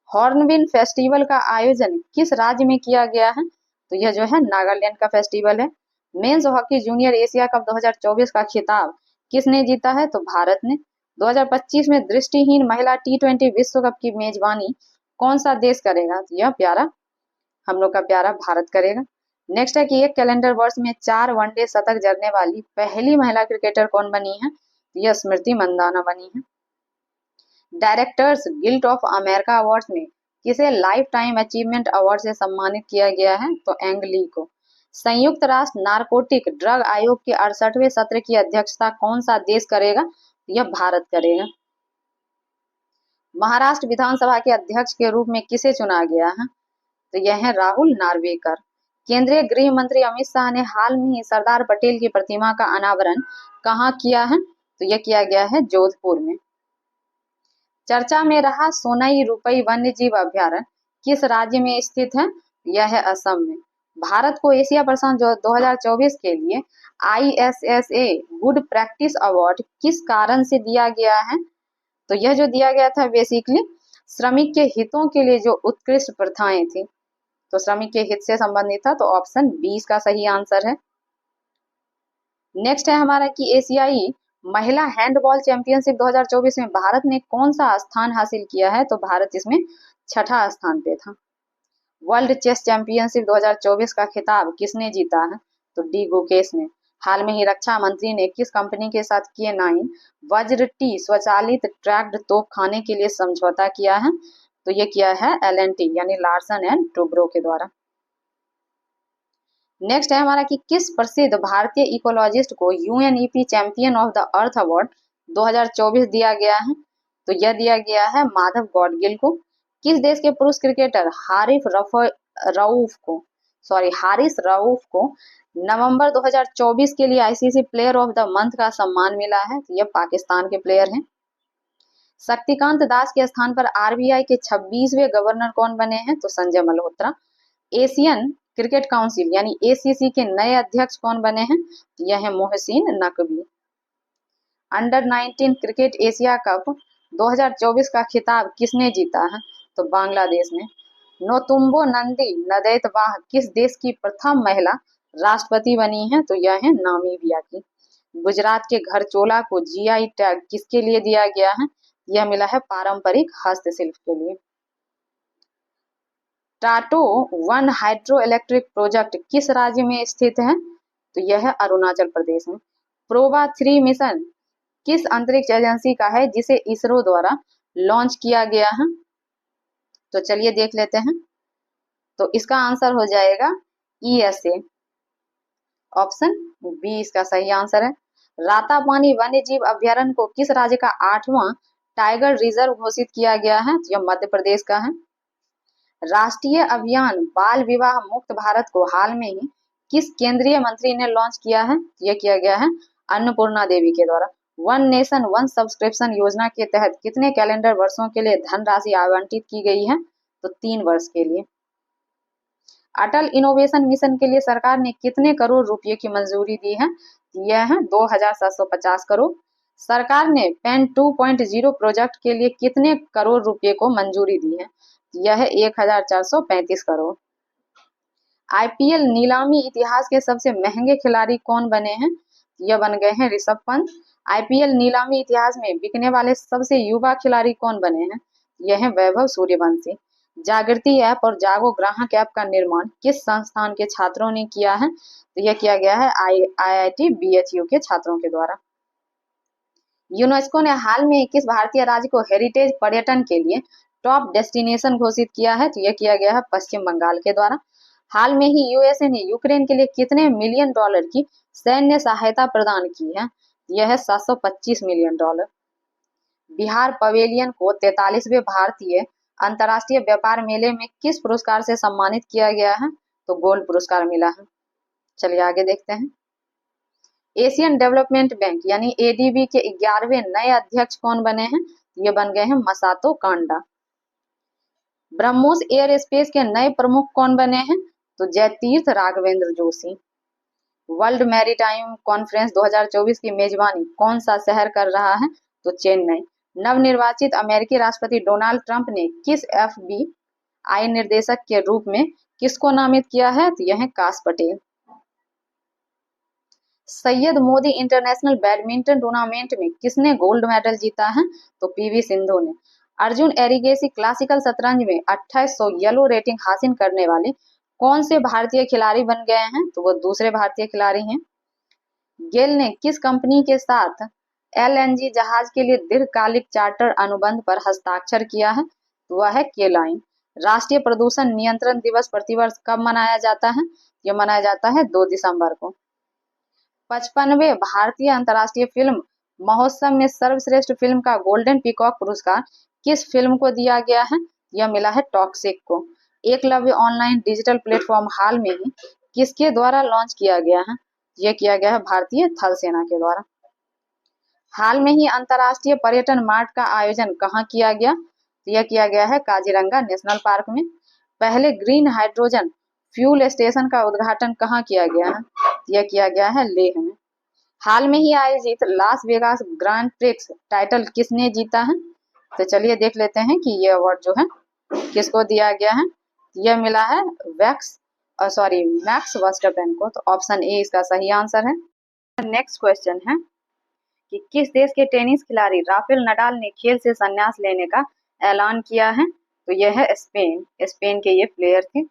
A: हॉर्नबिल फेस्टिवल का आयोजन किस राज्य में किया गया है? तो यह जो है नागालैंड का फेस्टिवल है। Men's hockey junior Asia cup 2024 का खिताब किसने जीता है? तो भारत ने। 2025 में दृष्टिहीन महिला T20 विश्व कप की मेजबानी कौन सा देश करेगा? तो यह प्यारा हम लोग का प्यारा भारत करेगा। नेक्स्ट है कि एक कैलेंडर वर्ष में 4 वनडे शतक जड़ने वाली पहली महिला क्रिकेटर कौन बनी है? तो यह स्मृति मंदाना बनी है। Directors guild of America awards में किसे लाइफ टाइम अचीवमेंट अवार्ड से सम्मानित किया गया है? तो एंग ली को। संयुक्त राष्ट्र नारकोटिक ड्रग आयोग के 68वें सत्र की अध्यक्षता कौन सा देश करेगा? यह भारत करेगा। महाराष्ट्र विधानसभा के अध्यक्ष के रूप में किसे चुना गया है? तो यह है राहुल नार्वेकर। केंद्रीय गृह मंत्री अमित शाह ने हाल में ही सरदार पटेल की प्रतिमा का अनावरण कहाँ किया है? तो यह किया गया है जोधपुर में। चर्चा में रहा सोनई रुपई वन्य जीव अभ्यारण्य किस राज्य में स्थित है? यह है असम में। भारत को एशिया प्रशांत 2024 के लिए ISSA गुड प्रैक्टिस अवार्ड किस कारण से दिया गया है? तो यह जो दिया गया था बेसिकली श्रमिक के हितों के लिए जो उत्कृष्ट प्रथाएं थी, तो श्रमिक के हित से संबंधित था। तो ऑप्शन बी इसका सही आंसर है। नेक्स्ट है हमारा कि एशियाई महिला हैंडबॉल चैंपियनशिप 2024 में भारत ने कौन सा स्थान हासिल किया है? तो भारत इसमें छठा स्थान पे था। वर्ल्ड चेस चैंपियनशिप 2024 का खिताब किसने जीता है? तो डी गुकेश ने। हाल में ही रक्षा मंत्री ने किस कंपनी के साथ K9 वज्र टी स्वचालित ट्रैक्ड तोपखाने के लिए समझौता किया है? तो ये किया है L&T यानी लार्सन एंड टुब्रो के द्वारा। नेक्स्ट है हमारा कि किस प्रसिद्ध भारतीय इकोलॉजिस्ट को UNEP champion of the earth award 2024 दिया गया है? तो यह दिया गया है माधव गौडगिल को। किस देश के पुरुष क्रिकेटर हारिस रऊफ को नवंबर 2024 के लिए ICC player of the month का सम्मान मिला है? तो यह पाकिस्तान के प्लेयर हैं। शक्तिकांत दास के स्थान पर RBI के 26वें गवर्नर कौन बने हैं? तो Sanjay Malhotra. Asian cricket council यानी ACC के नए अध्यक्ष कौन बने हैं? यह है Mohsin Naqvi. Under 19 cricket Asia cup 2024 का खिताब किसने जीता है? तो बांग्लादेश ने। नोतुम्बो नंदी नदैतवाह किस देश की प्रथम महिला राष्ट्रपति बनी है? तो यह है नामीबिया की। गुजरात के घरचोला को GI टैग किसके लिए दिया गया है? यह मिला है पारंपरिक हस्तशिल्प के लिए। टाटो 1 हाइड्रो इलेक्ट्रिक प्रोजेक्ट किस राज्य में स्थित है? तो यह है अरुणाचल प्रदेश में। प्रोबा 3 मिशन किस अंतरिक्ष एजेंसी का है जिसे इसरो द्वारा लॉन्च किया गया है? तो चलिए देख लेते हैं। तो इसका आंसर हो जाएगा ESA। ऑप्शन बी इसका सही आंसर है। रातापानी वन्य जीव अभ्यारण्य को किस राज्य का 8वां टाइगर रिजर्व घोषित किया गया है? तो यह मध्य प्रदेश का है। राष्ट्रीय अभियान बाल विवाह मुक्त भारत को हाल में ही किस केंद्रीय मंत्री ने लॉन्च किया है? यह किया गया है अन्नपूर्णा देवी के द्वारा। वन नेशन वन सब्सक्रिप्शन योजना के तहत कितने कैलेंडर वर्षों के लिए धनराशि आवंटित की गई है? तो 3 वर्ष के लिए। अटल इनोवेशन मिशन के लिए सरकार ने कितने करोड़ रुपए की मंजूरी दी है? यह है 2750 करोड़। सरकार ने पेन 2.0 प्रोजेक्ट के लिए कितने करोड़ रुपए को मंजूरी दी है? यह है 1435 करोड़। आईपीएल नीलामी इतिहास के सबसे महंगे खिलाड़ी कौन बने हैं? यह बन गए हैं ऋषभ पंत। आईपीएल नीलामी इतिहास में बिकने वाले सबसे युवा खिलाड़ी कौन बने हैं? यह है वैभव सूर्यवंशी। जागृति ऐप और जागो ग्राहक ऐप का निर्माण किस संस्थान के छात्रों ने किया है? तो यह किया गया है आईआईटी बीएचयू के छात्रों के द्वारा। यूनेस्को ने हाल में किस भारतीय राज्य को हेरिटेज पर्यटन के लिए टॉप डेस्टिनेशन घोषित किया है? तो यह किया गया है पश्चिम बंगाल के द्वारा। हाल में ही यूएसए ने यूक्रेन के लिए कितने मिलियन डॉलर की सैन्य सहायता प्रदान की है? यह है 725 मिलियन डॉलर। बिहार पवेलियन को 43वें भारतीय अंतर्राष्ट्रीय व्यापार मेले में किस पुरस्कार से सम्मानित किया गया है? तो गोल्ड पुरस्कार मिला है। चलिए आगे देखते हैं। एशियन डेवलपमेंट बैंक यानी एडीबी के 11वें नए अध्यक्ष कौन बने हैं? ये बन गए हैं Masato Kanda. BrahMos aerospace के नए प्रमुख कौन बने हैं? तो Jayateerth Raghavendra Joshi. World maritime conference 2024 की मेजबानी कौन सा शहर कर रहा है? तो चेन्नई। नवनिर्वाचित अमेरिकी राष्ट्रपति डोनाल्ड ट्रंप ने किस एफबीआई निर्देशक के रूप में किसको नामित किया है? तो यह है काश Patel. Syed Modi international badminton tournament में किसने गोल्ड मेडल जीता है? तो पीवी सिंधु ने। अर्जुन एरिगेसी क्लासिकल शतरंज में 2800 येलो रेटिंग हासिल करने वाले कौन से भारतीय खिलाड़ी बन गए हैं? तो वो दूसरे भारतीय खिलाड़ी हैं। गेल ने किस कंपनी के साथ एलएनजी जहाज के लिए दीर्घकालिक चार्टर अनुबंध पर हस्ताक्षर किया है? तो वह है के लाइन। राष्ट्रीय प्रदूषण नियंत्रण दिवस प्रतिवर्ष कब मनाया जाता है? यह मनाया जाता है 2 दिसंबर को। 55वें भारतीय अंतर्राष्ट्रीय फिल्म महोत्सव में सर्वश्रेष्ठ फिल्म का गोल्डन पीकॉक पुरस्कार किस फिल्म को दिया गया है? यह मिला है टॉक्सिक को। एकलव्य ऑनलाइन डिजिटल प्लेटफॉर्म हाल में ही किसके द्वारा लॉन्च किया गया है? यह किया गया है भारतीय थल सेना के द्वारा। हाल में ही अंतर्राष्ट्रीय पर्यटन मार्ट का आयोजन कहाँ किया गया? यह किया गया है काजीरंगा नेशनल पार्क में। पहले ग्रीन हाइड्रोजन फ्यूल स्टेशन का उद्घाटन कहाँ किया गया है? यह किया गया है लेह में। हाल में ही आयोजित Las Vegas grand prix title किसने जीता है? तो चलिए देख लेते हैं कि ये अवार्ड जो है किसको दिया गया है। यह मिला है मैक्स वर्स्टपेन को। तो ऑप्शन ए इसका सही आंसर है। नेक्स्ट क्वेश्चन है कि किस देश के टेनिस खिलाड़ी राफेल नडाल ने खेल से संन्यास लेने का ऐलान किया है? तो यह है स्पेन के ये प्लेयर थे।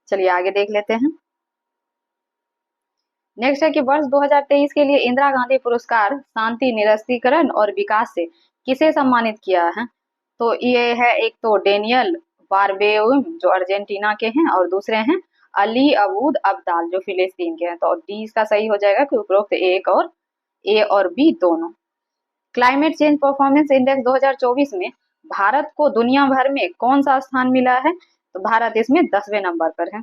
A: चलिए आगे देख लेते हैं। नेक्स्ट है कि वर्ष 2023 के लिए इंदिरा गांधी पुरस्कार शांति निरस्त्रीकरण और विकास से किसे सम्मानित किया है? तो ये है एक तो डेनियल बारबेउम जो अर्जेंटीना के हैं और दूसरे हैं अली अबूद अब्दाल जो फिलिस्तीन के हैं। तो डी इसका सही हो जाएगा कि उपरोक्त ए और बी दोनों। क्लाइमेट चेंज परफॉर्मेंस इंडेक्स 2024 में भारत को दुनिया भर में कौन सा स्थान मिला है? तो भारत इसमें 10वें नंबर पर है।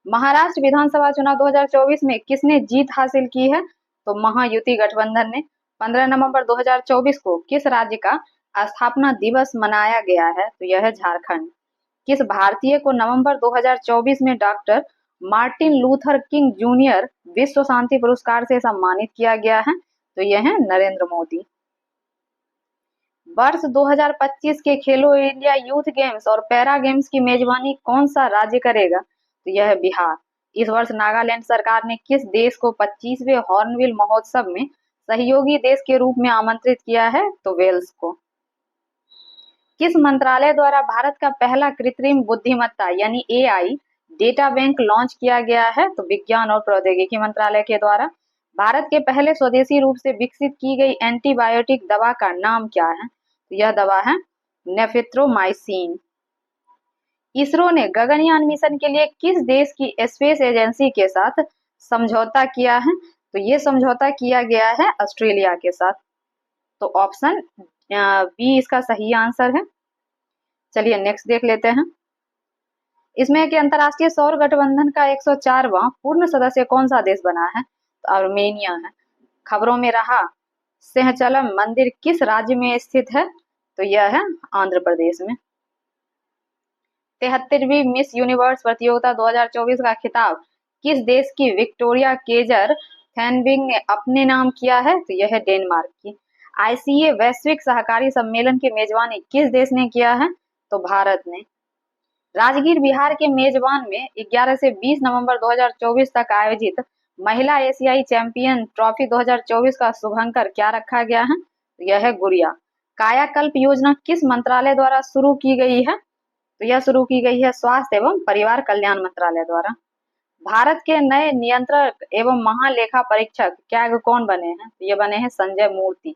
A: महाराष्ट्र विधानसभा चुनाव 2024 में किसने जीत हासिल की है? तो महायुति गठबंधन ने। 15 नवंबर 2024 को किस राज्य का स्थापना दिवस मनाया गया है? तो यह है झारखंड। किस भारतीय को नवंबर 2024 में doctor Martin Luther king junior विश्व शांति पुरस्कार से सम्मानित किया गया है? तो यह है नरेंद्र मोदी। वर्ष 2025 के खेलो इंडिया यूथ गेम्स और पैरा गेम्स की मेजबानी कौन सा राज्य करेगा? तो यह है बिहार। इस वर्ष नागालैंड सरकार ने किस देश को 25वें हॉर्नबिल महोत्सव में सहयोगी देश के रूप में आमंत्रित किया है? तो वेल्स को। किस मंत्रालय द्वारा भारत का पहला कृत्रिम बुद्धिमत्ता यानी एआई डेटा बैंक लॉन्च किया गया है? तो विज्ञान और प्रौद्योगिकी मंत्रालय के द्वारा। भारत के पहले स्वदेशी रूप से विकसित की गई एंटीबायोटिक दवा का नाम क्या है? तो यह दवा है नेफिथ्रोमाइसिन। इसरो ने गगनयान मिशन के लिए किस देश की स्पेस एजेंसी के साथ समझौता किया है? तो ये समझौता किया गया है ऑस्ट्रेलिया के साथ। तो ऑप्शन बी इसका सही आंसर है। चलिए नेक्स्ट देख लेते हैं। इसमें कि अंतर्राष्ट्रीय सौर गठबंधन का 104वां पूर्ण सदस्य कौन सा देश बना है? तो आर्मेनिया है। खबरों में रहा सिंहचलम मंदिर किस राज्य में स्थित है? तो यह है आंध्र प्रदेश में। 73वीं मिस यूनिवर्स प्रतियोगिता 2024 का खिताब किस देश की विक्टोरिया केजर थैनबिंग ने अपने नाम किया है? तो यह है डेनमार्क की। आईसीए वैश्विक सहकारी सम्मेलन की मेजबानी किस देश ने किया है? तो भारत ने। राजगीर बिहार के मेजबान में 11 से 20 नवंबर 2024 तक आयोजित महिला एशियाई चैंपियन ट्रॉफी 2024 का शुभंकर क्या रखा गया है? यह है गुड़िया। कायाकल्प योजना किस मंत्रालय द्वारा शुरू की गई है? तो यह शुरू की गई है स्वास्थ्य एवं परिवार कल्याण मंत्रालय द्वारा। भारत के नए नियंत्रक एवं महालेखा परीक्षक क्या कौन बने हैं? तो ये बने हैं संजय मूर्ति।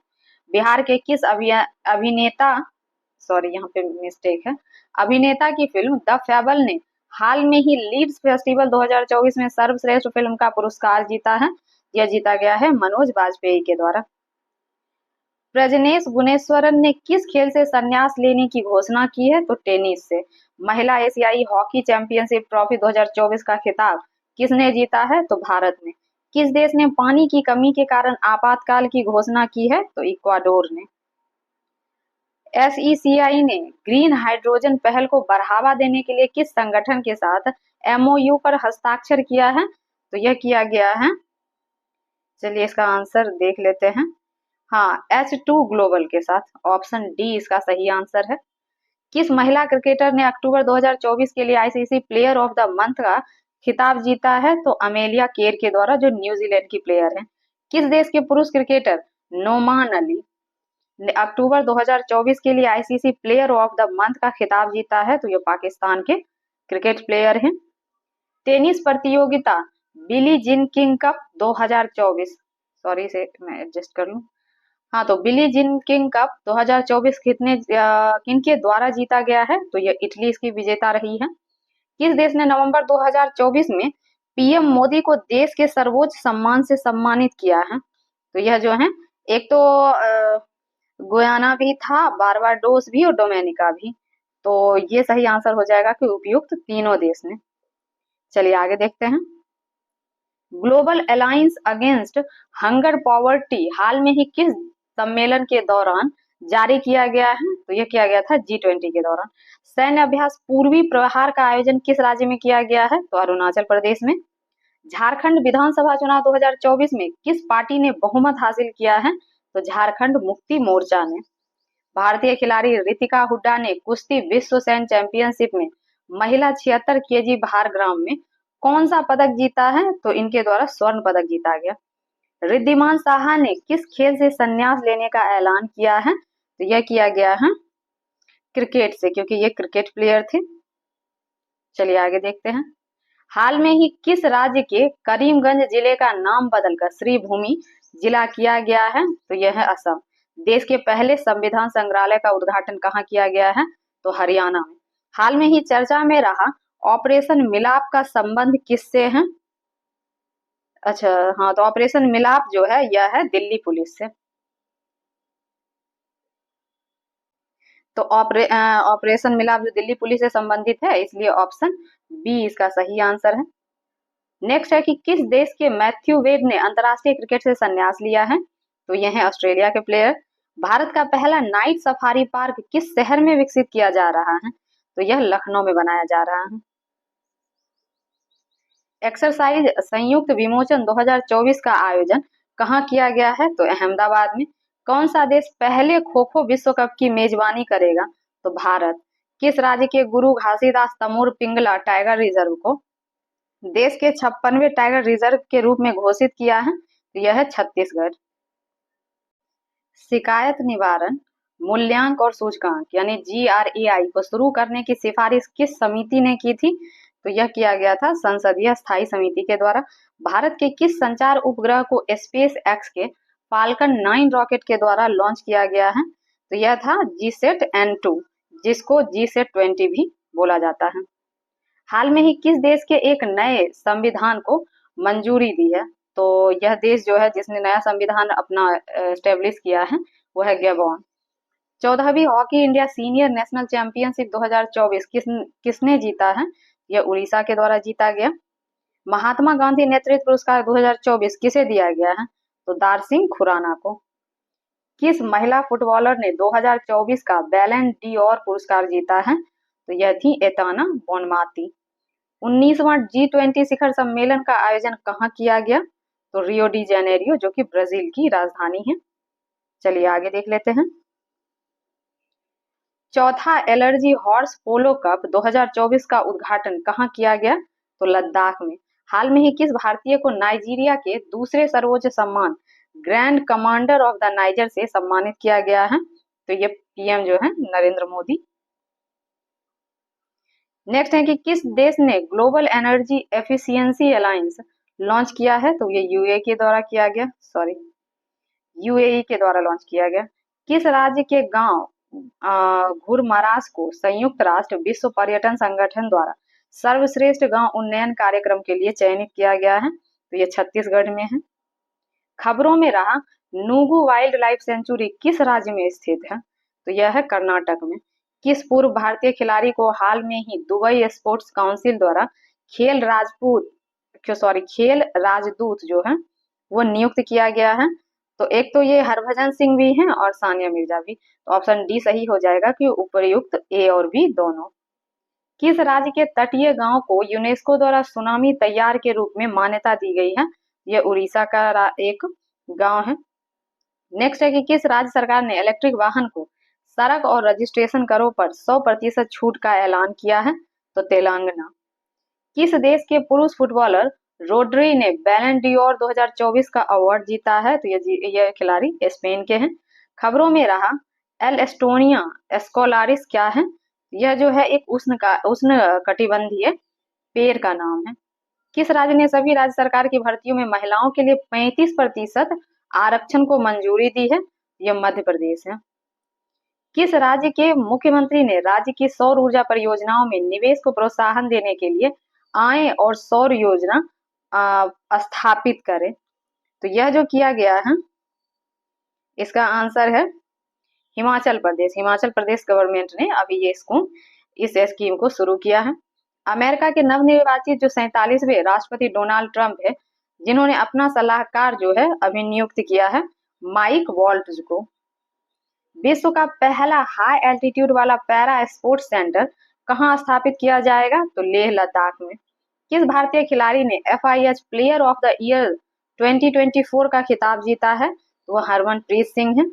A: बिहार के किस अभिनेता सॉरी यहाँ पे मिस्टेक है, अभिनेता की फिल्म द फैबल ने हाल में ही लीड्स फेस्टिवल 2024 में सर्वश्रेष्ठ फिल्म का पुरस्कार जीता है? यह जीता गया है मनोज बाजपेयी के द्वारा। प्रजनेश गुणेश्वरन ने किस खेल से संन्यास लेने की घोषणा की है? तो टेनिस से। महिला एशियाई हॉकी चैंपियनशिप ट्रॉफी 2024 का खिताब किसने जीता है? तो भारत ने। किस देश ने पानी की कमी के कारण आपातकाल की घोषणा की है? तो इक्वाडोर ने। एसईसीआई ने ग्रीन हाइड्रोजन पहल को बढ़ावा देने के लिए किस संगठन के साथ एमओयू पर हस्ताक्षर किया है? तो यह किया गया है, चलिए इसका आंसर देख लेते हैं। हाँ, H2 ग्लोबल के साथ। ऑप्शन डी इसका सही आंसर है। किस महिला क्रिकेटर ने अक्टूबर 2024 के लिए ICC player of the month का खिताब जीता है? तो अमेलिया केर के द्वारा, जो न्यूजीलैंड की प्लेयर है। किस देश के पुरुष क्रिकेटर नोमान अली ने अक्टूबर 2024 के लिए ICC player of the month का खिताब जीता है? तो ये पाकिस्तान के क्रिकेट प्लेयर हैं। टेनिस प्रतियोगिता बिली जिन किंग कप 2024, सॉरी से मैं एडजस्ट कर लूं। हाँ, तो बिली जिन किंग कप 2024 किनके द्वारा जीता गया है? तो ये इटली इसकी विजेता रही है। किस देश ने नवंबर 2024 में पीएम मोदी को देश के सर्वोच्च सम्मान से सम्मानित किया है? तो यह जो है, एक तो गुयाना भी था, बारबाडोस भी और डोमिनिका भी। तो ये सही आंसर हो जाएगा कि उपयुक्त तीनों देश ने। चलिए आगे देखते हैं। Global Alliance Against Hunger Poverty हाल में ही किस सम्मेलन के दौरान जारी किया गया है? तो यह किया गया था G20 के दौरान। सैन्य अभ्यास पूर्वी प्रहार का आयोजन किस राज्य में किया गया है? तो अरुणाचल प्रदेश में। झारखंड विधानसभा चुनाव 2024 में किस पार्टी ने बहुमत हासिल किया है? तो झारखंड मुक्ति मोर्चा ने। भारतीय खिलाड़ी रितिका हुड्डा ने कुश्ती विश्व सैन्य चैंपियनशिप में महिला 76 केजी भारग्राम में कौन सा पदक जीता है? तो इनके द्वारा स्वर्ण पदक जीता गया। रिद्धिमान साहा ने किस खेल से संन्यास लेने का ऐलान किया है? तो यह किया गया है क्रिकेट से, क्योंकि ये क्रिकेट प्लेयर थे। चलिए आगे देखते हैं। हाल में ही किस राज्य के करीमगंज जिले का नाम बदलकर श्रीभूमि जिला किया गया है? तो यह है असम। देश के पहले संविधान संग्रहालय का उद्घाटन कहाँ किया गया है? तो हरियाणा में। हाल में ही चर्चा में रहा ऑपरेशन मिलाप का संबंध किससे है? अच्छा हाँ, तो ऑपरेशन मिलाप जो है यह है दिल्ली पुलिस से। तो ऑपरेशन मिलाप जो दिल्ली पुलिस से संबंधित है, इसलिए ऑप्शन बी इसका सही आंसर है। नेक्स्ट है कि किस देश के मैथ्यू वेब ने अंतरराष्ट्रीय क्रिकेट से संन्यास लिया है? तो यह है ऑस्ट्रेलिया के प्लेयर। भारत का पहला नाइट सफारी पार्क किस शहर में विकसित किया जा रहा है? तो यह लखनऊ में बनाया जा रहा है। एक्सरसाइज संयुक्त विमोचन 2024 का आयोजन कहाँ किया गया है? तो अहमदाबाद में। कौन सा देश पहले खो खो विश्व कप की मेजबानी करेगा? तो भारत। किस राज्य के गुरु घासीदास तमोर पिंगला टाइगर रिजर्व को देश के 56वें टाइगर रिजर्व के रूप में घोषित किया है? तो यह है छत्तीसगढ़। शिकायत निवारण मूल्यांक और सूचकांक यानी GRAI को शुरू करने की सिफारिश किस समिति ने की थी? तो यह किया गया था संसदीय स्थायी समिति के द्वारा। भारत के किस संचार उपग्रह को स्पेस एक्स के फाल्कन 9 रॉकेट के द्वारा लॉन्च किया गया है? तो यह था GSAT-N2, जिसको GSAT-20 भी बोला जाता है। हाल में ही किस देश के एक नए संविधान को मंजूरी दी है? तो यह देश जो है जिसने नया संविधान अपना एस्टेब्लिश किया है वो है गैबोन। 14वीं Hockey India senior national championship 2024 किसने जीता है? यह उड़ीसा के द्वारा जीता गया। महात्मा गांधी नेतृत्व पुरस्कार 2024 किसे दिया गया है? तो दारसिंह खुराना को। किस महिला फुटबॉलर ने 2024 का बैलन डी'ओर पुरस्कार जीता है? तो यह थी एताना बोनमाती। 19वां G20 शिखर सम्मेलन का आयोजन कहाँ किया गया? तो रियो डी जेनेरियो, जो कि ब्राजील की राजधानी है। चलिए आगे देख लेते हैं। चौथा एलर्जी हॉर्स पोलो कप 2024 का उद्घाटन कहाँ किया गया? तो लद्दाख में। हाल में ही किस भारतीय को नाइजीरिया के दूसरे सर्वोच्च सम्मान grand commander of the niger से सम्मानित किया गया है? तो ये पीएम जो है नरेंद्र मोदी। नेक्स्ट है कि किस देश ने global energy efficiency alliance launch किया है? तो ये यूएई के द्वारा किया गया, यूएई के द्वारा लॉन्च किया गया। किस राज्य के गांव घुरमरास को संयुक्त राष्ट्र विश्व पर्यटन संगठन द्वारा सर्वश्रेष्ठ गांव उन्नयन कार्यक्रम के लिए चयनित किया गया है? तो ये छत्तीसगढ़ में है। खबरों में रहा नुगु वाइल्ड लाइफ सेंचुरी किस राज्य में स्थित है? तो यह है कर्नाटक में। किस पूर्व भारतीय खिलाड़ी को हाल में ही दुबई स्पोर्ट्स काउंसिल द्वारा खेल राजदूत जो है वो नियुक्त किया गया है? तो एक तो ये हरभजन सिंह भी हैं और सानिया मिर्जा भी। तो ऑप्शन डी सही हो जाएगा कि उपयुक्त ए और बी दोनों। किस राज्य के तटीय गांव को यूनेस्को द्वारा सुनामी तैयार के रूप में मान्यता दी गई है? यह उड़ीसा का एक गांव है। नेक्स्ट है कि किस राज्य सरकार ने इलेक्ट्रिक वाहन को सड़क और रजिस्ट्रेशन करों पर 100% छूट का ऐलान किया है? तो तेलंगाना। किस देश के पुरुष फुटबॉलर रोड्री ने बैलन डी'ओर 2024 का अवार्ड जीता है? तो ये खिलाड़ी स्पेन के हैं। खबरों में रहा एल एस्टोनिया एस्कोलारिस क्या है? यह जो है एक उष्ण कटिबंधीय पेड़ का नाम है। किस राज्य ने सभी राज्य सरकार की भर्तियों में महिलाओं के लिए 35% आरक्षण को मंजूरी दी है? यह मध्य प्रदेश है। किस राज्य के मुख्यमंत्री ने राज्य की सौर ऊर्जा परियोजनाओं में निवेश को प्रोत्साहन देने के लिए आय और सौर योजना स्थापित करें? तो यह जो किया गया है इसका आंसर है हिमाचल प्रदेश। हिमाचल प्रदेश गवर्नमेंट ने अभी इस स्कीम को शुरू किया है। अमेरिका के नवनिर्वाचित जो 47वें राष्ट्रपति डोनाल्ड ट्रंप है, जिन्होंने अपना सलाहकार जो है अभी नियुक्त किया है माइक वॉल्ट्ज को। विश्व का पहला हाई एल्टीट्यूड वाला पैरा स्पोर्ट्स सेंटर कहाँ स्थापित किया जाएगा? तो लेह लद्दाख में। किस भारतीय खिलाड़ी ने FIH player of the year 2024 का खिताब जीता है? तो वह हरमनप्रीत सिंह है।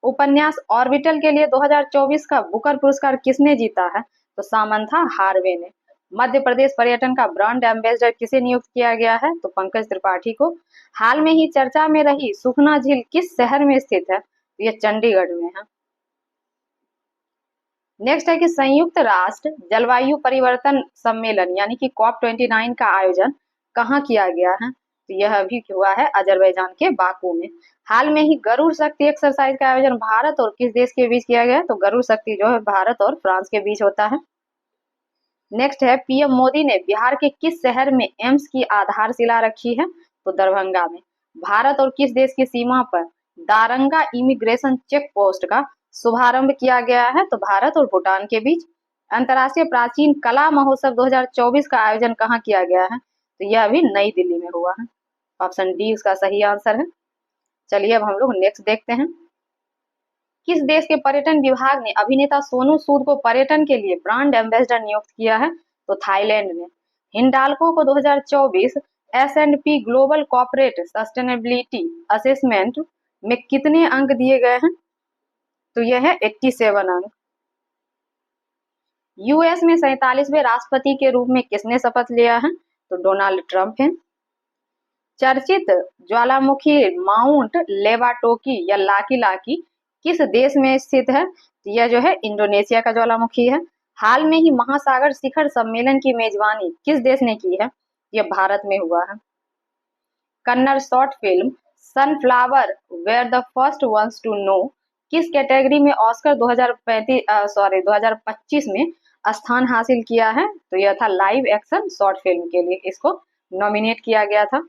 A: उपन्यास ऑर्बिटल के लिए 2024 का बुकर पुरस्कार किसने जीता है? तो सामंथा हार्वे ने। मध्य प्रदेश पर्यटन का ब्रांड एम्बेसडर किसे नियुक्त किया गया है? तो पंकज त्रिपाठी को। हाल में ही चर्चा में रही सुखना झील किस शहर में स्थित है? तो यह चंडीगढ़ में है। नेक्स्ट है कि संयुक्त राष्ट्र जलवायु परिवर्तन सम्मेलन यानी कि COP29 का आयोजन कहाँ किया गया है? तो यह अभी हुआ है अजरबैजान के बाकू में। हाल में ही गरुड़ शक्ति एक्सरसाइज का आयोजन भारत और किस देश के बीच किया गया? तो गरुड़ शक्ति जो है भारत और फ्रांस के बीच होता है। नेक्स्ट है पीएम मोदी ने बिहार के किस शहर में एम्स की आधारशिला रखी है? तो दरभंगा में। भारत और किस देश की सीमा पर दारंगा इमिग्रेशन चेक पोस्ट का शुभारंभ किया गया है? तो भारत और भूटान के बीच। अंतर्राष्ट्रीय प्राचीन कला महोत्सव 2024 का आयोजन कहाँ किया गया है? तो यह अभी नई दिल्ली में हुआ है। ऑप्शन डी उसका सही आंसर है। चलिए अब हम लोग नेक्स्ट देखते हैं। किस देश के पर्यटन विभाग ने अभिनेता सोनू सूद को पर्यटन के लिए ब्रांड एम्बेसडर नियुक्त किया है? तो थाईलैंड ने। हिंडाल्को को 2024 S&P global corporate sustainability assessment में कितने अंक दिए गए हैं? तो यह है 87 अंक। यूएस में 47वें राष्ट्रपति के रूप में किसने शपथ लिया है? तो डोनाल्ड ट्रंप हैं। चर्चित ज्वालामुखी माउंट लेवाटोकी या लाकी लाकी किस देश में स्थित है? यह जो है इंडोनेशिया का ज्वालामुखी है। हाल में ही महासागर शिखर सम्मेलन की मेजबानी किस देश ने की है? यह भारत में हुआ है। Kannada short film sunflower were the first ones to know किस कैटेगरी में ऑस्कर 2025 में स्थान हासिल किया है? तो यह था लाइव एक्शन शॉर्ट फिल्म के लिए इसको नॉमिनेट किया गया था।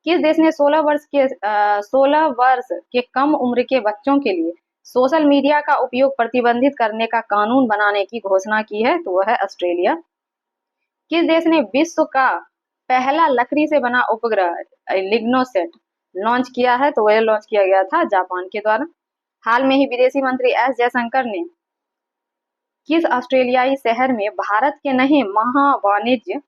A: किस देश ने 16 वर्ष के कम उम्र के बच्चों के लिए सोशल मीडिया का उपयोग प्रतिबंधित करने का कानून बनाने की घोषणा की है, तो वह है ऑस्ट्रेलिया। किस देश ने विश्व का पहला लकड़ी से बना उपग्रह लिग्नोसेट लॉन्च किया है, तो वह लॉन्च किया गया था जापान के द्वारा। हाल में ही विदेशी मंत्री एस जयशंकर ने किस ऑस्ट्रेलियाई शहर में भारत के नहीं महावाणिज्य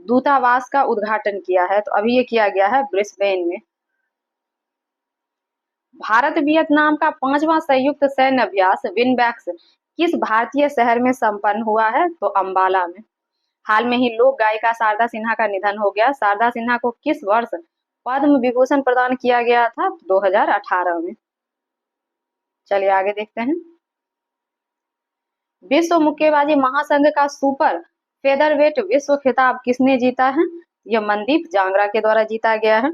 A: दूतावास का उद्घाटन किया है, तो अभी ये किया गया है ब्रिस्बेन में। भारत वियतनाम का 5वां संयुक्त सैन्य अभ्यास विनबैक्स किस भारतीय शहर में संपन्न हुआ है, तो अंबाला में। हाल में ही लोक गायिका शारदा सिन्हा का निधन हो गया। शारदा सिन्हा को किस वर्ष पद्म विभूषण प्रदान किया गया था, 2018 में। चलिए आगे देखते हैं। विश्व मुक्केबाजी महासंघ का सुपर फेदरवेट विश्व खिताब किसने जीता है, यह मनदीप जांगरा के द्वारा जीता गया है।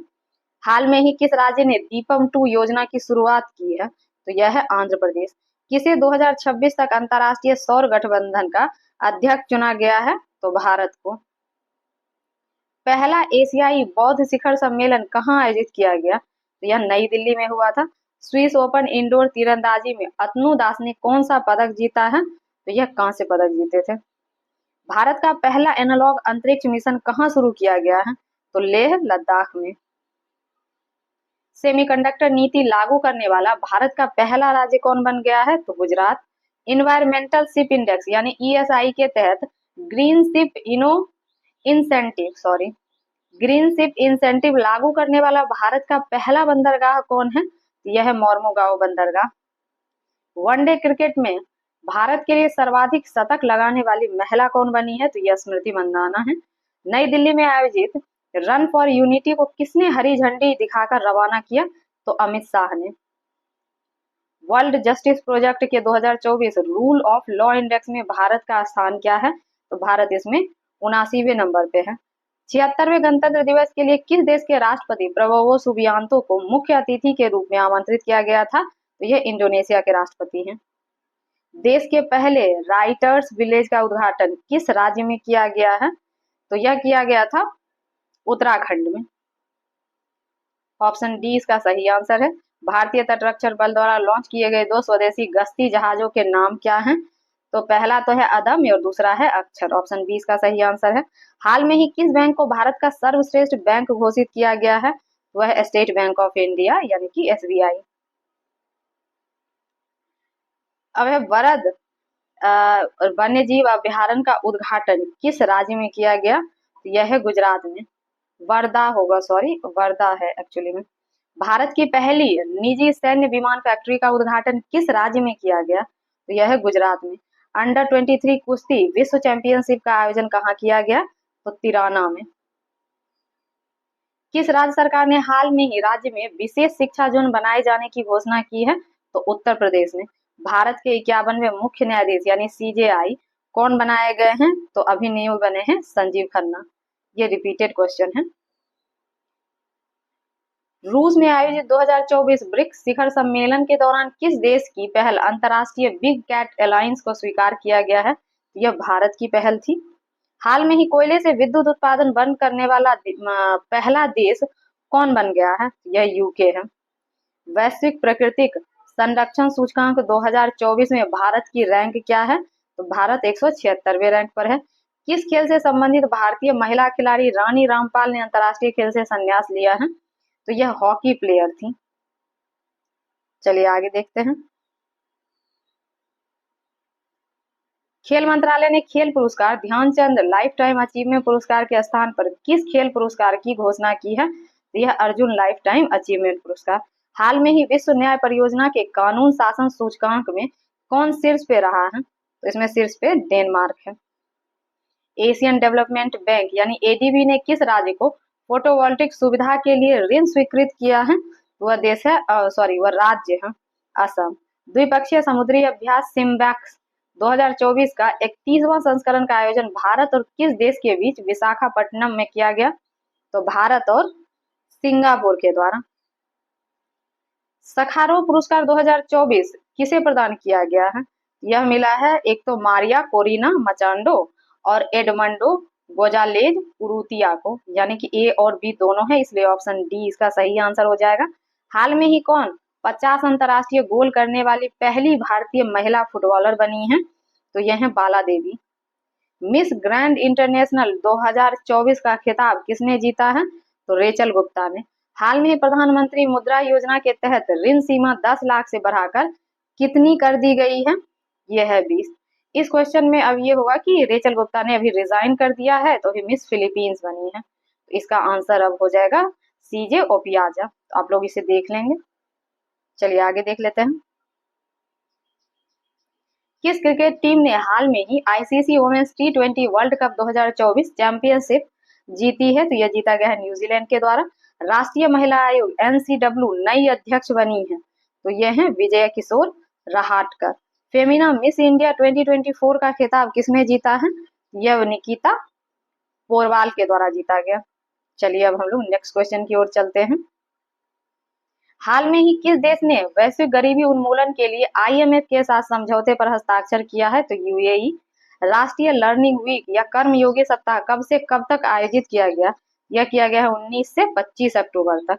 A: हाल में ही किस राज्य ने दीपम 2 योजना की शुरुआत की है, तो यह है आंध्र प्रदेश। किसे 2026 तक अंतर्राष्ट्रीय सौर गठबंधन का अध्यक्ष चुना गया है, तो भारत को। पहला एशियाई बौद्ध शिखर सम्मेलन कहाँ आयोजित किया गया, तो यह नई दिल्ली में हुआ था। स्विस ओपन इंडोर तीरंदाजी में अतनु दास ने कौन सा पदक जीता है, तो यह कांस्य पदक जीते थे। भारत का पहला एनालॉग अंतरिक्ष मिशन कहाँ शुरू किया गया है, तो लेह लद्दाख में। सेमीकंडक्टर नीति लागू करने वाला भारत का पहला राज्य कौन बन गया है, तो गुजरात। इन्वायरमेंटल शिप इंडेक्स यानी ESI के तहत ग्रीन शिप इंसेंटिव लागू करने वाला भारत का पहला बंदरगाह कौन है, यह है मोर्मुगांव बंदरगाह। वनडे क्रिकेट में भारत के लिए सर्वाधिक शतक लगाने वाली महिला कौन बनी है, तो यह स्मृति मंदाना है। नई दिल्ली में आयोजित रन फॉर यूनिटी को किसने हरी झंडी दिखाकर रवाना किया, तो अमित शाह ने। वर्ल्ड जस्टिस प्रोजेक्ट के 2024 रूल ऑफ लॉ इंडेक्स में भारत का स्थान क्या है, तो भारत इसमें 79वें नंबर पे है। 76वें गणतंत्र दिवस के लिए किस देश के राष्ट्रपति प्रबोवो सुबियांतो को मुख्य अतिथि के रूप में आमंत्रित किया गया था, तो यह इंडोनेशिया के राष्ट्रपति हैं। देश के पहले राइटर्स विलेज का उद्घाटन किस राज्य में किया गया है, तो यह किया गया था उत्तराखंड में। ऑप्शन डी इसका सही आंसर है। भारतीय तटरक्षक बल द्वारा लॉन्च किए गए 2 स्वदेशी गश्ती जहाजों के नाम क्या हैं, तो पहला तो है अदम्य और दूसरा है अक्षर। ऑप्शन बी इसका सही आंसर है। हाल में ही किस बैंक को भारत का सर्वश्रेष्ठ बैंक घोषित किया गया है, वह स्टेट बैंक ऑफ इंडिया यानी कि SBI। अब है वरद वन्यजीव अभ्यारण्य का उद्घाटन किस राज्य में किया गया, तो यह है गुजरात में। वर्धा होगा, सॉरी वर्धा है एक्चुअली में। भारत की पहली निजी सैन्य विमान फैक्ट्री का उद्घाटन किस राज्य में किया गया, तो यह है गुजरात में। अंडर 23 कुश्ती विश्व चैंपियनशिप का आयोजन कहाँ किया गया, तो तिराना में। किस राज्य सरकार ने हाल में ही राज्य में विशेष शिक्षा जोन बनाए जाने की घोषणा की है, तो उत्तर प्रदेश ने। भारत के 51वें मुख्य न्यायाधीश यानी CJI कौन बनाए गए हैं, तो अभी न्यू बने हैं संजीव खन्ना। ये रिपीटेड क्वेश्चन है। रूस में आयोजित 2024 ब्रिक्स शिखर सम्मेलन के दौरान किस देश की पहल अंतर्राष्ट्रीय बिग कैट अलायंस को स्वीकार किया गया है, यह भारत की पहल थी। हाल में ही कोयले से विद्युत उत्पादन बंद करने वाला पहला देश कौन बन गया है, यह यूके है। वैश्विक प्राकृतिक संरक्षण सूचकांक 2024 में भारत की रैंक क्या है, तो भारत 176वें रैंक पर है। किस खेल से संबंधित भारतीय महिला खिलाड़ी रानी रामपाल ने अंतर्राष्ट्रीय खेल से संन्यास लिया है, तो यह हॉकी प्लेयर थी। चलिए आगे देखते हैं। खेल मंत्रालय ने खेल पुरस्कार ध्यानचंद लाइफ टाइम अचीवमेंट पुरस्कार के स्थान पर किस खेल पुरस्कार की घोषणा की है, तो यह अर्जुन लाइफ टाइम अचीवमेंट पुरस्कार। हाल में ही विश्व न्याय परियोजना के कानून शासन सूचकांक में कौन शीर्ष पे रहा है, तो इसमें शीर्ष पे डेनमार्क है। एशियन डेवलपमेंट बैंक यानी ADB ने किस राज्य को फोटोवोल्टिक सुविधा के लिए ऋण स्वीकृत किया है, वह देश है वह राज्य है असम। द्विपक्षीय समुद्री अभ्यास सिम्बैक्स 2024 का 31वां संस्करण का आयोजन भारत और किस देश के बीच विशाखापट्टनम में किया गया, तो भारत और सिंगापुर के द्वारा। सखारोव पुरस्कार 2024 किसे प्रदान किया गया है, यह मिला है एक तो मारिया कोरिना मचांडो और एडमंडो गोजालेज उरुतिया को, यानी कि A और B दोनों है, इसलिए ऑप्शन डी इसका सही आंसर हो जाएगा। हाल में ही कौन 50 अंतर्राष्ट्रीय गोल करने वाली पहली भारतीय महिला फुटबॉलर बनी हैं, तो यह है बाला देवी। मिस ग्रैंड इंटरनेशनल 2024 का खिताब किसने जीता है, तो रेचल गुप्ता ने। हाल में प्रधानमंत्री मुद्रा योजना के तहत ऋण सीमा 10 लाख से बढ़ाकर कितनी कर दी गई है, यह है 20। इस क्वेश्चन में अब ये होगा कि रेचल गुप्ता ने अभी रिजाइन कर दिया है, तो अभी मिस फिलीपींस बनी है। तो इसका आंसर अब हो जाएगा सीजे ओपियाजा। तो आप लोग इसे देख लेंगे। चलिए आगे देख लेते हैं। किस क्रिकेट टीम ने हाल में ही ICC women's T20 world cup 2024 championship जीती है, तो यह जीता गया है न्यूजीलैंड के द्वारा। राष्ट्रीय महिला आयोग NCW नई अध्यक्ष बनी है, तो यह है विजय किशोर रहाटकर। फेमिना मिस इंडिया 2024 का खिताब किसने जीता है, यह निकिता पोरवाल के द्वारा जीता गया। चलिए अब हम लोग नेक्स्ट क्वेश्चन की ओर चलते हैं। हाल में ही किस देश ने वैश्विक गरीबी उन्मूलन के लिए IMF के साथ समझौते पर हस्ताक्षर किया है, तो UAE। राष्ट्रीय लर्निंग वीक या कर्मयोगी सप्ताह कब से कब तक आयोजित किया गया, यह किया गया है 19 से 25 अक्टूबर तक।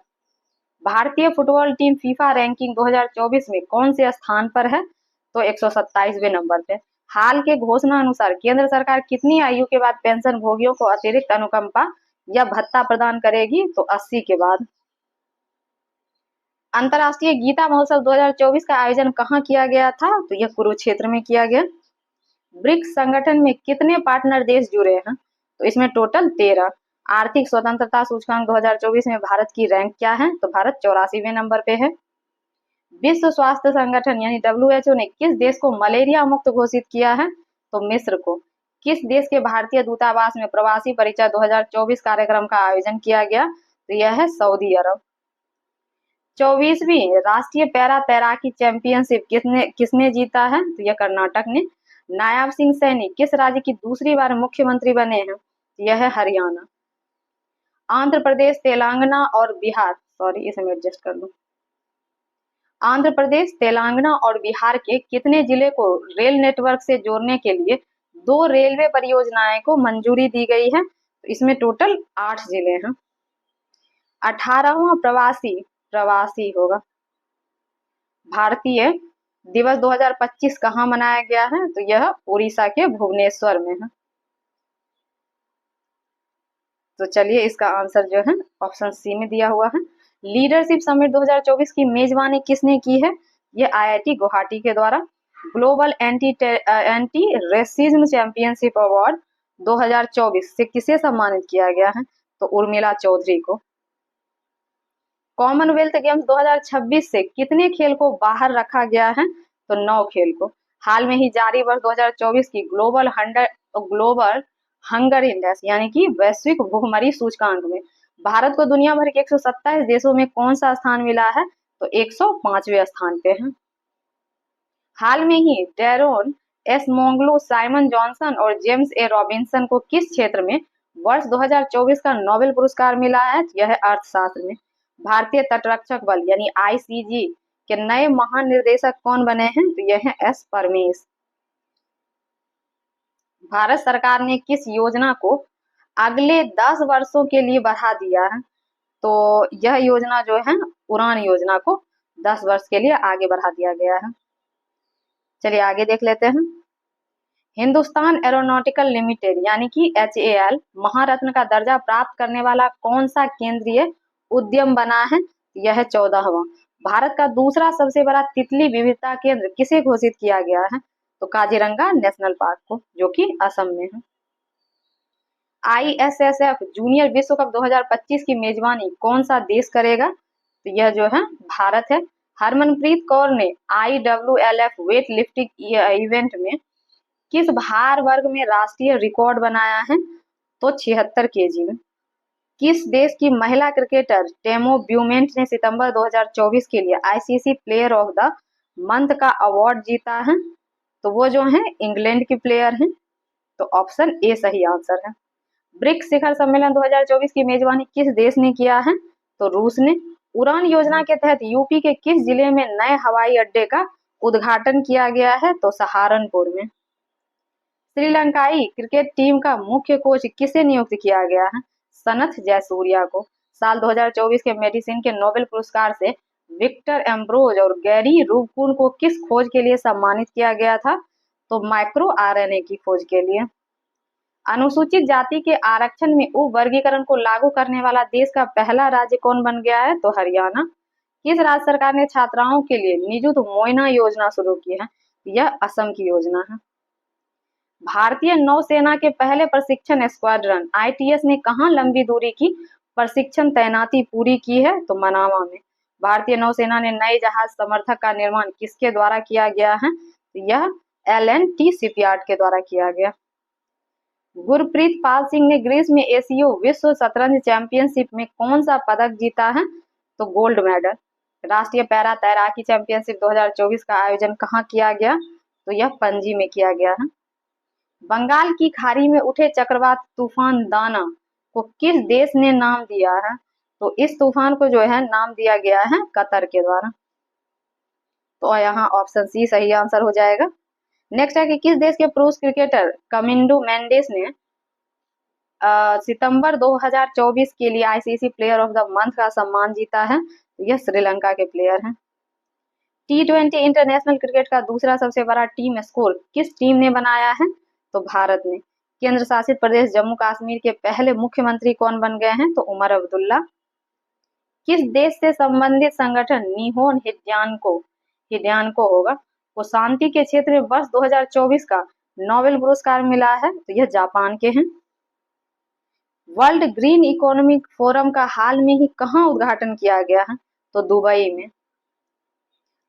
A: भारतीय फुटबॉल टीम फीफा रैंकिंग 2024 में कौन से स्थान पर है, तो 127वें नंबर पे। हाल के घोषणा अनुसार केंद्र सरकार कितनी आयु के बाद पेंशन भोगियों को अतिरिक्त अनुकंपा या भत्ता प्रदान करेगी, तो 80 के बाद। अंतर्राष्ट्रीय गीता महोत्सव 2024 का आयोजन कहाँ किया गया था, तो यह कुरुक्षेत्र में किया गया। ब्रिक्स संगठन में कितने पार्टनर देश जुड़े हैं, तो इसमें टोटल 13। आर्थिक स्वतंत्रता सूचकांक 2024 में भारत की रैंक क्या है, तो भारत 84वें नंबर पे है। विश्व स्वास्थ्य संगठन यानी WHO ने किस देश को मलेरिया मुक्त घोषित किया है, तो मिस्र को। किस देश के भारतीय दूतावास में प्रवासी परिचय 2024 कार्यक्रम का आयोजन किया गया, तो यह है सऊदी अरब। 24वीं राष्ट्रीय पैरा तैराकी चैंपियनशिप किसने जीता है, तो यह कर्नाटक ने। नायाब सिंह सैनी किस राज्य की दूसरी बार मुख्यमंत्री बने हैं, यह है हरियाणा। आंध्र प्रदेश, तेलंगाना और बिहार, सॉरी इसे मैं एडजस्ट कर लूं। आंध्र प्रदेश, तेलंगाना और बिहार के कितने जिले को रेल नेटवर्क से जोड़ने के लिए 2 रेलवे परियोजनाएं को मंजूरी दी गई है, तो इसमें टोटल 8 जिले हैं। 18वां प्रवासी होगा भारतीय दिवस 2025 कहाँ मनाया गया है, तो यह उड़ीसा के भुवनेश्वर में है। तो चलिए इसका आंसर जो है ऑप्शन सी में दिया हुआ है। लीडरशिप समिट 2024 की मेजबानी किसने की है, यह IIT गुवाहाटी के द्वारा। Global anti racism championship award 2024 से किसे सम्मानित किया गया है, तो उर्मिला चौधरी को। कॉमनवेल्थ गेम्स 2026 से कितने खेल को बाहर रखा गया है, तो 9 खेल को। हाल में ही जारी वर्ष 2024 की ग्लोबल हंगर इंडेक्स यानी कि वैश्विक भूखमरी सूचकांक में भारत को दुनिया भर के 127 देशों में कौन सा स्थान मिला है, तो 105वें स्थान पे है। हाल में ही डैरोन एस मोंगलू, साइमन जॉनसन और जेम्स ए रॉबिन्सन को किस क्षेत्र में वर्ष 2024 का नोबेल पुरस्कार मिला है, यह है अर्थशास्त्र में। भारतीय तटरक्षक बल यानी ICG के नए महानिर्देशक कौन बने हैं, तो यह है S परमेश। भारत सरकार ने किस योजना को अगले 10 वर्षों के लिए बढ़ा दिया है, तो यह योजना जो है उड़ान योजना को 10 वर्ष के लिए आगे बढ़ा दिया गया है। चलिए आगे देख लेते हैं। हिंदुस्तान एरोनॉटिकल लिमिटेड यानी कि HAL महारत्न का दर्जा प्राप्त करने वाला कौन सा केंद्रीय उद्यम बना है, यह 14वां। भारत का दूसरा सबसे बड़ा तितली विविधता केंद्र किसे घोषित किया गया है, तो काजीरंगा नेशनल पार्क को, जो कि असम में है। ISSF जूनियर विश्व कप 2025 की मेजबानी कौन सा देश करेगा, तो यह जो है भारत है। हरमनप्रीत कौर ने IWLF वेट लिफ्टिंग इवेंट में किस भार वर्ग में राष्ट्रीय रिकॉर्ड बनाया है, तो 76 kg में। किस देश की महिला क्रिकेटर टेमो ब्यूमेंट ने सितंबर 2024 के लिए ICC player of the month का अवार्ड जीता है, तो वो जो है इंग्लैंड की प्लेयर हैं, तो ऑप्शन ए सही आंसर है। ब्रिक्स शिखर सम्मेलन 2024 की मेजबानी किस देश ने किया है, तो रूस ने। उड़ान योजना के तहत यूपी के किस जिले में नए हवाई अड्डे का उद्घाटन किया गया है, तो सहारनपुर में। श्रीलंकाई क्रिकेट टीम का मुख्य कोच किसे नियुक्त किया गया है, सनथ जयसूर्या को। साल 2024 के मेडिसिन के नोबेल पुरस्कार से विक्टर एम्ब्रोज और गैरी रूबकुन को किस खोज के लिए सम्मानित किया गया था? तो माइक्रो आरएनए की खोज के लिए। अनुसूचित जाति के आरक्षण में उप वर्गीकरण को लागू करने वाला देश का पहला राज्य कौन बन गया है? तो हरियाणा। किस राज्य सरकार ने छात्राओं के लिए निजुत मोइना योजना शुरू की है? यह असम की योजना है। भारतीय नौसेना के पहले प्रशिक्षण स्क्वाड्रन आईटीएस ने कहाँ लंबी दूरी की प्रशिक्षण तैनाती पूरी की है? तो मनामा में। भारतीय नौसेना ने नए जहाज समर्थक का निर्माण किसके द्वारा किया गया है? तो यह एल&टी शिपयार्ड के द्वारा किया गया। गुरप्रीत पाल सिंह ने ग्रीस में एशियो विश्व शतरंज चैंपियनशिप में कौन सा पदक जीता है? तो गोल्ड मेडल। राष्ट्रीय पैरा तैराकी चैंपियनशिप 2024 का आयोजन कहाँ किया गया? तो यह पणजी में किया गया है। बंगाल की खाड़ी में उठे चक्रवात तूफान दाना को किस देश ने नाम दिया है? तो इस तूफान को जो है नाम दिया गया है कतर के द्वारा। तो यहाँ ऑप्शन सी सही आंसर हो जाएगा। नेक्स्ट है कि किस देश के पुरुष क्रिकेटर कमिंडो मेंडिस ने सितंबर 2024 के लिए ICC player of the month का सम्मान जीता है? तो यह श्रीलंका के प्लेयर हैं। T20 इंटरनेशनल क्रिकेट का दूसरा सबसे बड़ा टीम स्कोर किस टीम ने बनाया है? तो भारत ने। केंद्र शासित प्रदेश जम्मू कश्मीर के पहले मुख्यमंत्री कौन बन गए हैं? तो उमर अब्दुल्ला। किस देश से संबंधित संगठन निहोन हिड्यानको होगा को शांति के क्षेत्र में वर्ष 2024 का नोबेल पुरस्कार मिला है? तो यह जापान के हैं। वर्ल्ड ग्रीन इकोनॉमिक फोरम का हाल में ही कहाँ उद्घाटन किया गया है? तो दुबई में।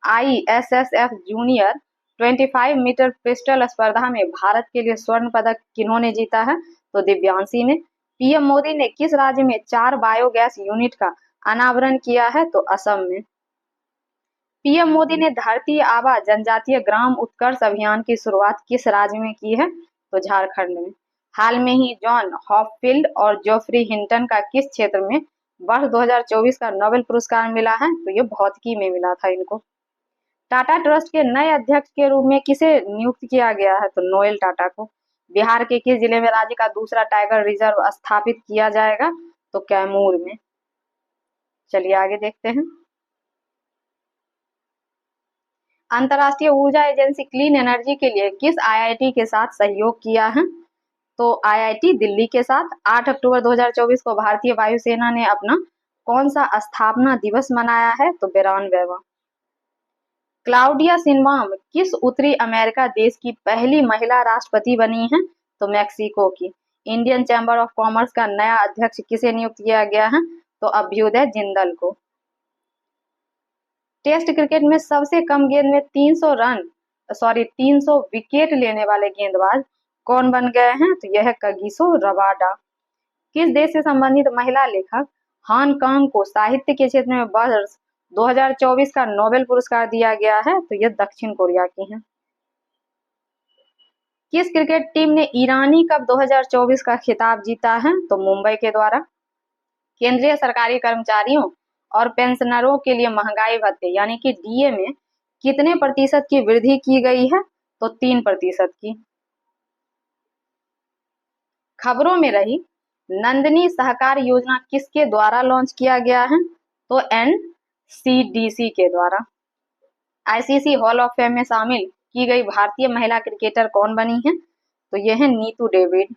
A: ISSF जूनियर 25 मीटर पिस्टल स्पर्धा में भारत के लिए स्वर्ण पदक किन्होंने जीता है? तो दिव्यांशी ने। पीएम मोदी ने किस राज्य में 4 बायोगैस यूनिट का अनावरण किया है? तो असम में। पीएम मोदी ने धरती आबा जनजातीय ग्राम उत्कर्ष अभियान की शुरुआत किस राज्य में की है? तो झारखंड में। हाल में ही जॉन हॉपफील्ड और जोफ्री हिंटन का किस क्षेत्र में वर्ष 2024 का नोबेल पुरस्कार मिला है? तो ये भौतिकी में मिला था इनको। टाटा ट्रस्ट के नए अध्यक्ष के रूप में किसे नियुक्त किया गया है? तो नोएल टाटा को। बिहार के किस जिले में राज्य का दूसरा टाइगर रिजर्व स्थापित किया जाएगा? तो कैमूर में। चलिए आगे देखते हैं। अंतर्राष्ट्रीय ऊर्जा एजेंसी क्लीन एनर्जी के लिए किस आईआईटी के साथ सहयोग किया है? तो आईआईटी दिल्ली के साथ। 8 अक्टूबर 2024 को भारतीय वायुसेना ने अपना कौन सा स्थापना दिवस मनाया है? तो 92वां। क्लाउडिया शिनबाम किस उत्तरी अमेरिका देश की पहली महिला राष्ट्रपति बनी है? तो मैक्सिको की। इंडियन चैम्बर ऑफ कॉमर्स का नया अध्यक्ष किसे नियुक्त किया गया है? तो अभ्युदय जिंदल को। टेस्ट क्रिकेट में सबसे कम गेंद में 300 विकेट लेने वाले गेंदबाज कौन बन गए हैं? तो यह है कगिसो रबाडा। किस देश से संबंधित महिला लेखक हान कांग को साहित्य के क्षेत्र में वर्ष 2024 का नोबेल पुरस्कार दिया गया है? तो यह दक्षिण कोरिया की हैं। किस क्रिकेट टीम ने ईरानी कप 2024 का खिताब जीता है? तो मुंबई के द्वारा। केंद्रीय सरकारी कर्मचारियों और पेंशनरों के लिए महंगाई भत्ते यानी कि डीए में कितने प्रतिशत की वृद्धि की गई है? तो 3% की। खबरों में रही नंदिनी सहकार योजना किसके द्वारा लॉन्च किया गया है? तो एनसीडीसी के द्वारा। आईसीसी हॉल ऑफ फेम में शामिल की गई भारतीय महिला क्रिकेटर कौन बनी है? तो यह है नीतू डेविड।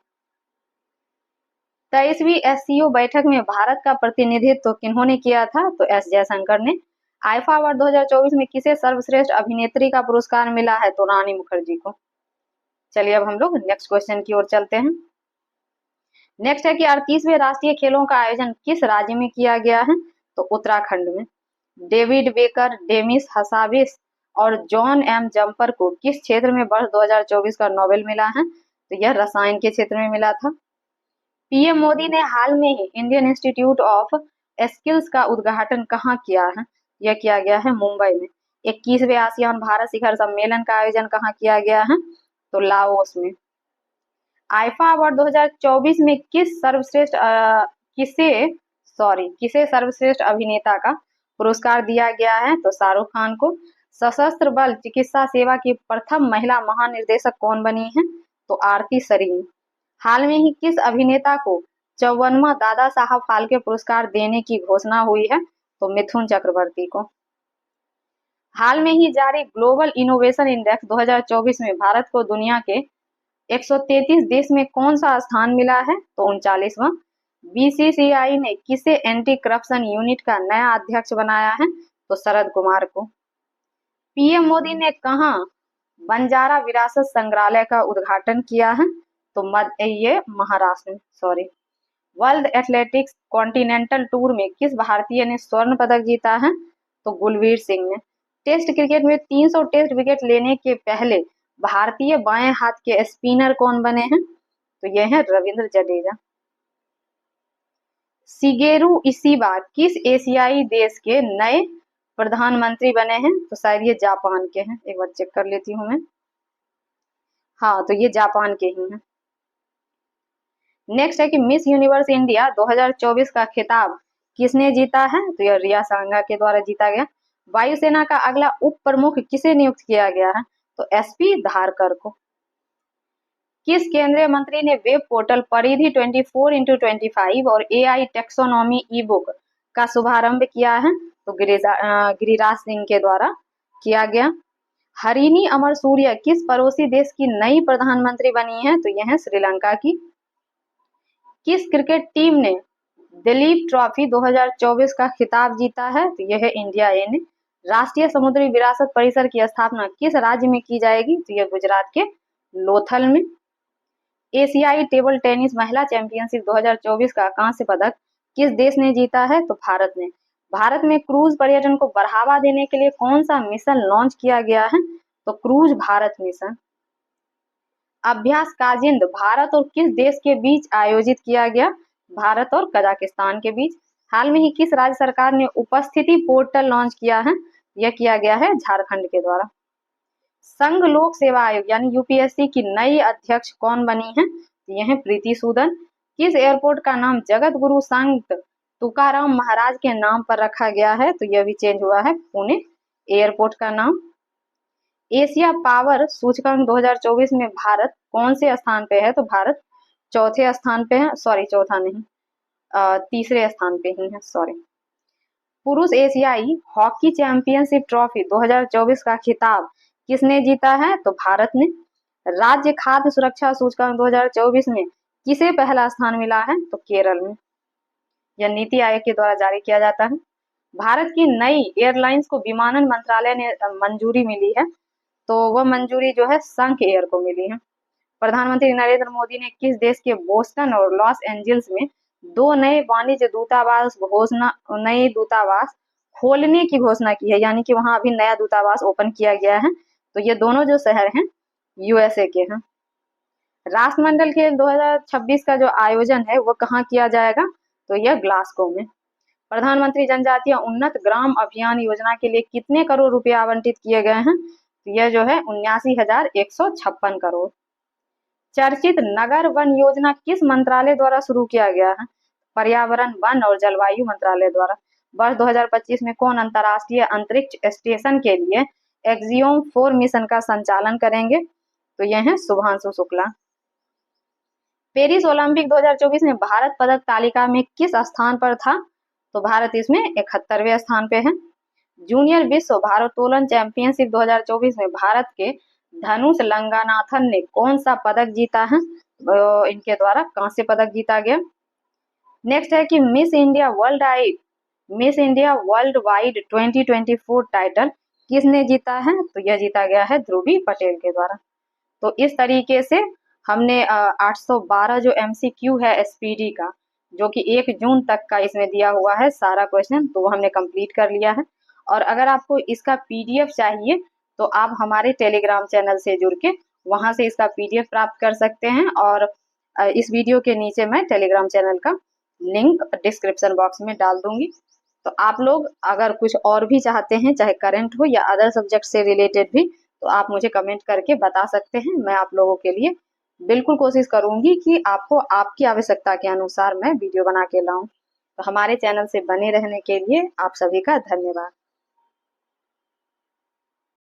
A: 23वीं एससीओ बैठक में भारत का प्रतिनिधित्व किन्होंने किया था? तो एस जयशंकर ने। आईफा अवार्ड 2024 में किसे सर्वश्रेष्ठ अभिनेत्री का पुरस्कार मिला है? तो रानी मुखर्जी को। चलिए अब हम लोग नेक्स्ट क्वेश्चन की ओर चलते हैं। नेक्स्ट है कि 38वें राष्ट्रीय खेलों का आयोजन किस राज्य में किया गया है? तो उत्तराखंड में। डेविड बेकर, डेमिस हसाबिस और जॉन एम जम्पर को किस क्षेत्र में वर्ष 2024 का नोबेल मिला है? तो यह रसायन के क्षेत्र में मिला था। पीएम मोदी ने हाल में ही इंडियन इंस्टीट्यूट ऑफ स्किल्स का उद्घाटन कहाँ किया है? यह किया गया है मुंबई में। 21वें आसियान भारत शिखर सम्मेलन का आयोजन कहाँ किया गया है? तो लाओस में। आईफा अवार्ड 2024 में किसे सर्वश्रेष्ठ अभिनेता का पुरस्कार दिया गया है? तो शाहरुख खान को। सशस्त्र बल चिकित्सा सेवा की प्रथम महिला महानिर्देशक कौन बनी है? तो आरती सरीन। हाल में ही किस अभिनेता को 54वां दादा साहब फाल्के पुरस्कार देने की घोषणा हुई है? तो मिथुन चक्रवर्ती को। हाल में ही जारी ग्लोबल इनोवेशन इंडेक्स 2024 में भारत को दुनिया के 133 देश में कौन सा स्थान मिला है? तो 39वां। बीसीसीआई ने किसे एंटी करप्शन यूनिट का नया अध्यक्ष बनाया है? तो शरद कुमार को। पीएम मोदी ने कहां बंजारा विरासत संग्रहालय का उद्घाटन किया है? तो ये महाराष्ट्र में, sorry. World athletics continental tour में किस भारतीय ने स्वर्ण पदक जीता है? तो गुलवीर सिंह ने। टेस्ट क्रिकेट में 300 टेस्ट विकेट लेने के पहले भारतीय बाएं हाथ के स्पिनर कौन बने हैं? तो ये है रविंद्र जडेजा। शिगेरू इशिबा किस एशियाई देश के नए प्रधानमंत्री बने हैं? तो शायद ये जापान के हैं, एक बार चेक कर लेती हूँ मैं। हाँ, तो ये जापान के ही हैं। नेक्स्ट है कि मिस यूनिवर्स इंडिया 2024 का खिताब किसने जीता है? तो यह रिया सांगा के द्वारा जीता गया। वायुसेना का अगला उप प्रमुख किसे नियुक्त किया गया है? तो एसपी धारकर को। किस केंद्रीय मंत्री ने वेब पोर्टल परिधि 24x25 और एआई टेक्सोनॉमी ई बुक का शुभारंभ किया है? तो गिरिराज सिंह के द्वारा किया गया। हरिणी अमर सूर्य किस पड़ोसी देश की नई प्रधानमंत्री बनी है? तो यह है श्रीलंका की। किस क्रिकेट टीम ने दिलीप ट्रॉफी 2024 का खिताब जीता है? तो यह है इंडिया ए ने। राष्ट्रीय समुद्री विरासत परिसर की स्थापना किस राज्य में की जाएगी? तो यह गुजरात के लोथल में। एशियाई टेबल टेनिस महिला चैंपियनशिप 2024 का कांस्य पदक किस देश ने जीता है? तो भारत ने। भारत में क्रूज पर्यटन को बढ़ावा देने के लिए कौन सा मिशन लॉन्च किया गया है? तो क्रूज भारत मिशन। अभ्यास काजिंद भारत और किस देश के बीच आयोजित किया गया? भारत और कजाकिस्तान के बीच। हाल में ही किस राज्य सरकार ने उपस्थिति पोर्टल लॉन्च किया है? यह किया गया है झारखंड के द्वारा। संघ लोक सेवा आयोग यानी यूपीएससी की नई अध्यक्ष कौन बनी है? यह है प्रीति सूदन। किस एयरपोर्ट का नाम जगत गुरु संत तुकाराम महाराज के नाम पर रखा गया है? तो यह भी चेंज हुआ है, पुणे एयरपोर्ट का नाम। एशिया पावर सूचकांक 2024 में भारत कौन से स्थान पे है? तो भारत चौथे स्थान पे है, सॉरी चौथा नहीं, तीसरे स्थान पे ही है, सॉरी। पुरुष एशियाई हॉकी चैंपियनशिप ट्रॉफी 2024 का खिताब किसने जीता है? तो भारत ने। राज्य खाद्य सुरक्षा सूचकांक 2024 में किसे पहला स्थान मिला है? तो केरल में। यह नीति आयोग के द्वारा जारी किया जाता है। भारत की नई एयरलाइंस को विमानन मंत्रालय ने मंजूरी मिली है, तो वह मंजूरी जो है संघ एयर को मिली है। प्रधानमंत्री नरेंद्र मोदी ने किस देश के बोस्टन और लॉस एंजल्स में 2 नए वाणिज्य नए दूतावास खोलने की घोषणा की है, यानी कि वहां अभी नया दूतावास ओपन किया गया है। तो ये दोनों जो शहर हैं यूएसए के हैं। राष्ट्रमंडल खेल 2026 का जो आयोजन है वो कहाँ किया जाएगा? तो यह ग्लासगो में। प्रधानमंत्री जनजातीय उन्नत ग्राम अभियान योजना के लिए कितने करोड़ रुपए आवंटित किए गए हैं? तो यह जो है 79,156 करोड़। चर्चित नगर वन योजना किस मंत्रालय द्वारा शुरू किया गया है? पर्यावरण, वन और जलवायु मंत्रालय द्वारा। वर्ष 2025 में कौन अंतरराष्ट्रीय अंतरिक्ष स्टेशन के लिए एक्सियोम 4 मिशन का संचालन करेंगे? तो यह है शुभांशु शुक्ला। पेरिस ओलंपिक 2024 में भारत पदक तालिका में किस स्थान पर था? तो भारत इसमें 71वें स्थान पे है। जूनियर विश्व भारोत्तोलन चैंपियनशिप 2024 में भारत के धनुष लंगानाथन ने कौन सा पदक जीता है? इनके द्वारा कांस्य पदक जीता गया। नेक्स्ट है कि miss India world wide 2024 title किसने जीता है? तो यह जीता गया है ध्रुवी पटेल के द्वारा। तो इस तरीके से हमने 812 जो एमसीक्यू है एसपीडी का, जो कि 1 जून तक का इसमें दिया हुआ है सारा क्वेश्चन, तो वो हमने कंप्लीट कर लिया है। और अगर आपको इसका पीडीएफ चाहिए तो आप हमारे टेलीग्राम चैनल से जुड़ के वहां से इसका पीडीएफ प्राप्त कर सकते हैं। और इस वीडियो के नीचे मैं टेलीग्राम चैनल का लिंक डिस्क्रिप्शन बॉक्स में डाल दूंगी। तो आप लोग अगर कुछ और भी चाहते हैं, चाहे करंट हो या अदर सब्जेक्ट से रिलेटेड भी, तो आप मुझे कमेंट करके बता सकते हैं। मैं आप लोगों के लिए बिल्कुल कोशिश करूंगी कि आपको आपकी आवश्यकता के अनुसार मैं वीडियो बना के लाऊं। तो हमारे चैनल से बने रहने के लिए आप सभी का धन्यवाद।